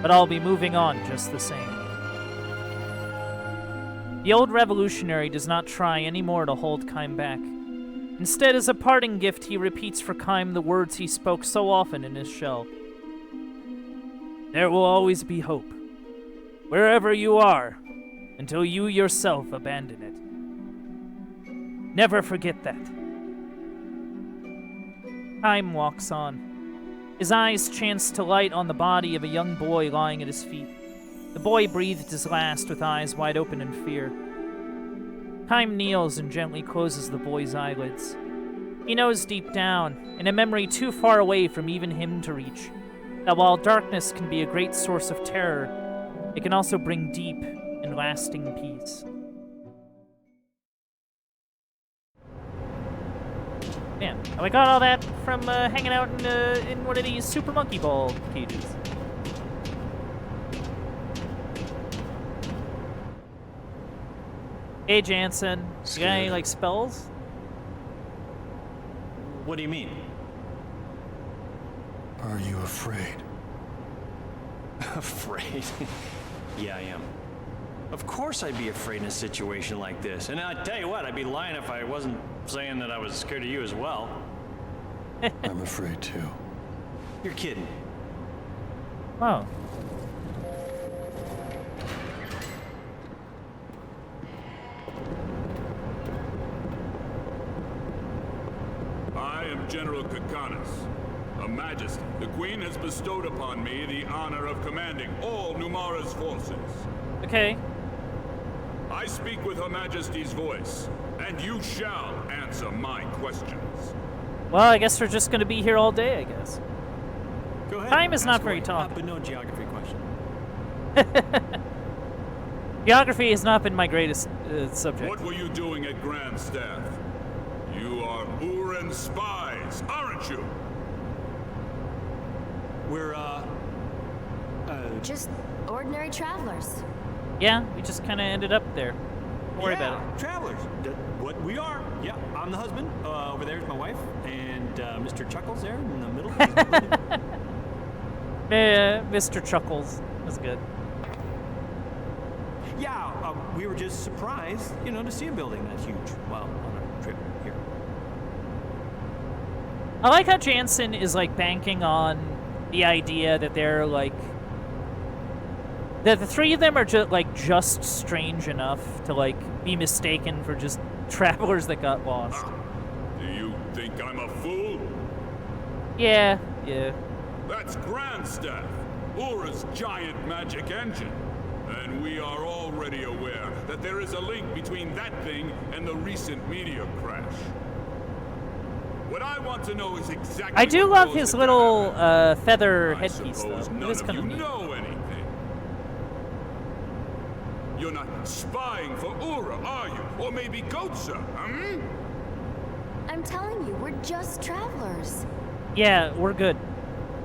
But I'll be moving on just the same. The old revolutionary does not try any more to hold Kaim back. Instead, as a parting gift, he repeats for Kaim the words he spoke so often in his shell. There will always be hope, wherever you are, until you yourself abandon it. Never forget that. Kaim walks on. His eyes chance to light on the body of a young boy lying at his feet. The boy breathed his last with eyes wide open in fear. Kaim kneels and gently closes the boy's eyelids. He knows deep down, in a memory too far away from even him to reach, that while darkness can be a great source of terror, it can also bring deep and lasting peace. Man, I got all that from hanging out in one of these Super Monkey Ball cages. Hey, Jansen. You got any, like, spells? What do you mean? Are you afraid? Afraid? Yeah, I am. Of course I'd be afraid in a situation like this. And I tell you what, I'd be lying if I wasn't saying that I was scared of you as well. I'm afraid too. You're kidding. Oh. I am General Kakanis, a majesty. The Queen has bestowed upon me the honor of commanding all Numara's forces. Okay. I speak with Her Majesty's voice, and you shall answer my questions. Well, I guess we're just gonna be here all day, I guess. Go ahead. Time is not ask very away. talkative. But no geography question. Geography has not been my greatest subject. What were you doing at Grand Staff? You are Uran spies, aren't you? We're, Just ordinary travelers. Yeah, we just kind of ended up there. Don't worry about it. Travelers. What we are. Yeah, I'm the husband. Over there's my wife, and Mr. Chuckles there in the middle. Mr. Chuckles. That's good. Yeah, we were just surprised, you know, to see a building that huge while on our trip here. I like how Jansen is, like, banking on the idea that they're, like... that the three of them are just strange enough to, like, be mistaken for just travelers that got lost. Do you think I'm a fool? Yeah. That's Grand Staff, Ura's giant magic engine. And we are already aware that there is a link between that thing and the recent meteor crash. What I want to know is exactly. I do what love caused his it to little happen. feather I headpiece, though. suppose It none is of kind you of neat. know anything. You're not spying for Ura, are you? Or maybe Gotza, I'm telling you, we're just travelers. Yeah, we're good.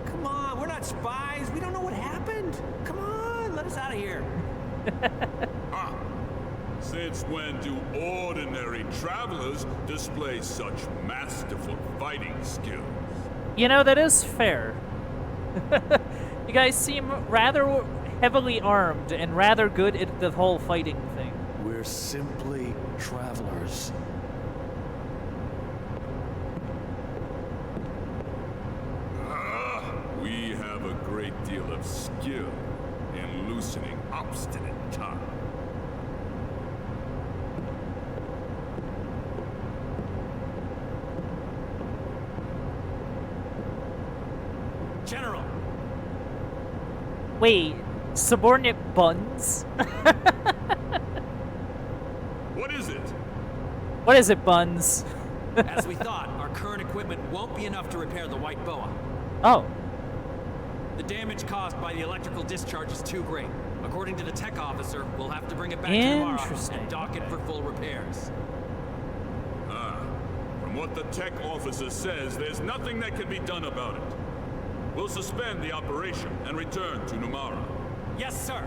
Come on, we're not spies. We don't know what happened. Come on, let us out of here. Since when do ordinary travelers display such masterful fighting skills? You know, that is fair. You guys seem rather heavily armed and rather good at the whole fighting thing. We're simply travelers. We have a great deal of skill in loosening obstinate tongues. General. Wait, subordinate buns? What is it? What is it, buns? As we thought, our current equipment won't be enough to repair the White Boa. Oh. The damage caused by the electrical discharge is too great. According to the tech officer, we'll have to bring it back tomorrow Interesting. and dock it for full repairs. From what the tech officer says, there's nothing that can be done about it. We'll suspend the operation and return to Numara. Yes, sir.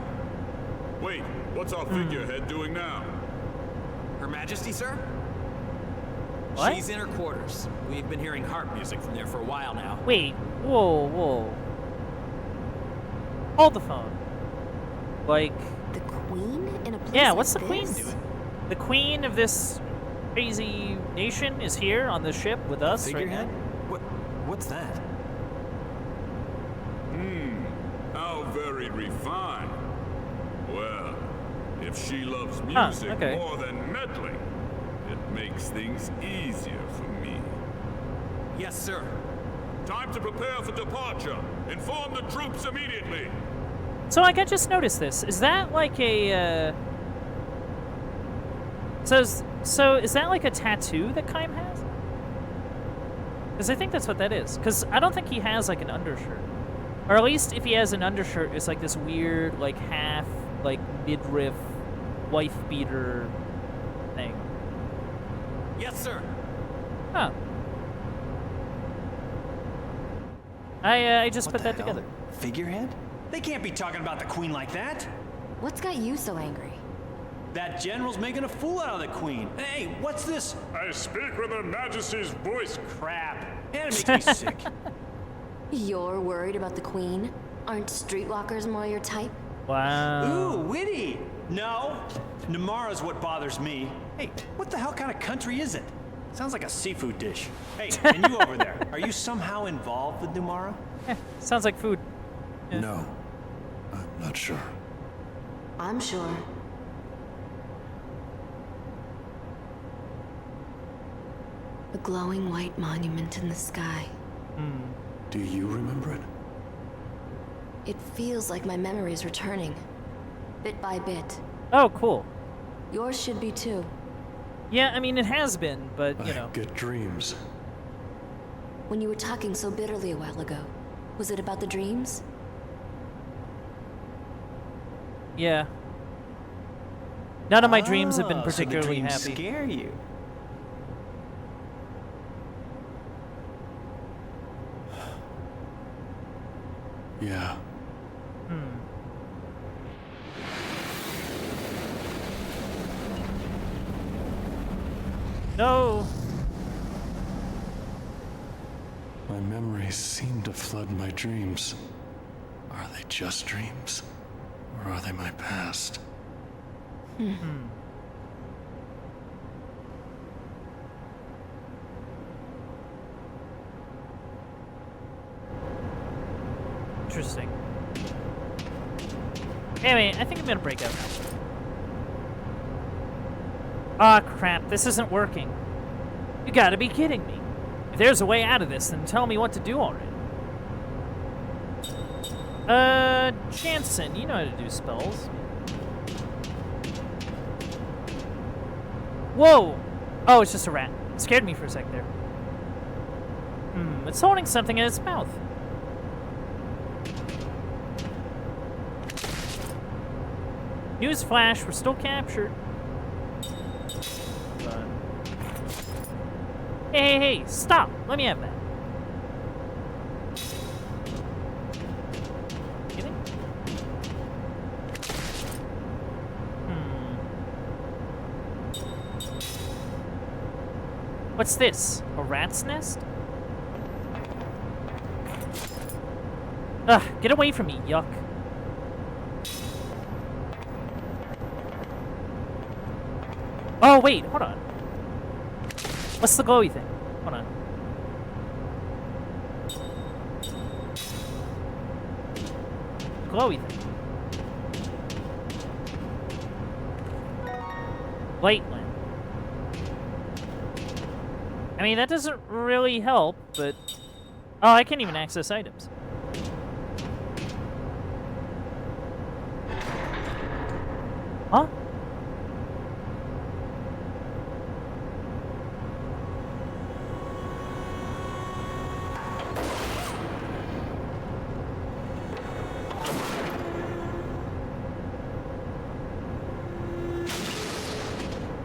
Wait, what's our figurehead doing now? Her Majesty, sir? What? She's in her quarters. We've been hearing harp music from there for a while now. Wait, whoa. Hold the phone. Like, The Queen in a place yeah, like what's the Queen this? doing? The Queen of this crazy nation is here on the ship with us right Figurehead? now. What's that? How very refined. Well, if she loves music okay. more than meddling, it makes things easier for me. Yes, sir. Time to prepare for departure. Inform the troops immediately. So, like, I just noticed this. Is that like a, So is that like a tattoo that Kaim has? Because I think that's what that is. Because I don't think he has, like, an undershirt. Or at least if he has an undershirt, it's like this weird, like, half, like, midriff, wife-beater thing. Yes, sir. Huh. I just What put the that hell? together. Figurehead? They can't be talking about the Queen like that. What's got you so angry? That general's making a fool out of the queen. Hey, what's this? I speak with Her Majesty's voice. Crap. And it makes me sick. You're worried about the queen? Aren't streetwalkers more your type? Wow. Ooh, witty. No, Namara's what bothers me. Hey, what the hell kind of country is it? Sounds like a seafood dish. Hey, and you over there, are you somehow involved with Numara? Sounds like food. Yeah. No, I'm not sure. I'm sure. A glowing white monument in the sky. Do you remember it? It feels like my memory is returning. Bit by bit. Oh, cool. Yours should be too. Yeah, I mean, it has been, but, you I know. get dreams. When you were talking so bitterly a while ago, was it about the dreams? Yeah. None of my dreams have been Oh, particularly so the dreams happy. scare you. Yeah. No. My memories seem to flood my dreams. Are they just dreams? Or are they my past? Interesting. Anyway, I think I'm gonna break out now. Ah, crap, this isn't working. You gotta be kidding me. If there's a way out of this, then tell me what to do already. Jansen, you know how to do spells. Whoa! Oh, it's just a rat. It scared me for a sec there. It's holding something in its mouth. Newsflash, we're still captured. Hey, stop! Let me have that. Kidding? What's this? A rat's nest? Ugh, get away from me, yuck. Oh, wait, hold on. What's the glowy thing? Hold on. Glowy thing. Light lamp. I mean, that doesn't really help, but... Oh, I can't even access items. Huh?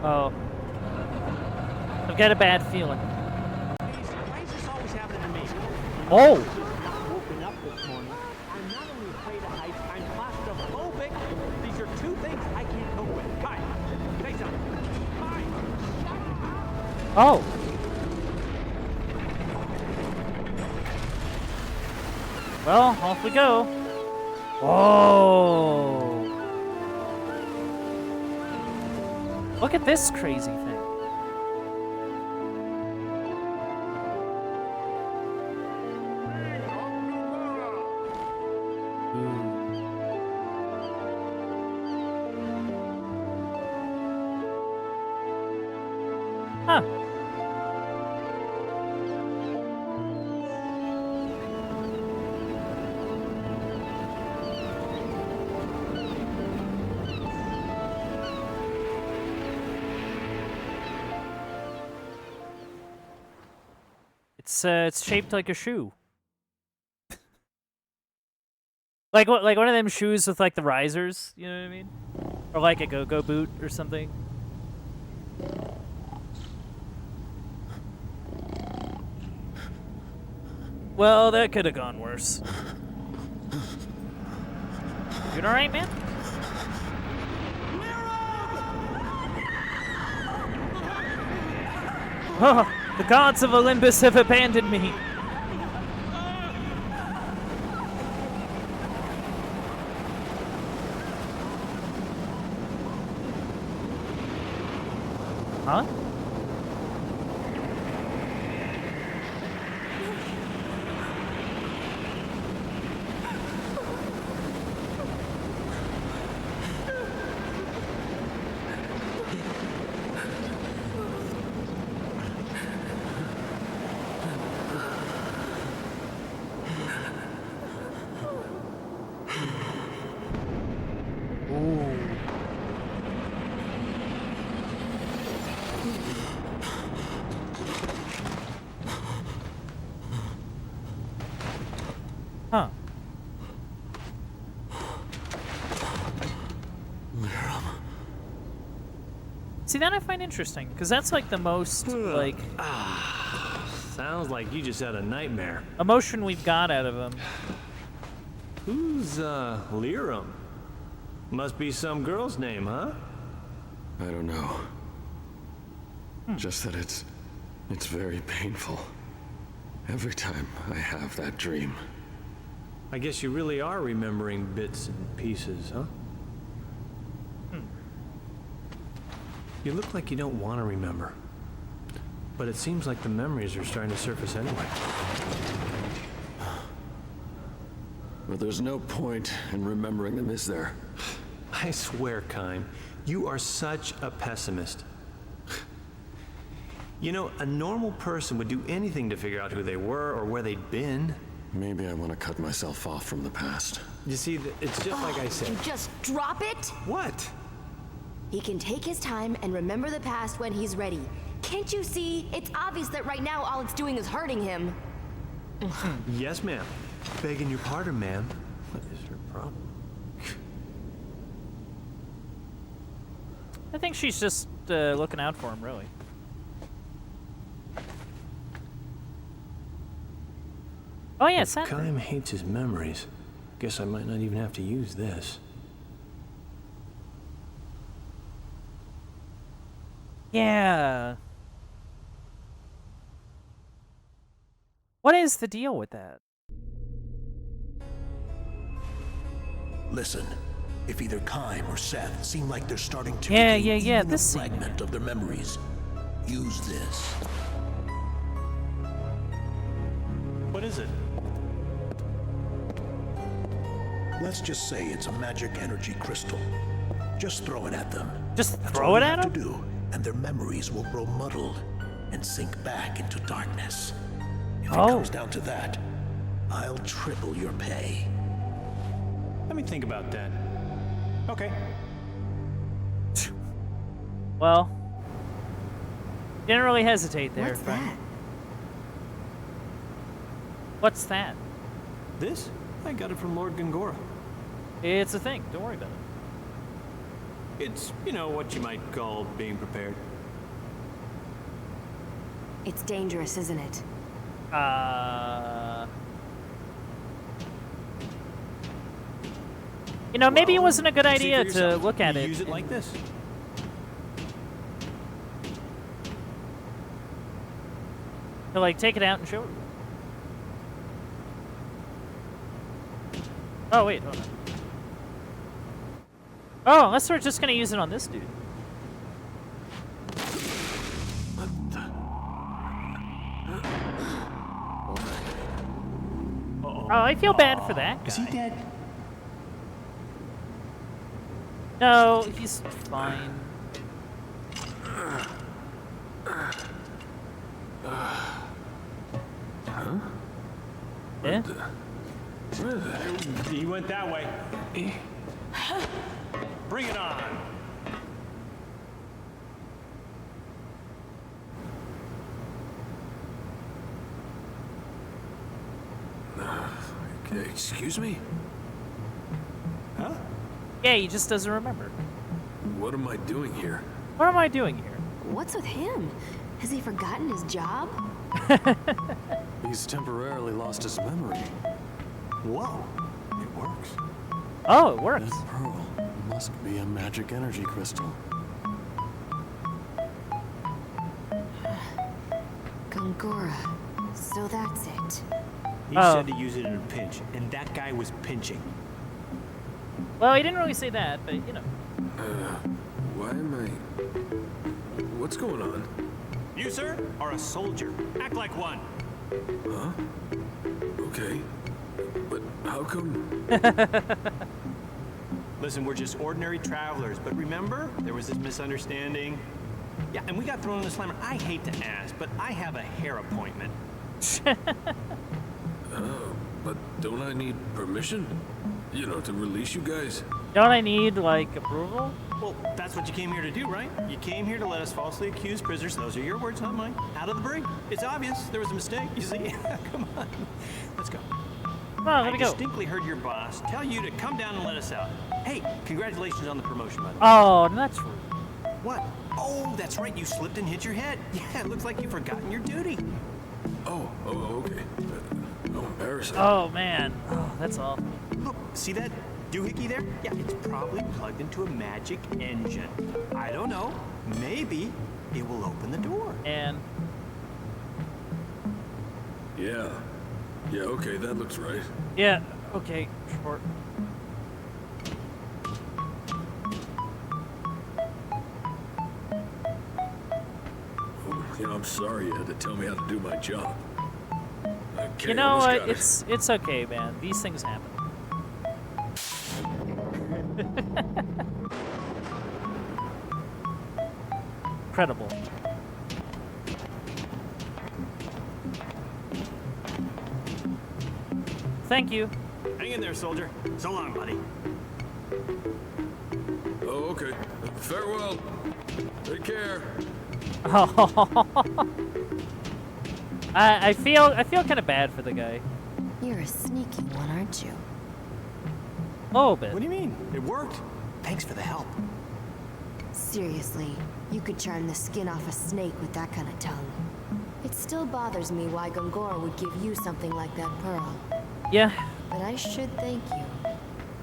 Oh. I've got a bad feeling. Why is this always happening to me? Oh! Not woken up this morning. I'm not only afraid of heights, I'm claustrophobic. These are two things I can't cope with. Hi, say something. Hi. Oh! Well, off we go. Whoa! Look at this crazy thing. Huh. It's shaped like a shoe. Like one of them shoes with like the risers, you know what I mean? Or like a go-go boot or something. Well, that could have gone worse. You alright, man? Oh, the gods of Olympus have abandoned me. Huh? Huh. See, that I find interesting, because that's like the most, like... Sounds like you just had a nightmare. Emotion we've got out of him. Who's, Lirum? Must be some girl's name, huh? I don't know. Just that it's very painful. Every time I have that dream. I guess you really are remembering bits and pieces, huh? You look like you don't want to remember. But it seems like the memories are starting to surface anyway. But there's no point in remembering them, is there? I swear, Kime, you are such a pessimist. You know, a normal person would do anything to figure out who they were or where they'd been. Maybe I want to cut myself off from the past. You see, it's just like I said. You just drop it? What? He can take his time and remember the past when he's ready. Can't you see? It's obvious that right now all it's doing is hurting him. Yes, ma'am. Begging your pardon, ma'am. What is your problem? I think she's just looking out for him, really. Oh yeah, it's that thing. Kime hates his memories. Guess I might not even have to use this. Yeah. What is the deal with that? Listen, if either Kime or Seth seem like they're starting to Yeah, regain even this a scene. fragment of their memories, use this. What is it? Let's just say it's a magic energy crystal. Just throw it at them. Just That's throw all it you at have them? to do, and their memories will grow muddled and sink back into darkness. If it comes down to that, I'll triple your pay. Let me think about that. Okay. Well, didn't really hesitate there. What's that? What's that? This? I got it from Lord Gongora. It's a thing. Don't worry about it. It's, you know, what you might call being prepared. It's dangerous, isn't it? You know, maybe it Well, wasn't a good see for idea to yourself. look at You it. Use it like this. To like take it out and show it. Oh wait, hold on. Oh, unless we're just gonna use it on this dude. Oh, I feel bad for that guy. Is he dead? No, he's fine. Yeah? He went that way. Bring it on. Excuse me? Huh? Yeah, he just doesn't remember. What am I doing here? What am I doing here? What's with him? Has he forgotten his job? He's temporarily lost his memory. Whoa. It works. Oh, it works. That pearl must be a magic energy crystal. Gongora. So that's it. He said to use it in a pinch, and that guy was pinching. Well, he didn't really say that, but you know. Why am I... What's going on? You, sir, are a soldier. Act like one. Huh? Okay. But how come... Listen, we're just ordinary travelers, but remember, there was this misunderstanding. Yeah, and we got thrown in the slammer. I hate to ask, but I have a hair appointment. But don't I need permission? You know, to release you guys? Don't I need, like, approval? Well, that's what you came here to do, right? You came here to let us falsely accuse prisoners, those are your words, not mine, out of the brig. It's obvious. There was a mistake, you see? Come on. Let's go. Come on, let me I go. distinctly heard your boss tell you to come down and let us out. Hey, congratulations on the promotion, by the way. Oh, that's rude. What? Oh, that's right. You slipped and hit your head. Yeah, it looks like you've forgotten your duty. Oh, okay. Oh, embarrassing. Oh, man. Oh, that's all. Look, see that doohickey there? Yeah, it's probably plugged into a magic engine. I don't know. Maybe it will open the door. And... Yeah. Yeah, okay, that looks right. yeah, okay, sure. Oh, you know, I'm sorry you had to tell me how to do my job. Okay, You know almost what? got it. It's okay, man. These things happen. Incredible. Thank you. Hang in there, soldier. So long, buddy. Oh, okay. Farewell. Take care. I feel kind of bad for the guy. You're a sneaky one, aren't you? A little bit. What do you mean? It worked. Thanks for the help. Seriously, you could charm the skin off a snake with that kind of tongue. It still bothers me why Gongora would give you something like that pearl. Yeah. But I should thank you.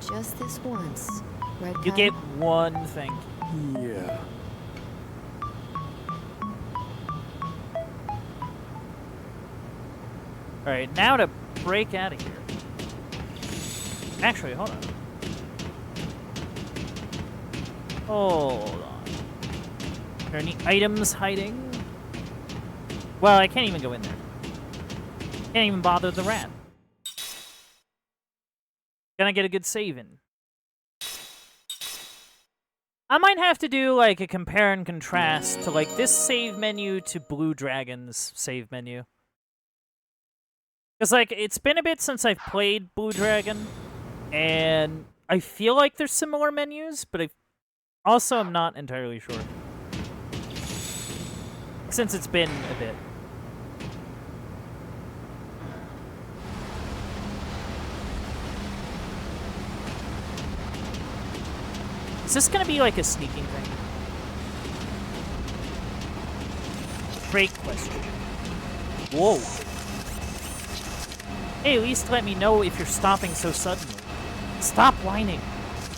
Just this once. Right, You Kai? get one thing. Yeah. Alright, now to break out of here. Actually, hold on. Hold on. Are there any items hiding? Well, I can't even go in there. Can't even bother the rat. Gonna get a good save in. I might have to do, like, a compare and contrast to, like, this save menu to Blue Dragon's save menu. Because, like, it's been a bit since I've played Blue Dragon, and I feel like they're similar menus, but I also am not entirely sure. Since it's been a bit. Is this gonna be like a sneaking thing? Great question. Whoa. Hey, at least let me know if you're stopping so suddenly. Stop whining.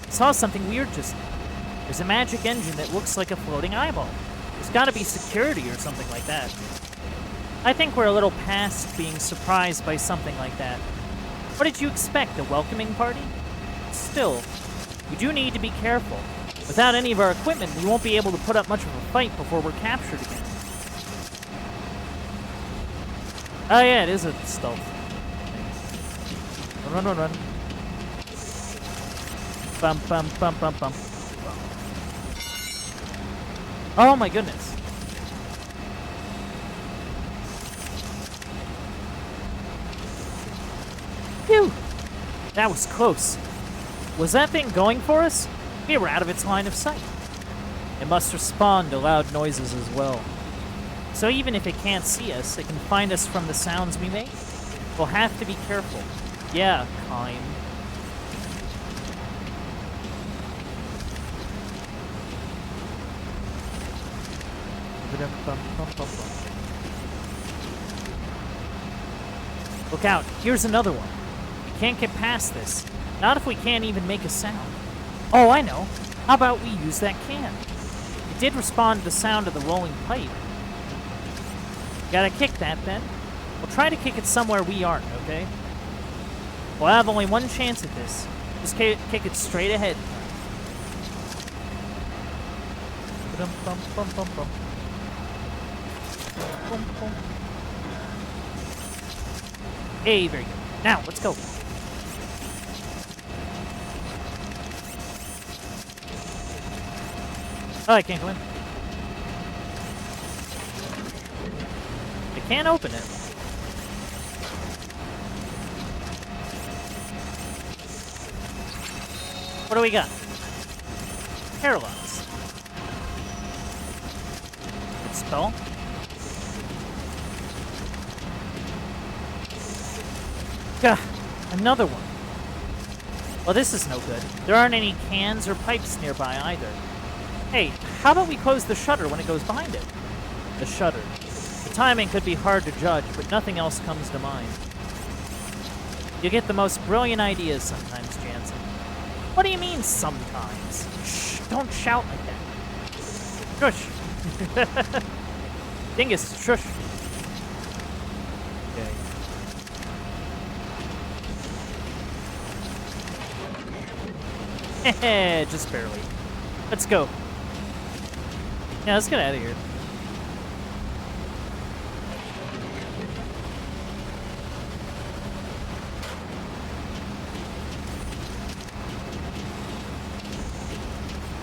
I saw something weird just now. There's a magic engine that looks like a floating eyeball. There's gotta be security or something like that. I think we're a little past being surprised by something like that. What did you expect, a welcoming party? Still, we do need to be careful. Without any of our equipment, we won't be able to put up much of a fight before we're captured again. Oh yeah, it is a stealth. Run, run, run. Bum, bum, bum, bum, bum. Oh my goodness. Phew! That was close. Was that thing going for us? We were out of its line of sight. It must respond to loud noises as well. So even if it can't see us, it can find us from the sounds we make. We'll have to be careful. Yeah, kind. Look out, here's another one. We can't get past this. Not if we can't even make a sound. Oh, I know. How about we use that can? It did respond to the sound of the rolling pipe. Gotta kick that, then. We'll try to kick it somewhere we aren't, okay? We'll have only one chance at this. Just kick it straight ahead. Hey, very good. Now, let's go. Oh, I can't go in. I can't open it. What do we got? Paralyze. Good spell. Gah, another one. Well, this is no good. There aren't any cans or pipes nearby either. Hey, how about we close the shutter when it goes behind it? The shutter. The timing could be hard to judge, but nothing else comes to mind. You get the most brilliant ideas sometimes, Jansen. What do you mean, sometimes? Shh, don't shout like that. Shush. Dingus, shush. Okay. Just barely. Let's go. Yeah, let's get out of here.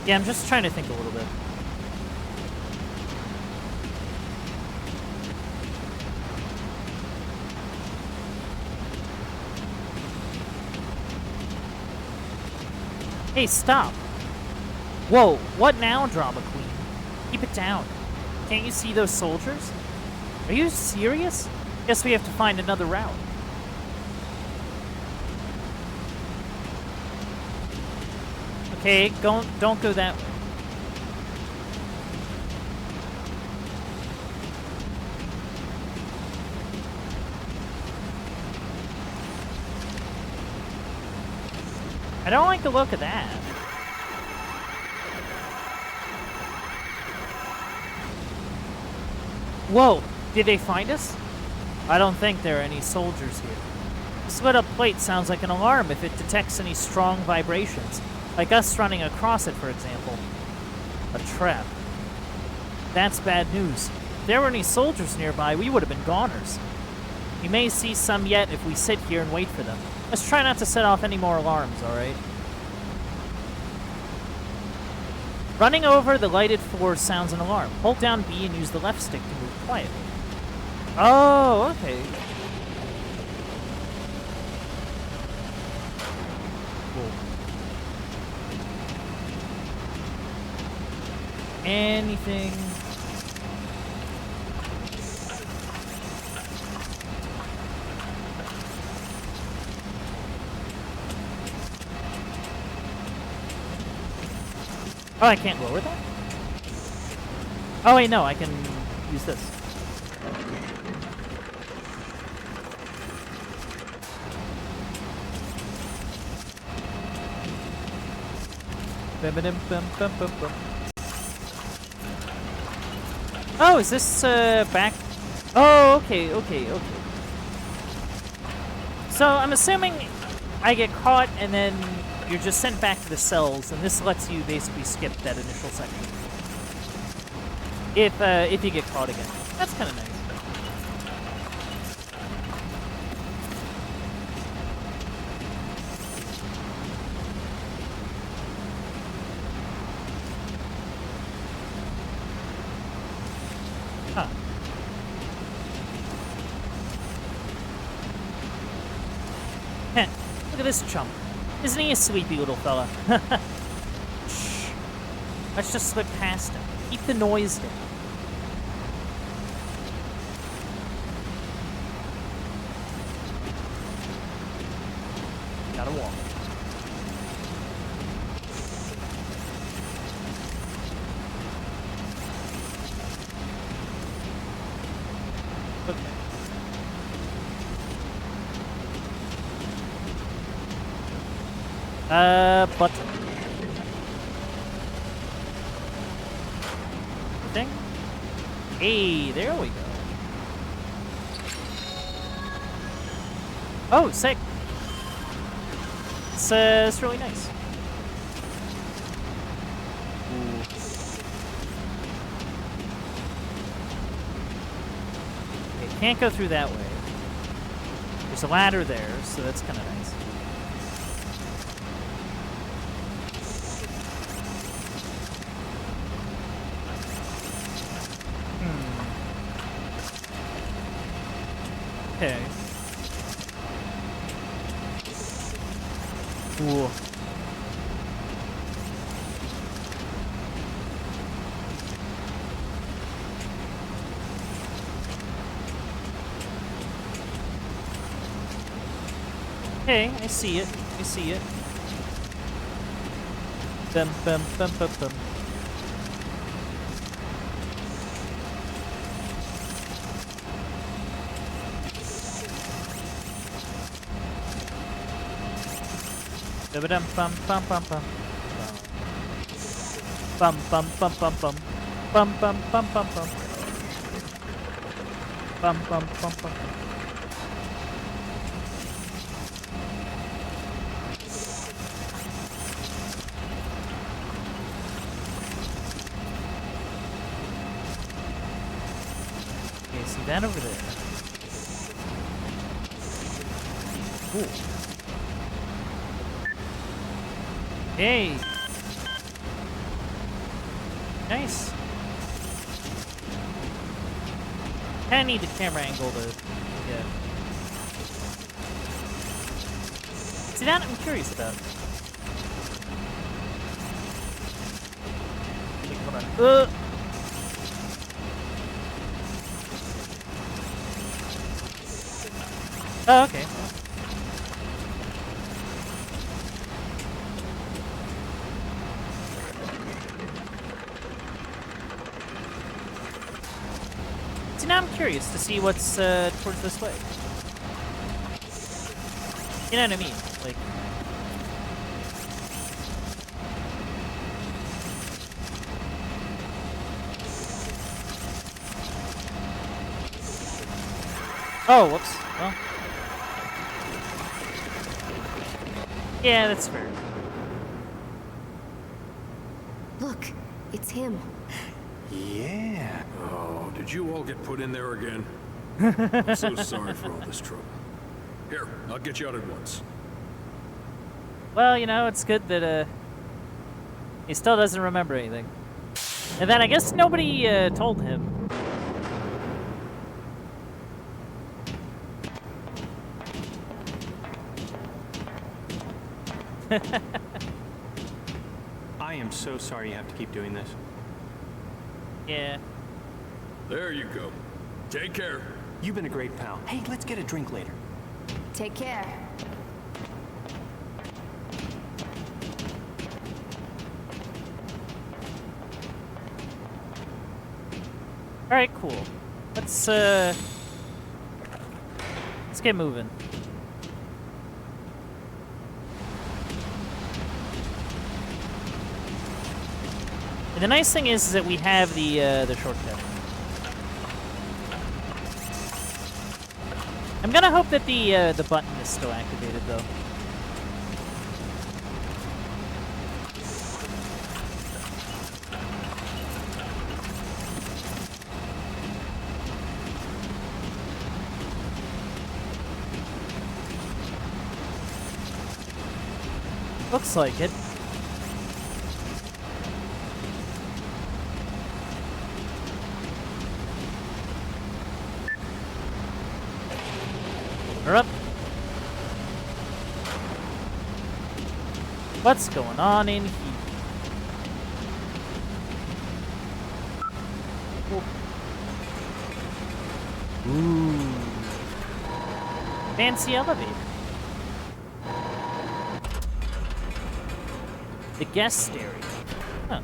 Yeah, I'm just trying to think a little bit. Hey, stop. Whoa, what now, drama queen? Keep it down. Can't you see those soldiers? Are you serious? Guess we have to find another route. Okay, don't go that way. I don't like the look of that. Whoa, did they find us? I don't think there are any soldiers here. This lit up plate sounds like an alarm if it detects any strong vibrations. Like us running across it, for example. A trap. That's bad news. If there were any soldiers nearby, we would have been goners. We may see some yet if we sit here and wait for them. Let's try not to set off any more alarms, alright? Running over the lighted floor sounds an alarm. Hold down B and use the left stick to move quietly. Oh, okay. Cool. Anything? Oh, I can't lower that? Oh, wait, no, I can use this. Oh, is this, back? Oh, okay. So, I'm assuming I get caught and then you're just sent back to the cells, and this lets you basically skip that initial section. If you get caught again. That's kind of nice. Huh. Heh. Look at this chump. Isn't he a sleepy little fella? Shh. Let's just slip past him. Keep the noise down. Gotta walk. Okay. Button. Thing? Hey, there we go. Oh, sick. It's really nice. Ooh. Okay, can't go through that way. There's a ladder there, so that's kind of nice. Okay. Cool. Okay, I see it. I see it. Bum bum bum bum bum. Bum bum bum bum bum. Bum bum bum bum bum. Bum bum bum bum bum. Bum bum bum bum. Okay, see that over there. Cool. Hey! Nice. Kinda need the camera angle to, yeah. See, that I'm curious about. Wait, hold on. Oh, okay. Now I'm curious to see what's towards this way. You know what I mean? Like, oh, whoops. Well, yeah, that's fair. Look, it's him. Yeah. Oh, did you all get put in there again? I'm so sorry for all this trouble. Here, I'll get you out at once. Well, you know, it's good that he still doesn't remember anything. And then I guess nobody told him. I am so sorry you have to keep doing this. Yeah. There you go. Take care. You've been a great pal. Hey, let's get a drink later. Take care. All right, cool. Let's get moving. And the nice thing is that we have the shortcut. I'm gonna hope that the button is still activated though. Looks like it. We're up. What's going on in here? Ooh. Fancy elevator. The guest area. Huh.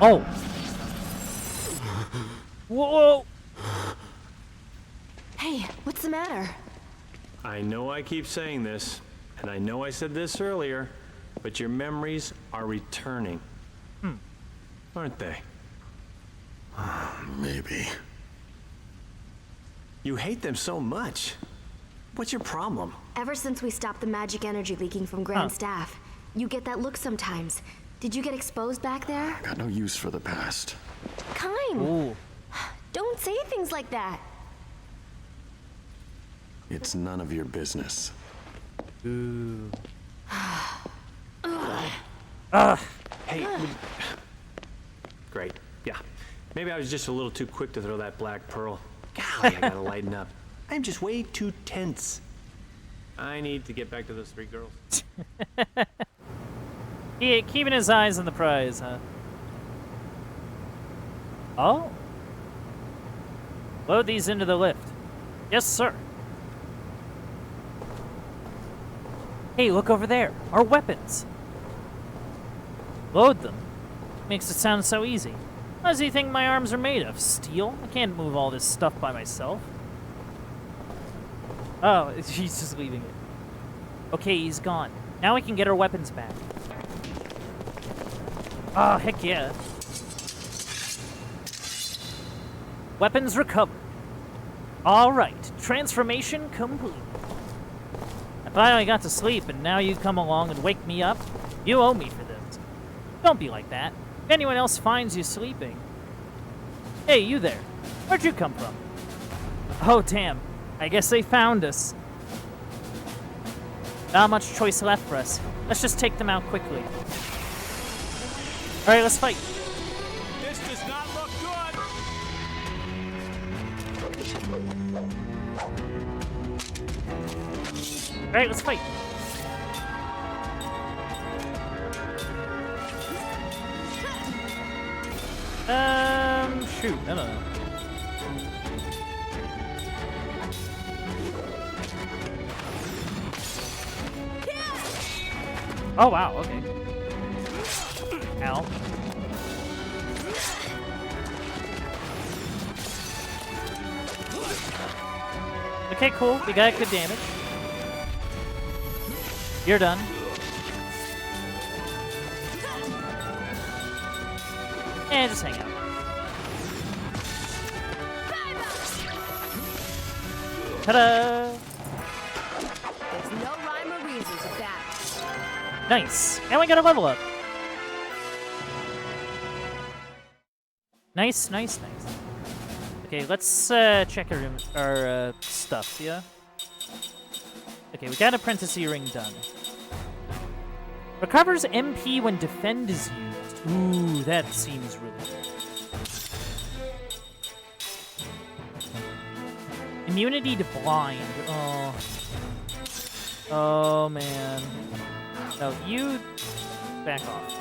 Oh. Whoa. Hey, what's the matter? I know I keep saying this, and I know I said this earlier, but your memories are returning. aren't they? Maybe. You hate them so much. What's your problem? Ever since we stopped the magic energy leaking from Grand Staff, you get that look sometimes. Did you get exposed back there? Got no use for the past. Kine! Ooh. Don't say things like that. It's none of your business. Ooh. Hey. Great. Yeah. Maybe I was just a little too quick to throw that black pearl. Golly, I gotta lighten up. I'm just way too tense. I need to get back to those 3 girls. Yeah, keeping his eyes on the prize, huh? Oh. Load these into the lift. Yes, sir. Hey, look over there. Our weapons. Load them. Makes it sound so easy. What does he think my arms are made of? Steel? I can't move all this stuff by myself. Oh, he's just leaving it. Okay, he's gone. Now we can get our weapons back. Oh, heck yeah. Weapons recovered. Alright, transformation complete. I finally got to sleep, and now you come along and wake me up? You owe me for this. Don't be like that. If anyone else finds you sleeping... Hey, you there. Where'd you come from? Oh, damn. I guess they found us. Not much choice left for us. Let's just take them out quickly. Alright, let's fight. This does not look good! Alright, let's fight. Shoot, I don't know. Oh, wow, okay. Ow. Okay, cool. We got good damage. You're done. And just hang out. Ta-da! There's no rhyme or reason to that. Nice. And we got a level up. Nice, nice, nice. Okay, let's check our stuff, yeah? Okay, we got Apprentice Earring done. Recovers MP when defend is used. Ooh, that seems really good. Immunity to blind. Oh. Oh, man. No, you back off.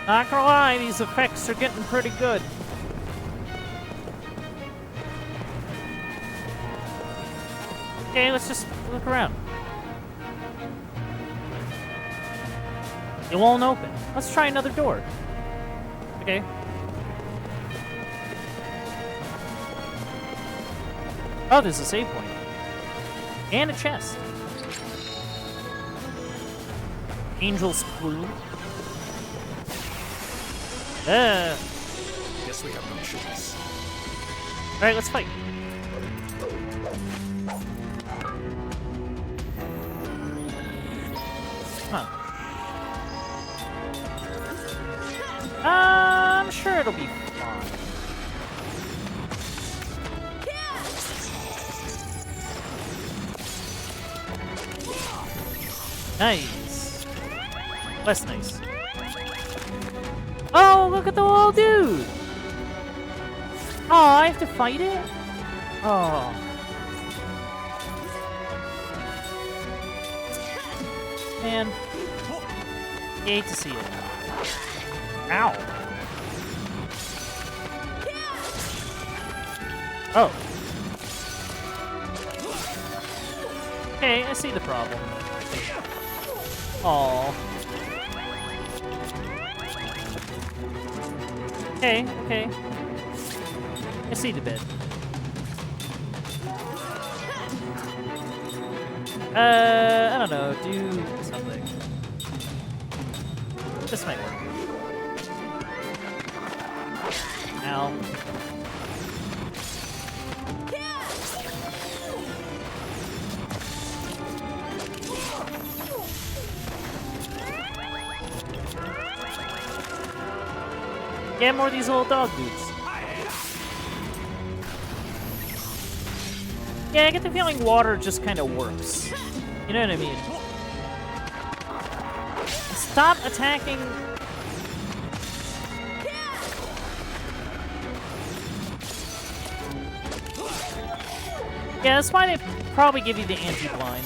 Not gonna lie, these effects are getting pretty good. Okay, let's just look around. It won't open. Let's try another door. Okay. Oh, there's a save point. And a chest. Angel's Clue. Guess we have no choice. Alright, let's fight. Huh. I'm sure it'll be fine. Nice. That's nice. Oh, look at the little dude! Oh, I have to fight it? Oh. Man. I hate to see it. Ow. Oh. Okay, I see the problem. Aww. Okay, okay. I see the bit. I don't know, do something. This might work. Ow. Get more of these little dog dudes. Yeah, I get the feeling water just kind of works. You know what I mean? Stop attacking. Yeah, that's why they probably give you the anti-blind.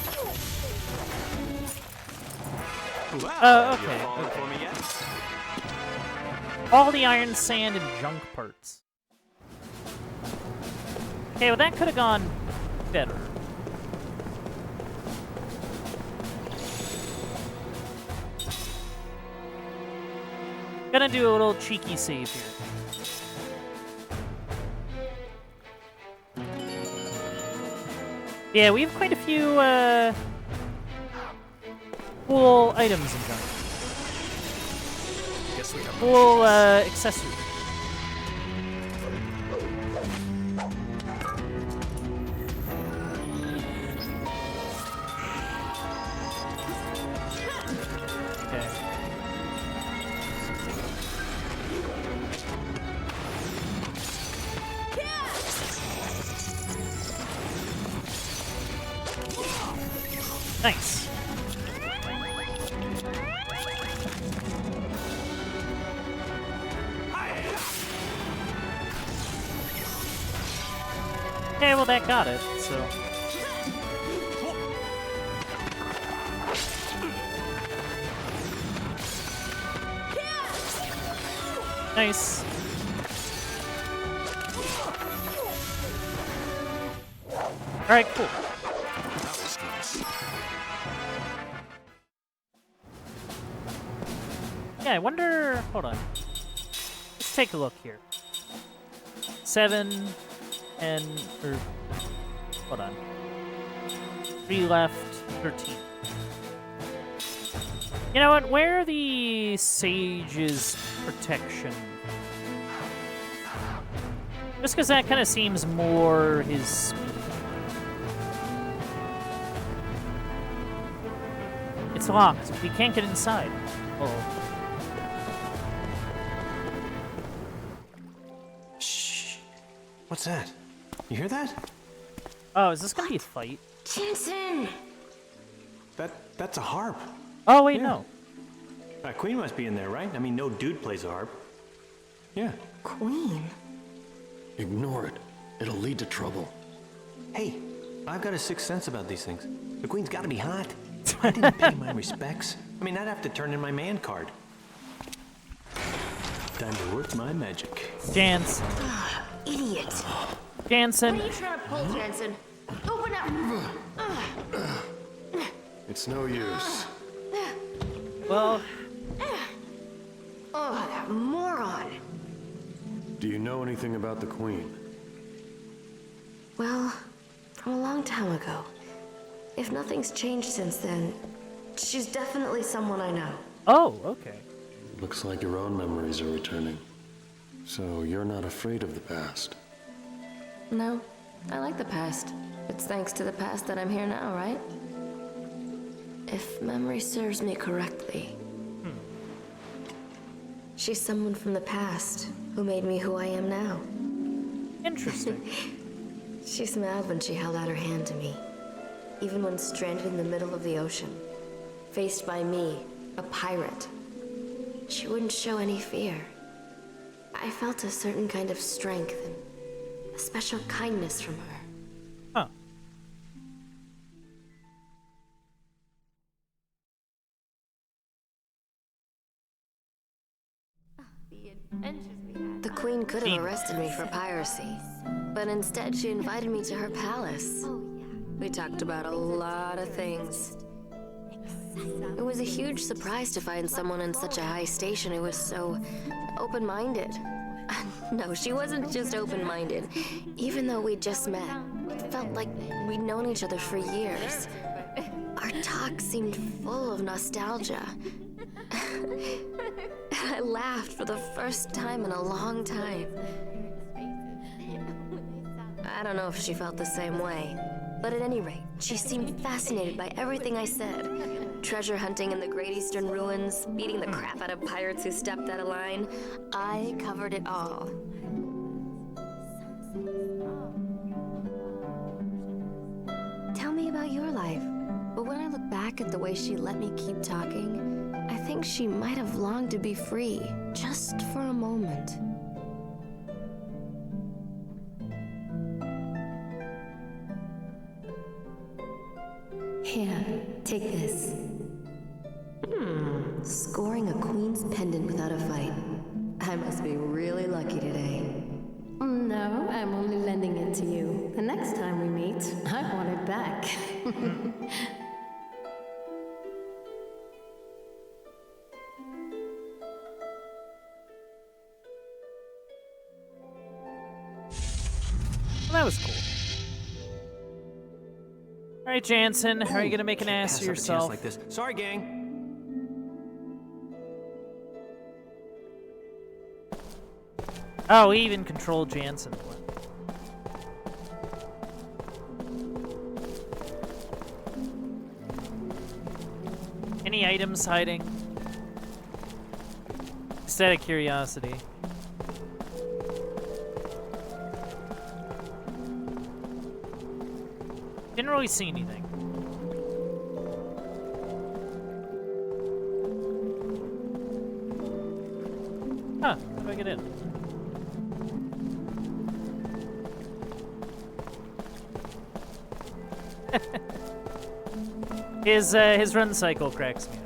Oh, okay. All the iron, sand, and junk parts. Okay, well that could have gone better. Gonna do a little cheeky save here. Yeah, we have quite a few cool items and junk. Guess we have Cool accessories. Okay. Nice. Okay, well that got it, so. Nice. Alright, cool. Yeah, I wonder. Hold on. Let's take a look here. 7 and. Or. Hold on. 3 left, 13. You know what? Where are the Sage's protection? Just because that kind of seems more his speed. It's locked. We can't get inside. Oh. Shh. What's that? You hear that? Oh, is this gonna be a fight? Jensen! That's a harp. Oh, wait, Yeah. no. Queen must be in there, right? I mean, no dude plays a harp. Yeah. Queen? Ignore it. It'll lead to trouble. Hey, I've got a sixth sense about these things. The Queen's gotta be hot. I didn't pay my respects. I mean, I'd have to turn in my man card. Time to work my magic. Jans. Idiot. Jansen. What are you trying to pull, Jensen? Open up! It's no use. Well, Oh, that moron. Do you know anything about the Queen? Well, from a long time ago. If nothing's changed since then, she's definitely someone I know. oh, okay. Looks like your own memories are returning. So you're not afraid of the past? No, I like the past. It's thanks to the past that I'm here now, right? If memory serves me correctly. She's someone from the past who made me who I am now. Interesting. She smiled when she held out her hand to me. Even when stranded in the middle of the ocean, faced by me, a pirate. She wouldn't show any fear. I felt a certain kind of strength and a special kindness from her. Huh. The Queen could have arrested me for piracy, but instead she invited me to her palace. We talked about a lot of things. It was a huge surprise to find someone in such a high station who was so open-minded. No, she wasn't just open-minded. Even though we'd just met, it felt like we'd known each other for years. Our talk seemed full of nostalgia. I laughed for the first time in a long time. I don't know if she felt the same way, but at any rate, she seemed fascinated by everything I said. Treasure hunting in the Great Eastern Ruins, beating the crap out of pirates who stepped out of line. I covered it all. Tell me about your life. But when I look back at the way she let me keep talking, I think she might have longed to be free, just for a moment. Here, take this. Scoring a queen's pendant without a fight. I must be really lucky today. No, I'm only lending it to you. The next time we meet, I want it back. Well, that was cool. All right, Jansen, how are you gonna make an ass of yourself? Like this. Sorry, gang. Oh, we even controlled Jansen. Any items hiding? Just out of curiosity. Didn't really see anything. Huh, how do I get in? His run cycle cracks me up.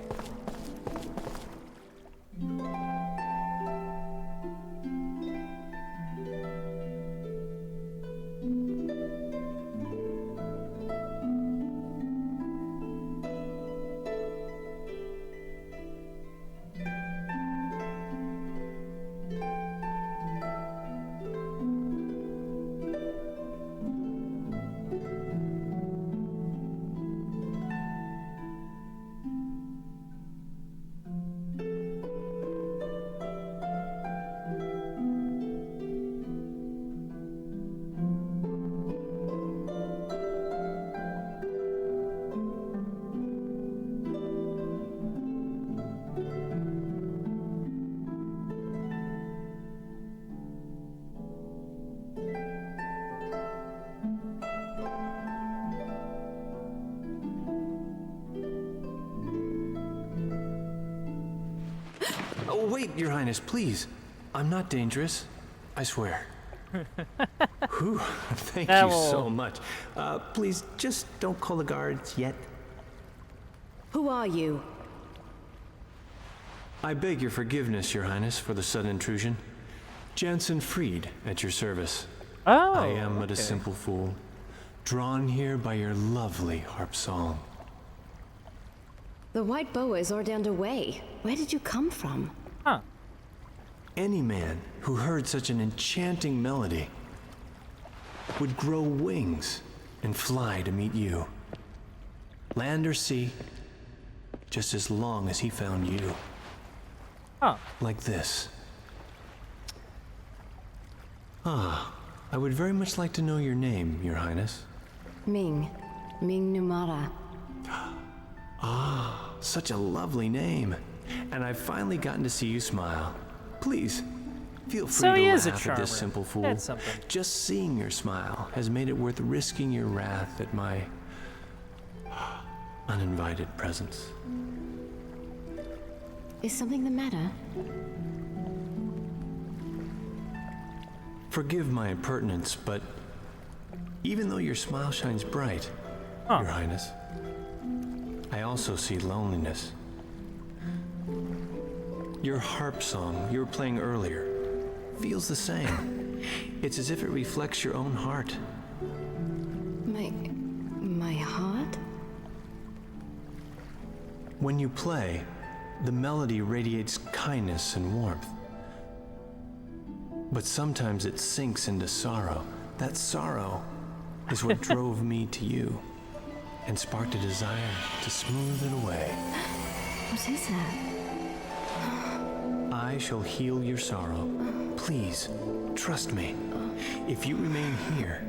Oh, wait, Your Highness, please. I'm not dangerous. I swear. Whew, thank you so much. Please, just don't call the guards yet. Who are you? I beg your forgiveness, Your Highness, for the sudden intrusion. Jansen Freed, at your service. Oh, I am but a simple fool, drawn here by your lovely harp song. The white boa is ordained away. Where did you come from? Huh. Any man who heard such an enchanting melody would grow wings and fly to meet you. Land or sea, just as long as he found you. Huh. Like this. Ah, I would very much like to know your name, Your Highness. Ming Numara. Ah, such a lovely name. And I've finally gotten to see you smile. Please, feel free to laugh at this simple fool. That's something. Just seeing your smile has made it worth risking your wrath at my uninvited presence. Is something the matter? Forgive my impertinence, but even though your smile shines bright, Your Highness, I also see loneliness. Your harp song you were playing earlier feels the same. It's as if it reflects your own heart. My heart? When you play, the melody radiates kindness and warmth. But sometimes it sinks into sorrow. That sorrow is what drove me to you. and sparked a desire to smooth it away. What is that? I shall heal your sorrow. Please, trust me. If you remain here,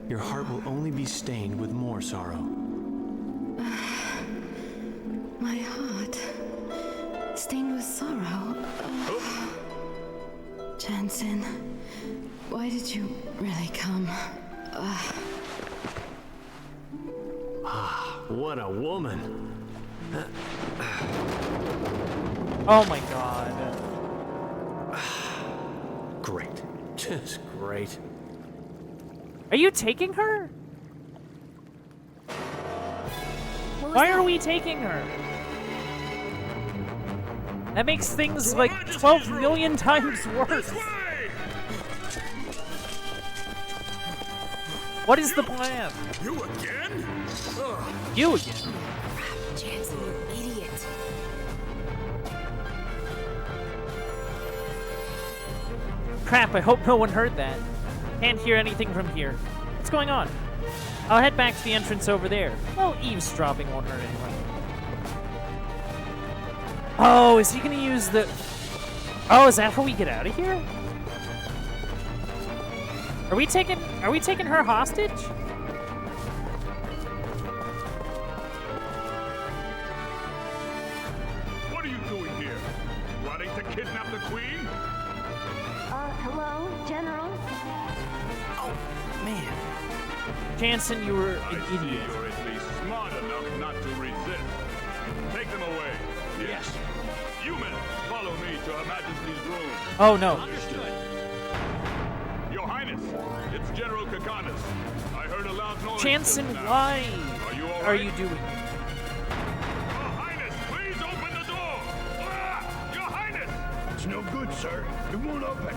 your heart will only be stained with more sorrow. My heart, stained with sorrow. Jansen, why did you really come? What a woman! Oh my god. Great. Just great. Are you taking her? Why are we taking her? That makes things like 12 million times worse. What is the plan? You again? You again? Jansen, you idiot. Crap, I hope no one heard that. Can't hear anything from here. What's going on? I'll head back to the entrance over there. Well, eavesdropping won't hurt anyone. Oh, is he gonna use the... Oh, is that how we get out of here? Are we taking her hostage? What are you doing here? Plotting to kidnap the queen? Hello, General? Man. Jansen, you were I an see idiot. you're at least smart enough not to resist. Take them away. Yes. You men, follow me to Her Majesty's room. Oh no. Understood. Your Highness, it's General Kakanis. I heard a loud noise. Jansen, just now. why Are you all are right? you doing? Your Highness, please open the door! Your Highness! It's no good, sir. It won't open.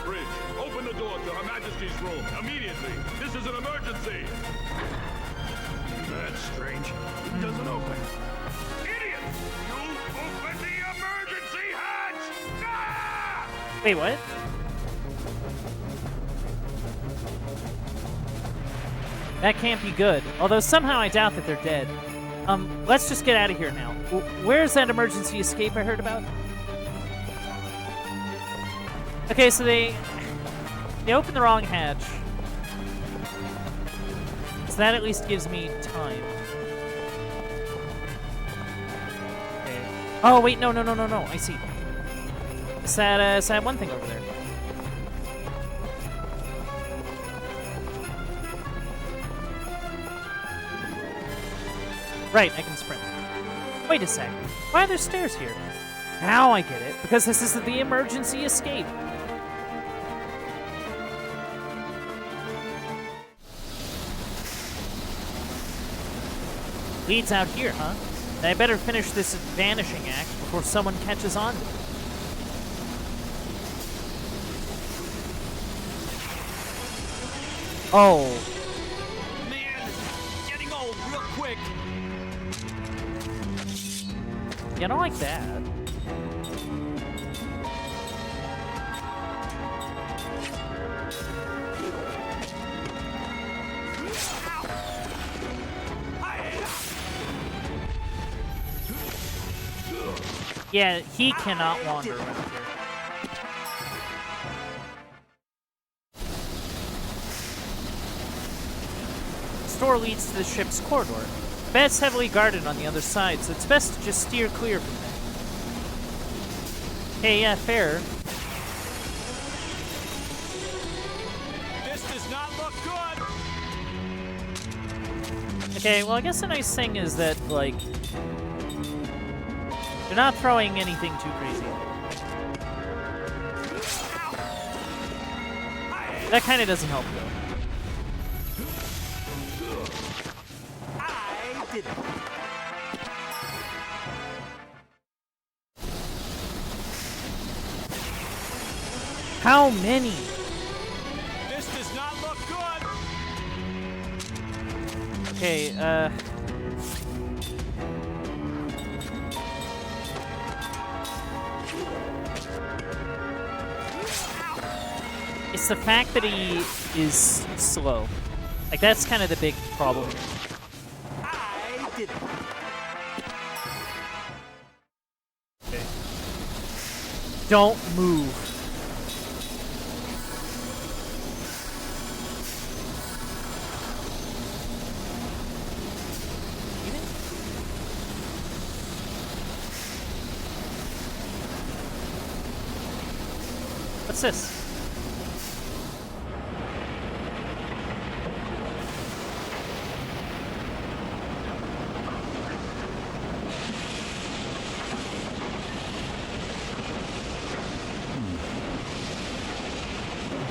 Bridge, open the door to Her Majesty's room, immediately. This is an emergency. That's strange. It doesn't open. Idiot! You open the emergency hatch! Ah! Wait, what? That can't be good. Although somehow I doubt that they're dead. Let's just get out of here now. Where's that emergency escape I heard about? Okay, so they opened the wrong hatch. So that at least gives me time. Okay. Oh wait, no. I see. It's that one thing over there. Right, I can sprint. Wait a sec. Why are there stairs here? Now I get it. Because this is the emergency escape. Leads out here, huh? Then I better finish this vanishing act before someone catches on to it. Oh. Man, it's getting old real quick. Yeah, I don't like that. Yeah, he cannot wander around here. The store leads to the ship's corridor. I bet it's heavily guarded on the other side, so it's best to just steer clear from there. Hey, yeah, fair. This does not look good. Okay, well, I guess the nice thing is that, like, they're not throwing anything too crazy. That kind of doesn't help, though. I did it. How many? This does not look good. Okay, It's the fact that he is slow. Like, that's kind of the big problem. I did it. Okay. Don't move. What's this?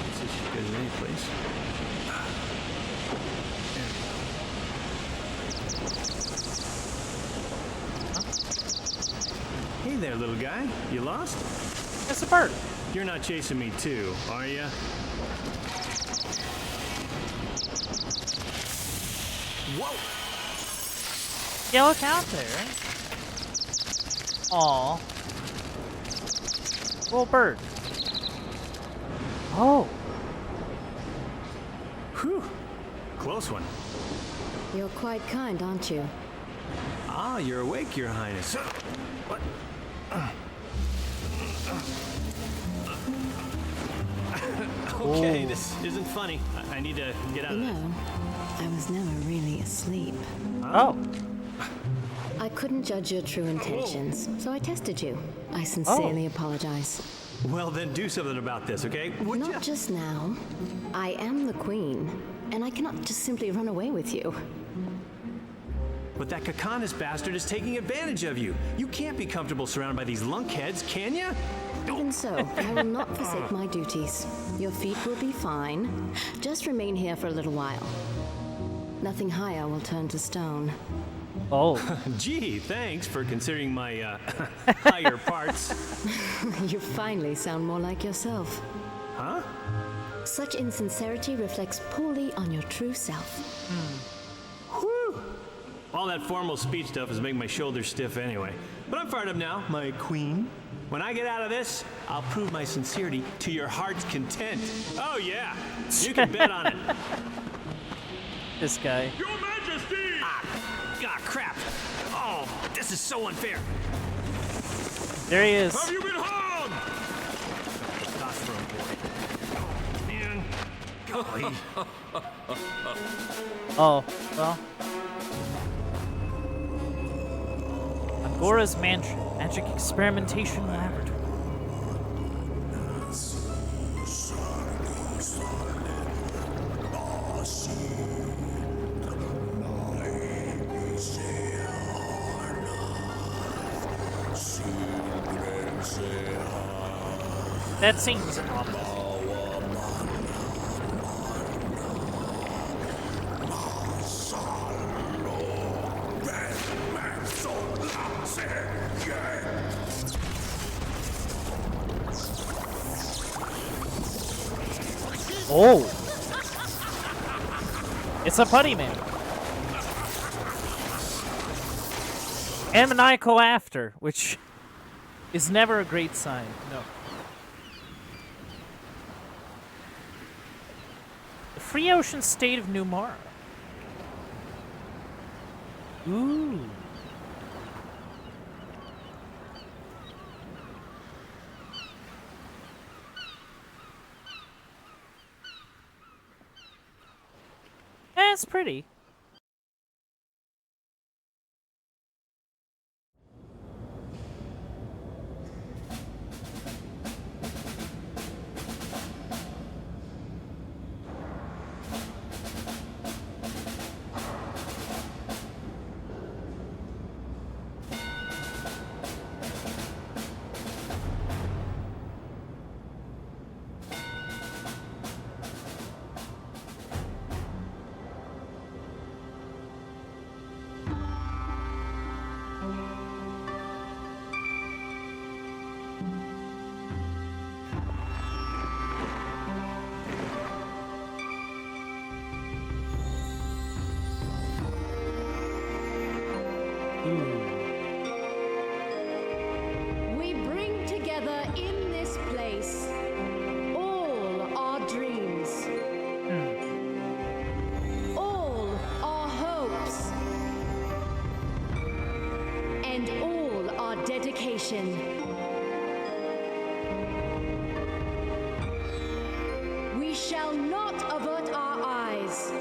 This is as good as any place. Hey there, little guy. You lost? It's a bird. You're not chasing me too, are ya? Whoa! Yeah, look out there. Aw. Little bird. Oh. Whew. Close one. You're quite kind, aren't you? Ah, you're awake, Your Highness. What? Okay, this isn't funny. I need to get out You of this. know, I was never really asleep. Oh. I couldn't judge your true intentions, so I tested you. I sincerely apologize. Well, then do something about this, okay? Would ya? Not just now. I am the queen, and I cannot just simply run away with you. But that Kakanis bastard is taking advantage of you. You can't be comfortable surrounded by these lunkheads, can ya? Even so, I will not forsake my duties. Your feet will be fine. Just remain here for a little while. Nothing higher will turn to stone. Oh. Gee, thanks for considering my higher parts. You finally sound more like yourself. Huh? Such insincerity reflects poorly on your true self. Whew. All that formal speech stuff is making my shoulders stiff anyway. But I'm fired up now, my queen. When I get out of this, I'll prove my sincerity to your heart's content. Oh yeah, you can bet on it. This guy. Your Majesty! Ah, crap. Oh, this is so unfair. There he is. Have you been harmed? Testosterone boy. Man. Golly. Oh, well. Angora's Mansion, Magic Experimentation Laboratory. That seems ominous. Oh! It's a putty man. And maniacal laughter, which is never a great sign. No. The Free Ocean State of Numara. Ooh. That's pretty. We bring together in this place all our dreams, and all our dedication. We shall not avert our eyes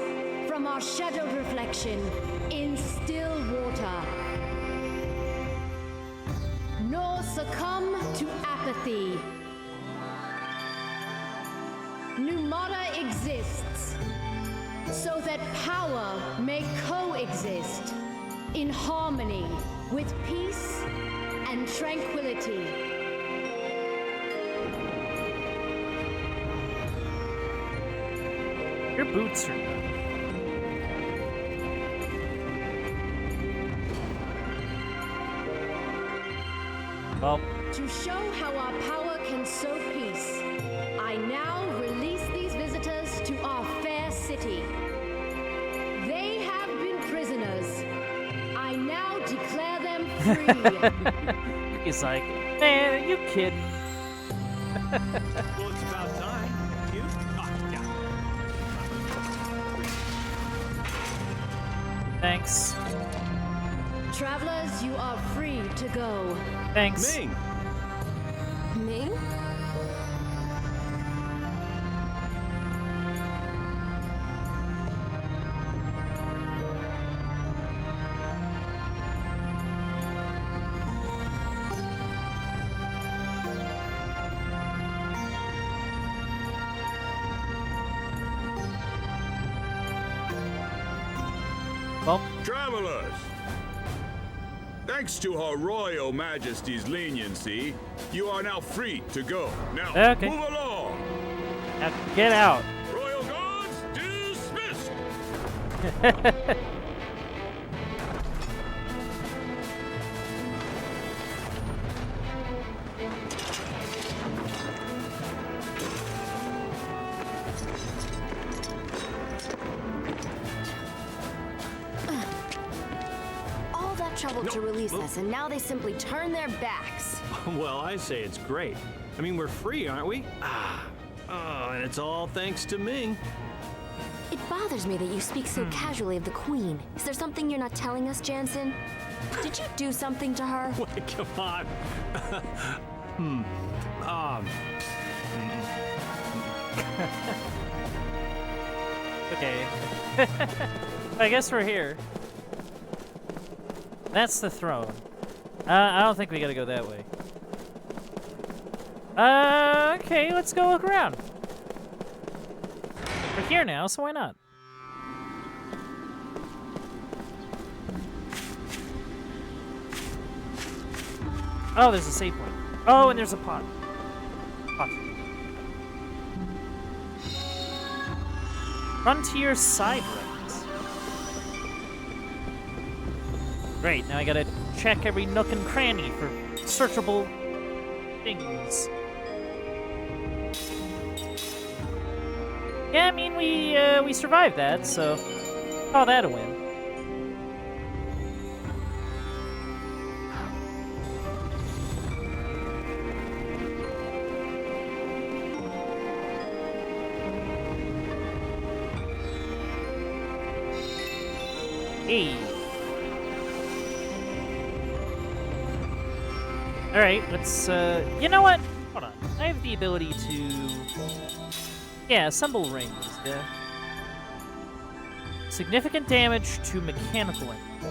from our shadowed reflection in still water, nor succumb to apathy. Numata exists so that power may coexist in harmony with peace and tranquility. Your boots are done. Well, To show how our power can sow peace, I now release these visitors to our fair city. They have been prisoners. I now declare them free. he's like, man, are you kidding? Well, it's about time. You? Yeah. Thanks. Travelers, you are free to go. Thanks. Ming! Me? Well, Travelers! Thanks to Her Royal Majesty's leniency, you are now free to go. Now, Okay. move along! now get out. Royal Guards, dismissed! All that trouble to release us, and now they simply turn their backs. Well, I say it's great. I mean, we're free, aren't we? And it's all thanks to Ming. It bothers me that you speak so casually of the Queen. Is there something you're not telling us, Jansen? Did you do something to her? Wait, come on. Okay. I guess we're here. That's the throne. I don't think we gotta go that way. Okay, let's go look around. We're here now, so why not? Oh, there's a save point. Oh, and there's a pot. Pot. Frontier side roads. Great, now I gotta check every nook and cranny for searchable things. Yeah, I mean, we survived that, so call that a win. Hey. All right, let's. You know what? Hold on. I have the ability to. Yeah, assemble rings. Yeah. Significant damage to mechanical enemies.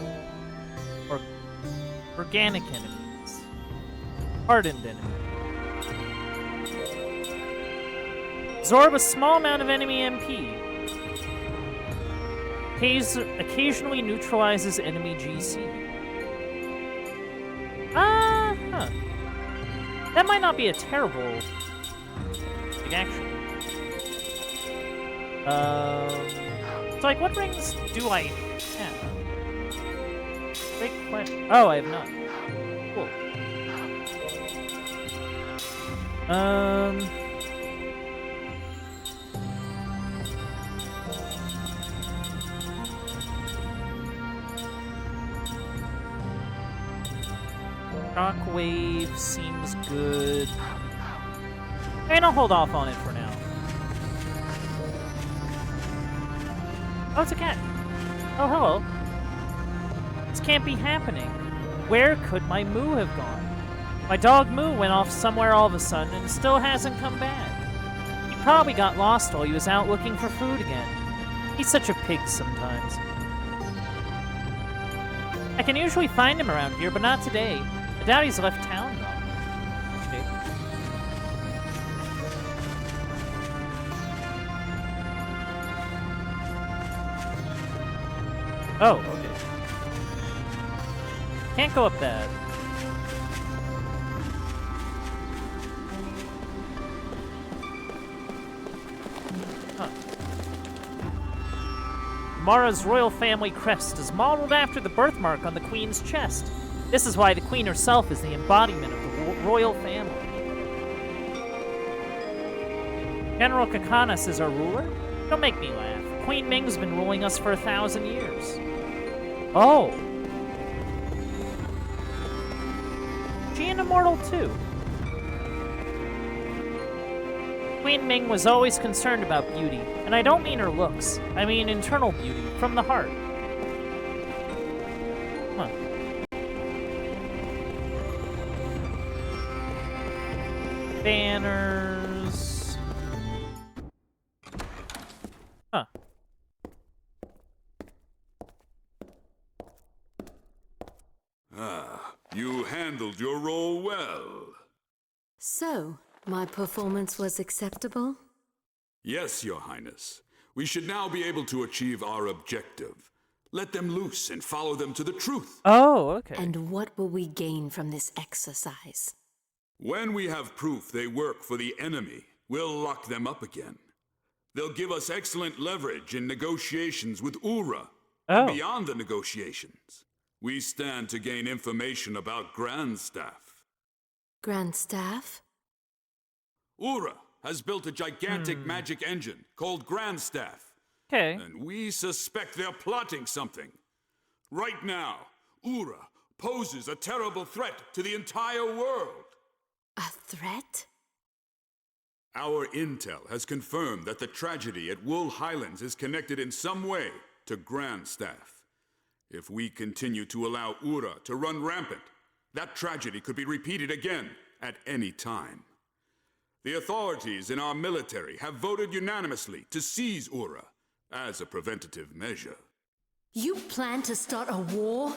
Or organic enemies. Hardened enemies. Absorb a small amount of enemy MP. Occasionally neutralizes enemy GC. Huh. That might not be a terrible thing, actually. So like, what rings do I have? Great question. Oh, I have none. Cool. Shockwave seems good. I mean, I'll hold off on it for now. Oh, it's a cat. Oh, hello. This can't be happening. Where could my Moo have gone? My dog Moo went off somewhere all of a sudden and still hasn't come back. He probably got lost while he was out looking for food again. He's such a pig sometimes. I can usually find him around here, but not today. I doubt he's left town, though. Okay. Oh, okay. Can't go up that. Mara's royal family crest is modeled after the birthmark on the queen's chest. This is why the queen herself is the embodiment of the royal family. General Kakanas is our ruler? Don't make me laugh. Queen Ming's been ruling us for 1,000 years. Oh. She an immortal too? Queen Ming was always concerned about beauty, and I don't mean her looks. I mean internal beauty, from the heart. Huh. Banners. Huh. Ah, you handled your role well. So, my performance was acceptable? Yes, Your Highness. We should now be able to achieve our objective. Let them loose and follow them to the truth. Oh, okay. And what will we gain from this exercise? When we have proof they work for the enemy, we'll lock them up again. They'll give us excellent leverage in negotiations with Ura. Oh. And beyond the negotiations, we stand to gain information about Grandstaff. Grandstaff? Ura has built a gigantic magic engine called Grandstaff. Okay. And we suspect they're plotting something. Right now, Ura poses a terrible threat to the entire world. A threat? Our intel has confirmed that the tragedy at Wool Highlands is connected in some way to Grandstaff. If we continue to allow Ura to run rampant, that tragedy could be repeated again at any time. The authorities in our military have voted unanimously to seize Ura as a preventative measure. You plan to start a war?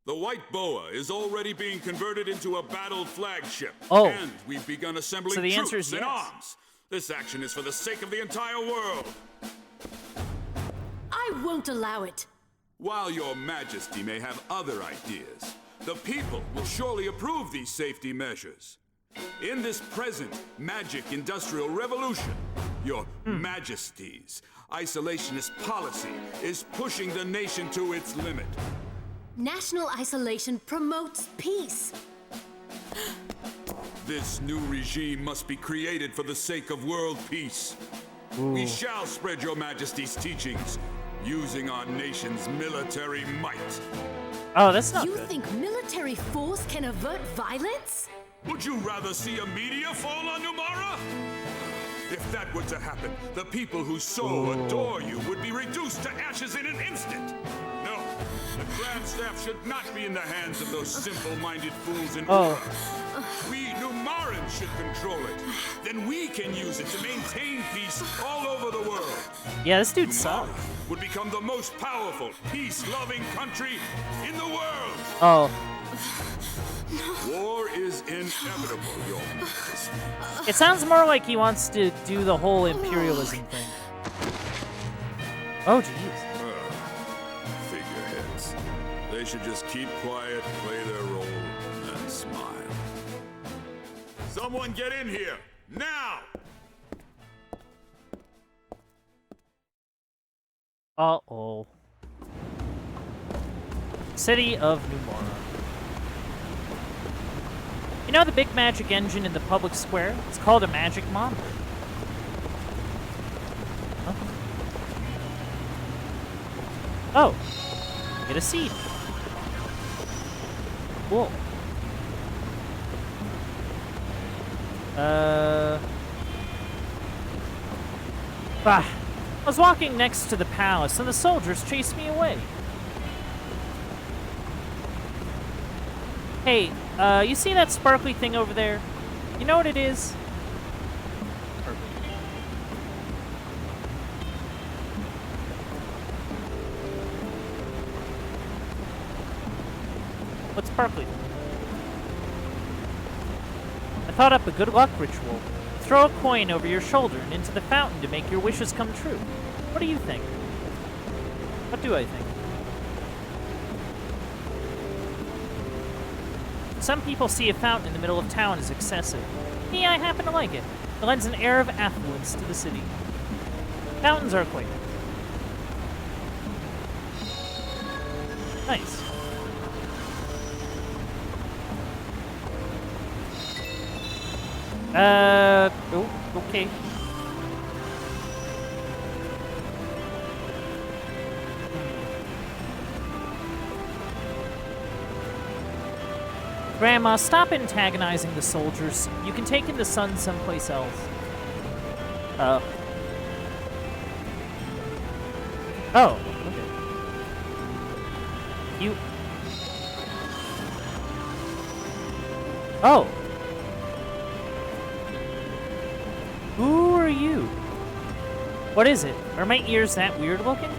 The White Boa is already being converted into a battle flagship. Oh. And we've begun assembling So the answer troops is and yes. arms. This action is for the sake of the entire world. I won't allow it. While your majesty may have other ideas, the people will surely approve these safety measures. In this present magic industrial revolution, your majesty's isolationist policy is pushing the nation to its limit. National isolation promotes peace. This new regime must be created for the sake of world peace. We shall spread your majesty's teachings using our nation's military might. Oh, that's not You good. think military force can avert violence? Would you rather see a meteor fall on Numara? If that were to happen, the people who so adore you would be reduced to ashes in an instant. No, the Grandstaff should not be in the hands of those simple-minded fools in Ura. We Numarans should control it. Then we can use it to maintain peace all over the world. Yeah, this dude Numara sucks. would become the most powerful, peace-loving country in the world. Oh. War is inevitable, Your Majesty. It sounds more like he wants to do the whole imperialism thing. Oh, jeez. Figureheads. They should just keep quiet, play their role, and smile. Someone get in here, now! Uh-oh. City of Numara. You know the big magic engine in the public square? It's called a magic monitor. Huh? Oh. I get a seed. Cool. I was walking next to the palace and the soldiers chased me away. Hey, you see that sparkly thing over there? You know what it is? What's sparkly? I thought up a good luck ritual. Throw a coin over your shoulder and into the fountain to make your wishes come true. What do you think? What do I think? Some people see a fountain in the middle of town as excessive. Me, I happen to like it. It lends an air of affluence to the city. Fountains are quaint. Nice. Oh, okay. Grandma, stop antagonizing the soldiers. You can take in the sun someplace else. Oh, okay. You... Oh. Who are you? What is it? Are my ears that weird looking?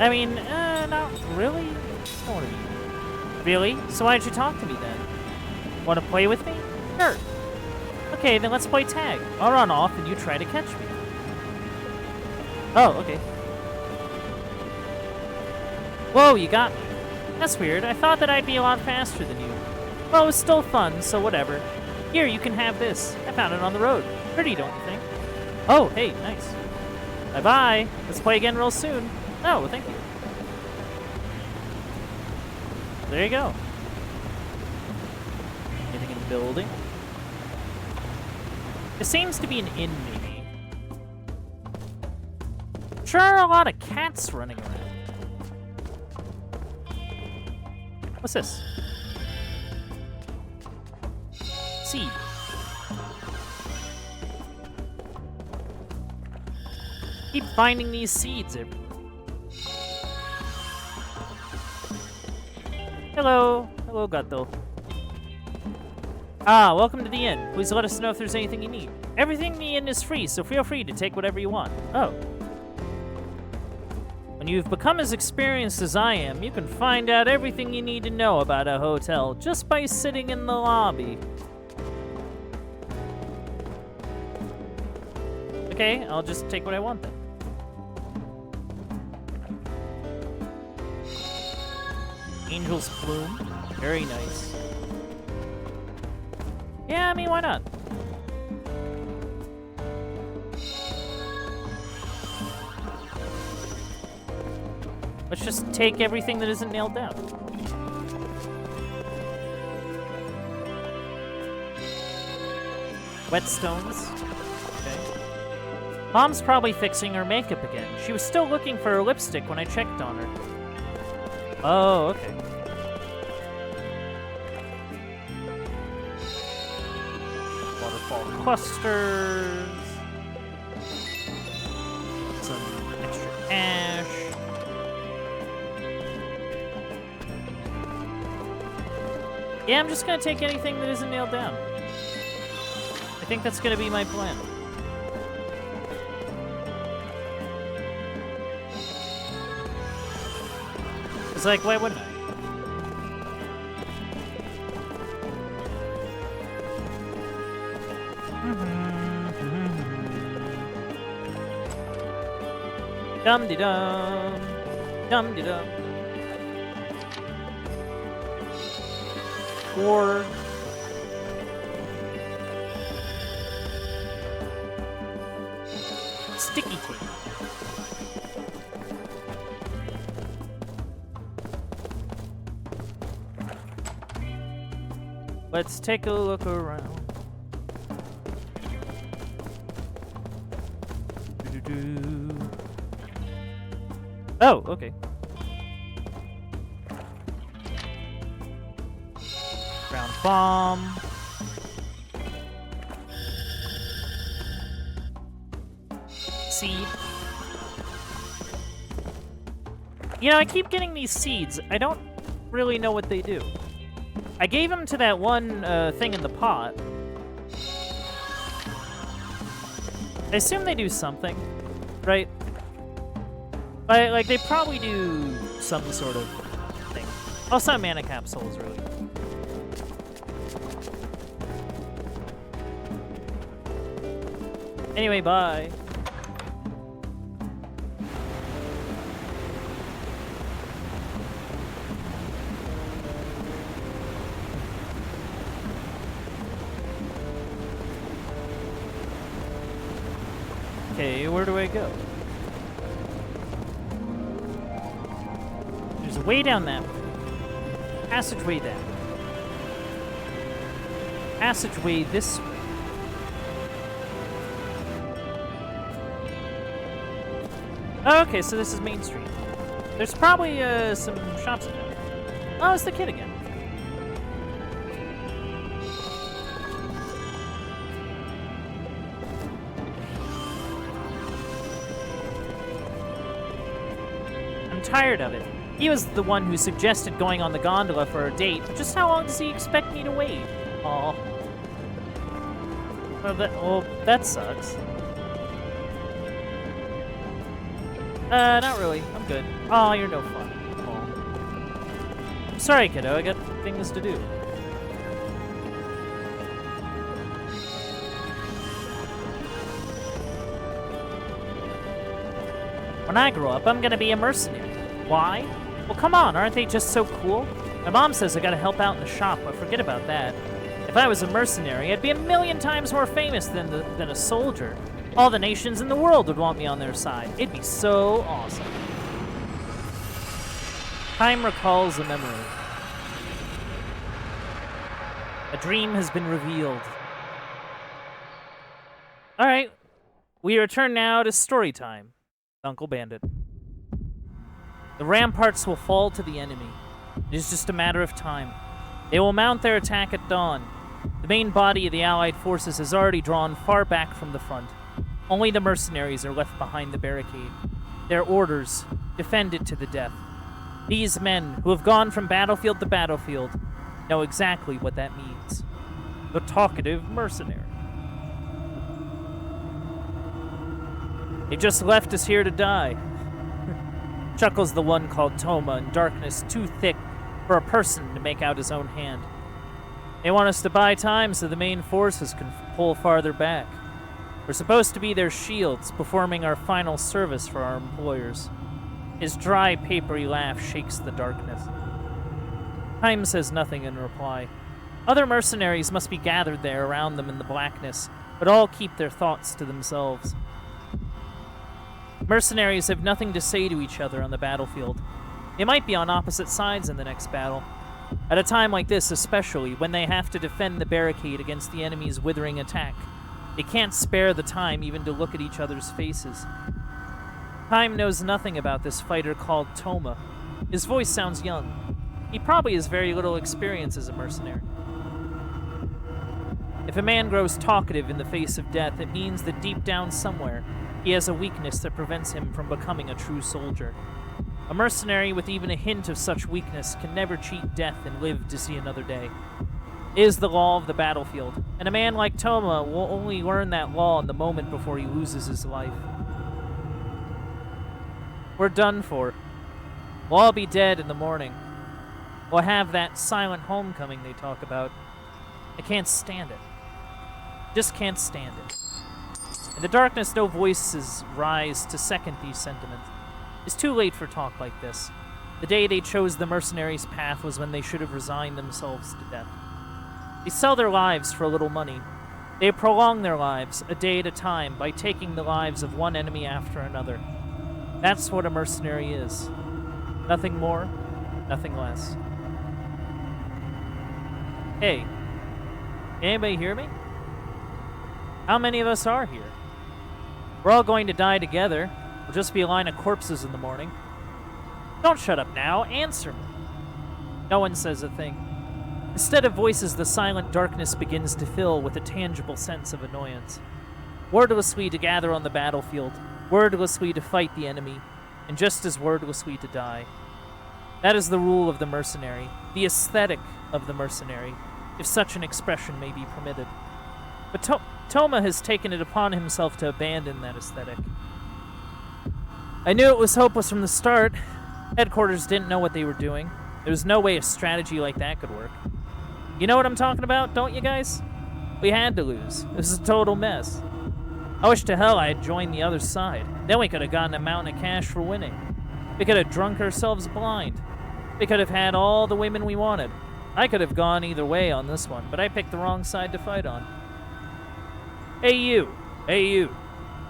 I mean, not really. What do you mean? Really? So why did you talk to me then? Want to play with me? Sure. Okay, then let's play tag. I'll run off and you try to catch me. Oh, okay. Whoa, you got me. That's weird. I thought that I'd be a lot faster than you. Well, it was still fun, so whatever. Here, you can have this. I found it on the road. Pretty, don't you think? Oh, hey, nice. Bye-bye. Let's play again real soon. Oh, well, thank you. There you go. Anything in the building? It seems to be an inn, maybe. Sure are a lot of cats running around. What's this? Seed. Keep finding these seeds everywhere. Hello. Hello, Gato. Ah, welcome to the inn. Please let us know if there's anything you need. Everything in the inn is free, so feel free to take whatever you want. Oh. When you've become as experienced as I am, you can find out everything you need to know about a hotel just by sitting in the lobby. Okay, I'll just take what I want then. Angel's Plume. Very nice. Yeah, I mean, why not? Let's just take everything that isn't nailed down. Whetstones. Okay. Mom's probably fixing her makeup again. She was still looking for her lipstick when I checked on her. Oh, okay. Waterfall clusters. Some extra cash. Yeah, I'm just gonna take anything that isn't nailed down. I think that's gonna be my plan. It's like, why wouldn't I? Dum-de-dum. Dum-de-dum. Or... sticky tape. Let's take a look around. Doo-doo-doo. Oh, okay. Ground bomb. Seed. You know, I keep getting these seeds. I don't really know what they do. I gave them to that one thing in the pot. I assume they do something, right? But, like, they probably do some sort of thing. Also, mana capsule is really good. Anyway, bye. Okay, where do I go? There's a way down that way. Passageway down. Passageway this way. Oh, okay, so this is Main Street. There's probably some shops in there. Oh, it's the kid again. I'm tired of it. He was the one who suggested going on the gondola for a date. Just how long does he expect me to wait? Aw. Well, that sucks. Not really. I'm good. Oh, you're no fun. Aw. I'm sorry, kiddo. I got things to do. When I grow up, I'm gonna be a mercenary. Why? Well, come on, aren't they just so cool? My mom says I gotta help out in the shop, but forget about that. If I was a mercenary, I'd be a million times more famous than a soldier. All the nations in the world would want me on their side. It'd be so awesome. Time recalls a memory. A dream has been revealed. Alright, we return now to story time. Uncle Bandit. The ramparts will fall to the enemy. It is just a matter of time. They will mount their attack at dawn. The main body of the Allied forces has already drawn far back from the front. Only the mercenaries are left behind the barricade. Their orders: defend it to the death. These men, who have gone from battlefield to battlefield, know exactly what that means. The talkative mercenary. They just left us here to die. Chuckles the one called Toma in darkness too thick for a person to make out his own hand. They want us to buy time so the main forces can pull farther back. We're supposed to be their shields, performing our final service for our employers. His dry, papery laugh shakes the darkness. Time says nothing in reply. Other mercenaries must be gathered there around them in the blackness, but all keep their thoughts to themselves. Mercenaries have nothing to say to each other on the battlefield. They might be on opposite sides in the next battle. At a time like this, especially, when they have to defend the barricade against the enemy's withering attack, they can't spare the time even to look at each other's faces. Time knows nothing about this fighter called Toma. His voice sounds young. He probably has very little experience as a mercenary. If a man grows talkative in the face of death, it means that deep down somewhere, he has a weakness that prevents him from becoming a true soldier. A mercenary with even a hint of such weakness can never cheat death and live to see another day. It is the law of the battlefield, and a man like Toma will only learn that law in the moment before he loses his life. We're done for. We'll all be dead in the morning. We'll have that silent homecoming they talk about. I can't stand it. Just can't stand it. In the darkness, no voices rise to second these sentiments. It's too late for talk like this. The day they chose the mercenaries' path was when they should have resigned themselves to death. They sell their lives for a little money. They prolong their lives, a day at a time, by taking the lives of one enemy after another. That's what a mercenary is. Nothing more, nothing less. Hey, can anybody hear me? How many of us are here? We're all going to die together. We'll just be a line of corpses in the morning. Don't shut up now. Answer me. No one says a thing. Instead of voices, the silent darkness begins to fill with a tangible sense of annoyance. Wordlessly to gather on the battlefield, wordlessly to fight the enemy, and just as wordlessly to die. That is the rule of the mercenary, the aesthetic of the mercenary, if such an expression may be permitted. But Toma has taken it upon himself to abandon that aesthetic. I knew it was hopeless from the start. Headquarters didn't know what they were doing. There was no way a strategy like that could work. You know what I'm talking about, don't you guys? We had to lose. This is a total mess. I wish to hell I had joined the other side. Then we could have gotten a mountain of cash for winning. We could have drunk ourselves blind. We could have had all the women we wanted. I could have gone either way on this one, but I picked the wrong side to fight on. Hey you! Hey you!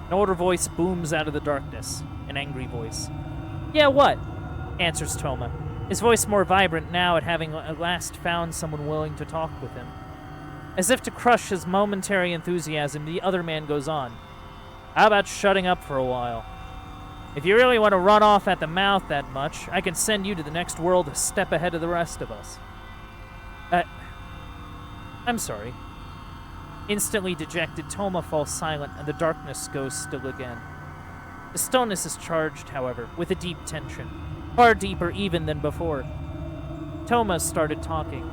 An older voice booms out of the darkness. An angry voice. Yeah, what? Answers Toma. His voice more vibrant now at having at last found someone willing to talk with him. As if to crush his momentary enthusiasm, the other man goes on. How about shutting up for a while? If you really want to run off at the mouth that much, I can send you to the next world a step ahead of the rest of us. I'm sorry. Instantly dejected, Toma falls silent, and the darkness goes still again. The stillness is charged, however, with a deep tension, far deeper even than before. Toma started talking.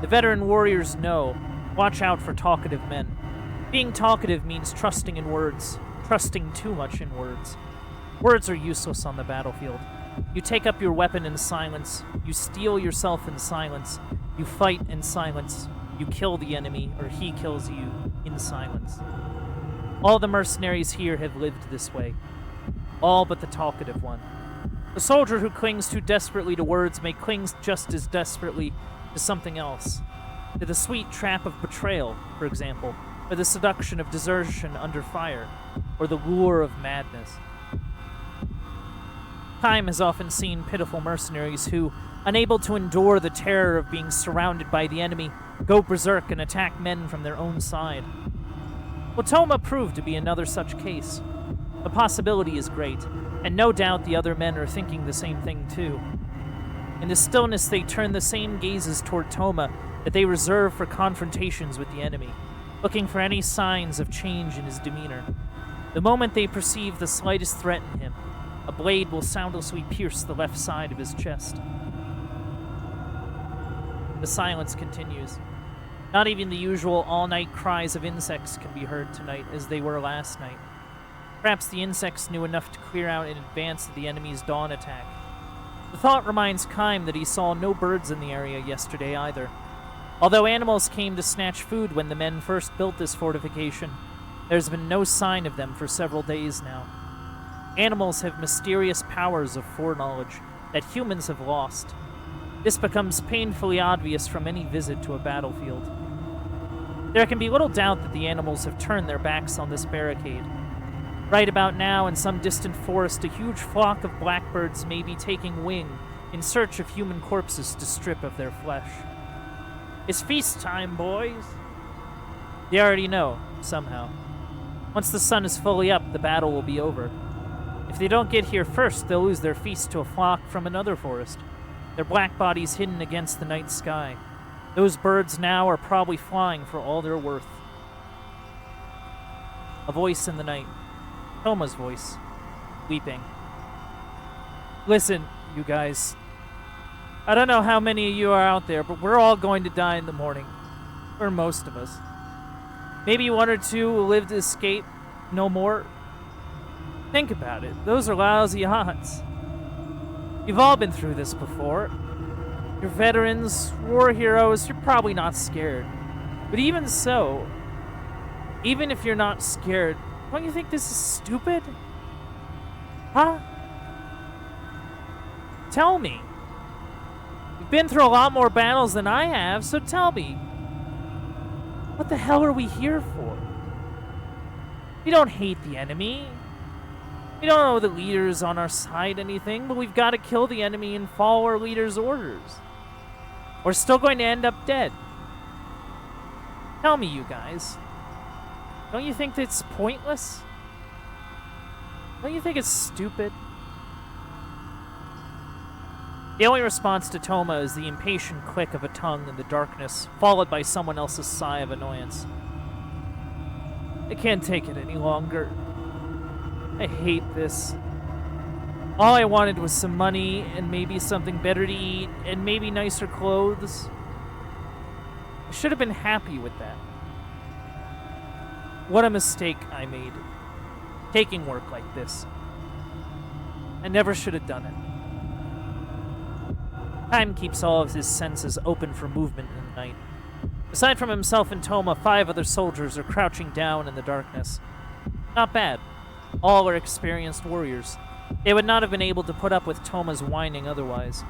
The veteran warriors know, watch out for talkative men. Being talkative means trusting in words, trusting too much in words. Words are useless on the battlefield. You take up your weapon in silence, you steel yourself in silence, you fight in silence, you kill the enemy, or he kills you in silence. All the mercenaries here have lived this way. All but the talkative one. The soldier who clings too desperately to words may cling just as desperately to something else. To the sweet trap of betrayal, for example, or the seduction of desertion under fire, or the lure of madness. Time has often seen pitiful mercenaries who, unable to endure the terror of being surrounded by the enemy, go berserk and attack men from their own side. Well, Toma proved to be another such case. The possibility is great, and no doubt the other men are thinking the same thing too. In the stillness, they turn the same gazes toward Toma that they reserve for confrontations with the enemy, looking for any signs of change in his demeanor. The moment they perceive the slightest threat in him, a blade will soundlessly pierce the left side of his chest. The silence continues. Not even the usual all-night cries of insects can be heard tonight as they were last night. Perhaps the insects knew enough to clear out in advance of the enemy's dawn attack. The thought reminds Kime that he saw no birds in the area yesterday either. Although animals came to snatch food when the men first built this fortification, there's been no sign of them for several days now. Animals have mysterious powers of foreknowledge that humans have lost. This becomes painfully obvious from any visit to a battlefield. There can be little doubt that the animals have turned their backs on this barricade. Right about now, in some distant forest, a huge flock of blackbirds may be taking wing in search of human corpses to strip of their flesh. It's feast time, boys! They already know, somehow. Once the sun is fully up, the battle will be over. If they don't get here first, they'll lose their feast to a flock from another forest, their black bodies hidden against the night sky. Those birds now are probably flying for all they're worth. A voice in the night. Toma's voice. Weeping. Listen, you guys. I don't know how many of you are out there, but we're all going to die in the morning. Or most of us. Maybe one or two will live to escape. No more. Think about it. Those are lousy odds. You've all been through this before. You're veterans, war heroes, you're probably not scared. But even so, even if you're not scared, don't you think this is stupid? Huh? Tell me. You've been through a lot more battles than I have, so tell me. What the hell are we here for? We don't hate the enemy. We don't know the leader's on our side anything, but we've got to kill the enemy and follow our leader's orders. We're still going to end up dead. Tell me, you guys. Don't you think that's pointless? Don't you think it's stupid? The only response to Toma is the impatient click of a tongue in the darkness, followed by someone else's sigh of annoyance. I can't take it any longer. I hate this. All I wanted was some money and maybe something better to eat and maybe nicer clothes. I should have been happy with that. What a mistake I made. Taking work like this. I never should have done it. Time keeps all of his senses open for movement in the night. Aside from himself and Toma, 5 other soldiers are crouching down in the darkness. Not bad. All are experienced warriors. They would not have been able to put up with Toma's whining otherwise.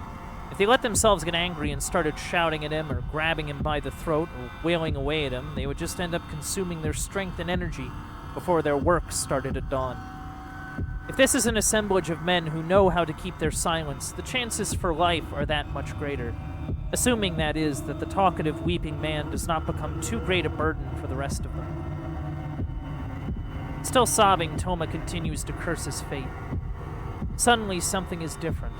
If they let themselves get angry and started shouting at him or grabbing him by the throat or wailing away at him, they would just end up consuming their strength and energy before their work started at dawn. If this is an assemblage of men who know how to keep their silence, the chances for life are that much greater. Assuming, that is, that the talkative, weeping man does not become too great a burden for the rest of them. Still sobbing, Toma continues to curse his fate. Suddenly, something is different.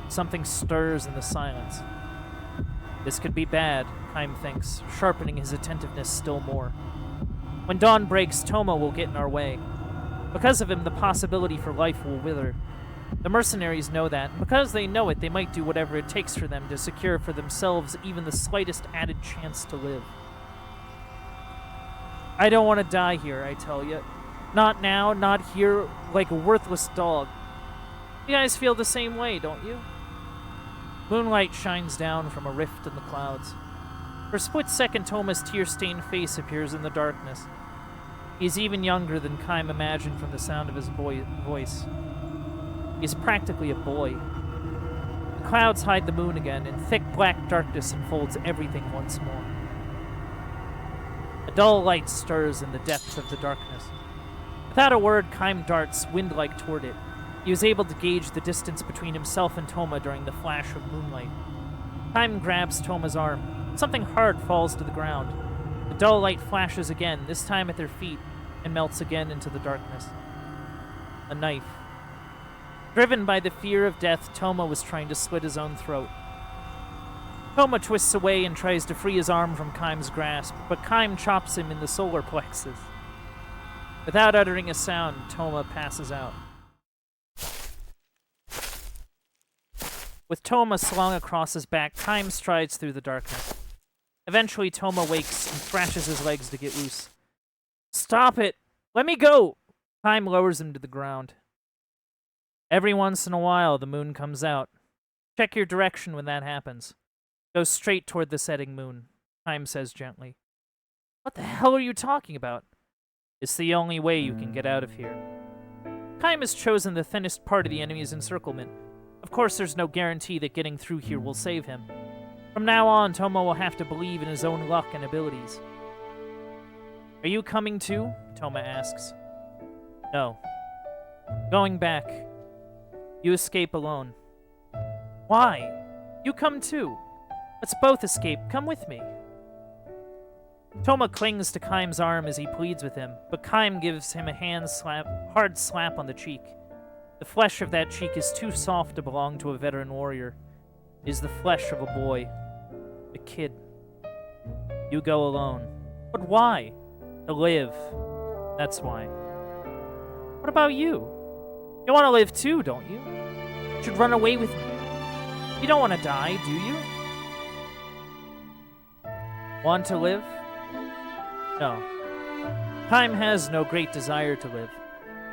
Something stirs in the silence. This could be bad, Kime thinks, sharpening his attentiveness still more. When dawn breaks, Toma will get in our way. Because of him, the possibility for life will wither. The mercenaries know that, and because they know it, they might do whatever it takes for them to secure for themselves even the slightest added chance to live. I don't want to die here, I tell you. Not now, not here, like a worthless dog. You guys feel the same way, don't you? Moonlight shines down from a rift in the clouds. For a split second, Toma's tear-stained face appears in the darkness. He's even younger than Kime imagined from the sound of his voice. He's practically a boy. The clouds hide the moon again, and thick black darkness enfolds everything once more. A dull light stirs in the depths of the darkness. Without a word, Kime darts wind-like toward it. He was able to gauge the distance between himself and Toma during the flash of moonlight. Kime grabs Toma's arm. Something hard falls to the ground. The dull light flashes again, this time at their feet, and melts again into the darkness. A knife. Driven by the fear of death, Toma was trying to slit his own throat. Toma twists away and tries to free his arm from Kime's grasp, but Kime chops him in the solar plexus. Without uttering a sound, Toma passes out. With Toma slung across his back, Kime strides through the darkness. Eventually, Toma wakes and thrashes his legs to get loose. Stop it! Let me go! Kime lowers him to the ground. Every once in a while, the moon comes out. Check your direction when that happens. Go straight toward the setting moon, Kime says gently. What the hell are you talking about? It's the only way you can get out of here. Kime has chosen the thinnest part of the enemy's encirclement. Of course, there's no guarantee that getting through here will save him. From now on, Toma will have to believe in his own luck and abilities. Are you coming too? Toma asks. No. Going back. You escape alone. Why? You come too. Let's both escape. Come with me. Toma clings to Kime's arm as he pleads with him, but Kime gives him a hard slap on the cheek. The flesh of that cheek is too soft to belong to a veteran warrior. It is the flesh of a boy. A kid. You go alone. But why? To live. That's why. What about you? You want to live too, don't you? You should run away with me. You don't want to die, do you? Want to live? No. Kime has no great desire to live.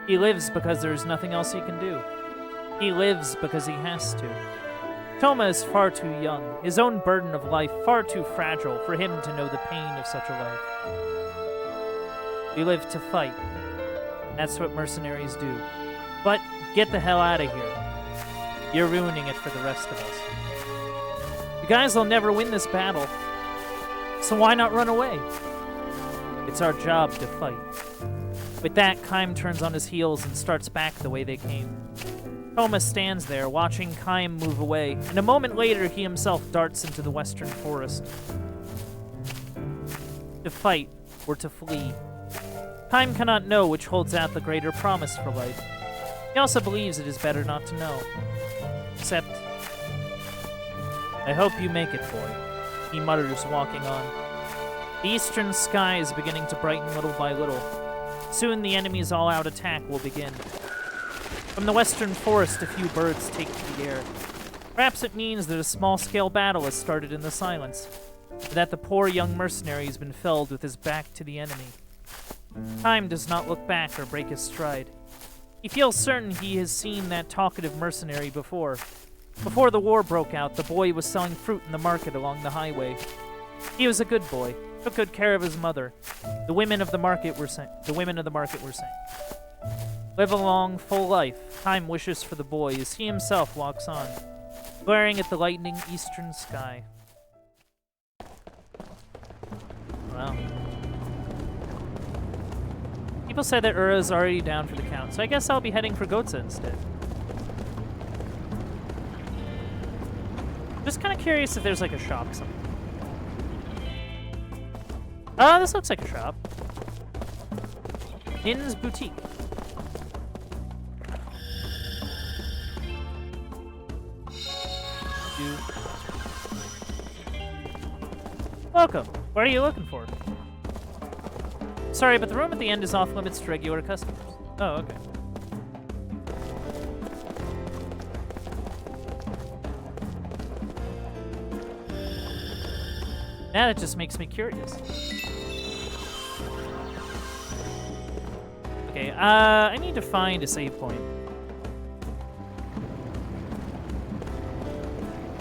He lives because there is nothing else he can do. He lives because he has to. Toma is far too young, his own burden of life far too fragile for him to know the pain of such a life. We live to fight. That's what mercenaries do. But get the hell out of here. You're ruining it for the rest of us. You guys will never win this battle. So why not run away? It's our job to fight. With that, Kime turns on his heels and starts back the way they came. Toma stands there, watching Kime move away, and a moment later he himself darts into the western forest. To fight, or to flee. Kime cannot know which holds out the greater promise for life. He also believes it is better not to know. Except, I hope you make it, boy, he mutters, walking on. The eastern sky is beginning to brighten little by little. Soon the enemy's all-out attack will begin. From the western forest, a few birds take to the air. Perhaps it means that a small-scale battle has started in the silence, and that the poor young mercenary has been felled with his back to the enemy. Time does not look back or break his stride. He feels certain he has seen that talkative mercenary before. Before the war broke out, the boy was selling fruit in the market along the highway. He was a good boy, took good care of his mother. The women of the market were saying. Live a long, full life. Time wishes for the boy as he himself walks on, glaring at the lightening eastern sky. Wow. People say that Ura's already down for the count, so I guess I'll be heading for Gotza instead. Just kind of curious if there's like a shop somewhere. This looks like a shop. In's Boutique. Welcome. What are you looking for? Sorry, but the room at the end is off limits to regular customers. Oh, okay. Now that just makes me curious. Okay, I need to find a save point.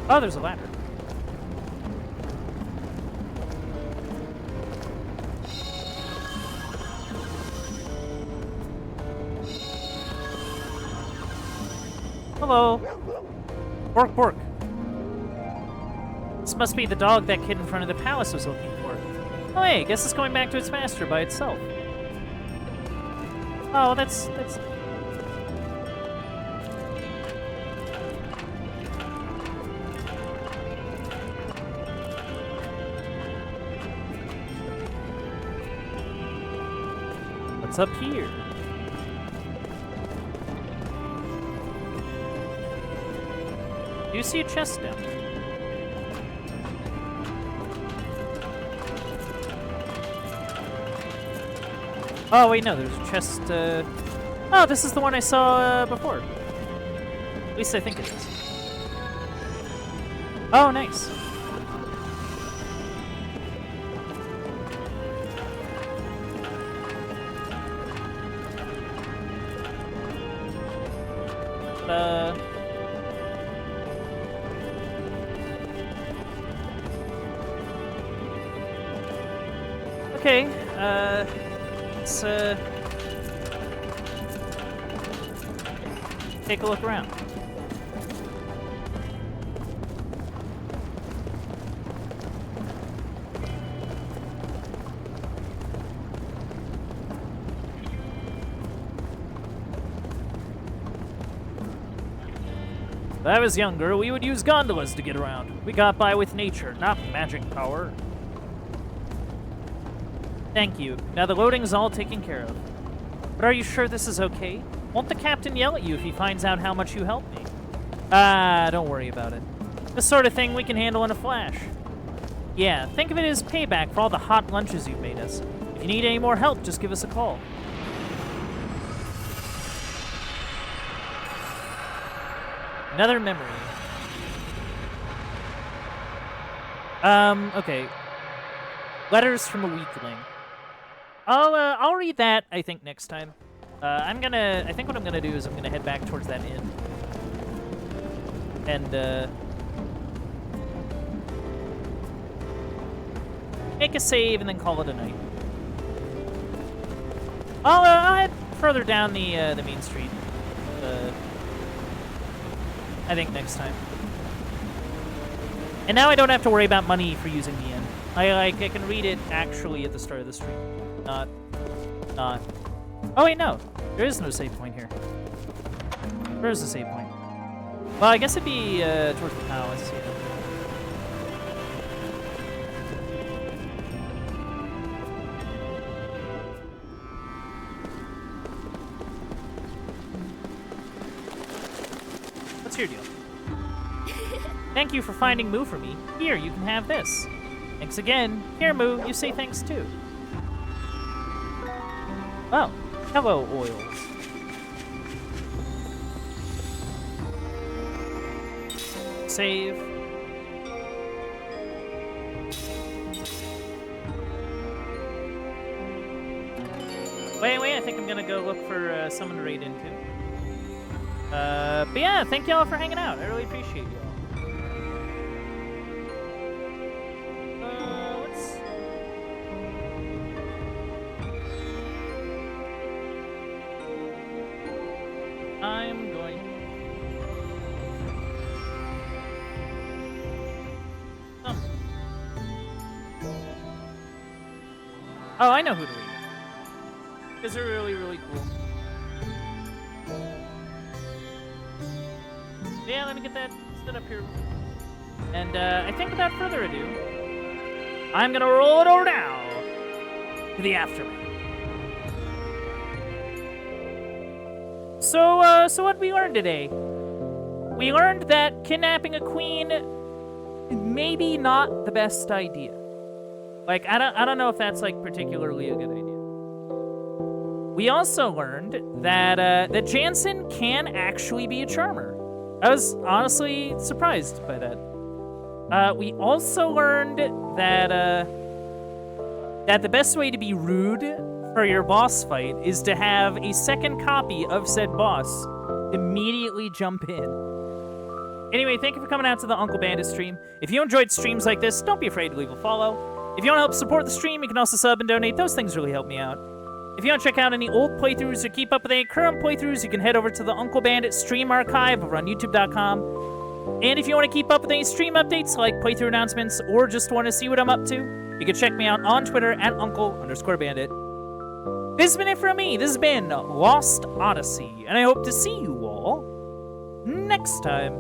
Oh, there's a ladder. Hello. Bork, bork. This must be the dog that kid in front of the palace was looking for. Oh, hey, guess it's going back to its master by itself. Oh, that's... What's up here? Do you see a chest down there? Oh, wait, no, there's a chest, Oh, this is the one I saw, before. At least I think it is. Oh, nice. Okay, let's, take a look around. When I was younger, we would use gondolas to get around. We got by with nature, not magic power. Thank you. Now the loading's all taken care of. But are you sure this is okay? Won't the captain yell at you if he finds out how much you helped me? Ah, don't worry about it. This sort of thing we can handle in a flash. Yeah, think of it as payback for all the hot lunches you've made us. If you need any more help, just give us a call. Another memory. Okay. Letters from a weakling. I'll read that, I think, next time. I think what I'm gonna do is I'm gonna head back towards that inn. And, make a save and then call it a night. I'll head further down the main street. I think next time. And now I don't have to worry about money for using the inn. I can read it actually at the start of the stream. Not. Oh wait, no. There is no save point here. Where is the save point? Well, I guess it'd be towards the palace. Yeah. What's your deal? Thank you for finding Moo for me. Here, you can have this. Thanks again. Here, Moo, you say thanks too. Oh, Hello, oils. Save. Wait, I think I'm gonna go look for someone to raid into. But yeah, thank y'all for hanging out. I really appreciate y'all. I'm going. Oh, I know who to read. Because they're really, really cool. Yeah, let me get that set up here. And I think without further ado, I'm gonna roll it over now to the aftermath. So what we learned today? We learned that kidnapping a queen maybe not the best idea. Like, I don't know if that's like particularly a good idea. We also learned that that Jansen can actually be a charmer. I was honestly surprised by that. We also learned that that the best way to be rude for your boss fight is to have a second copy of said boss immediately jump in. Anyway, thank you for coming out to the Uncle Bandit stream. If you enjoyed streams like this, don't be afraid to leave a follow. If you want to help support the stream, you can also sub and donate. Those things really help me out. If you want to check out any old playthroughs or keep up with any current playthroughs, you can head over to the Uncle Bandit stream archive over on youtube.com. And if you want to keep up with any stream updates like playthrough announcements or just want to see what I'm up to, you can check me out on Twitter at Uncle_Bandit. This has been it from me. This has been Lost Odyssey, and I hope to see you all next time.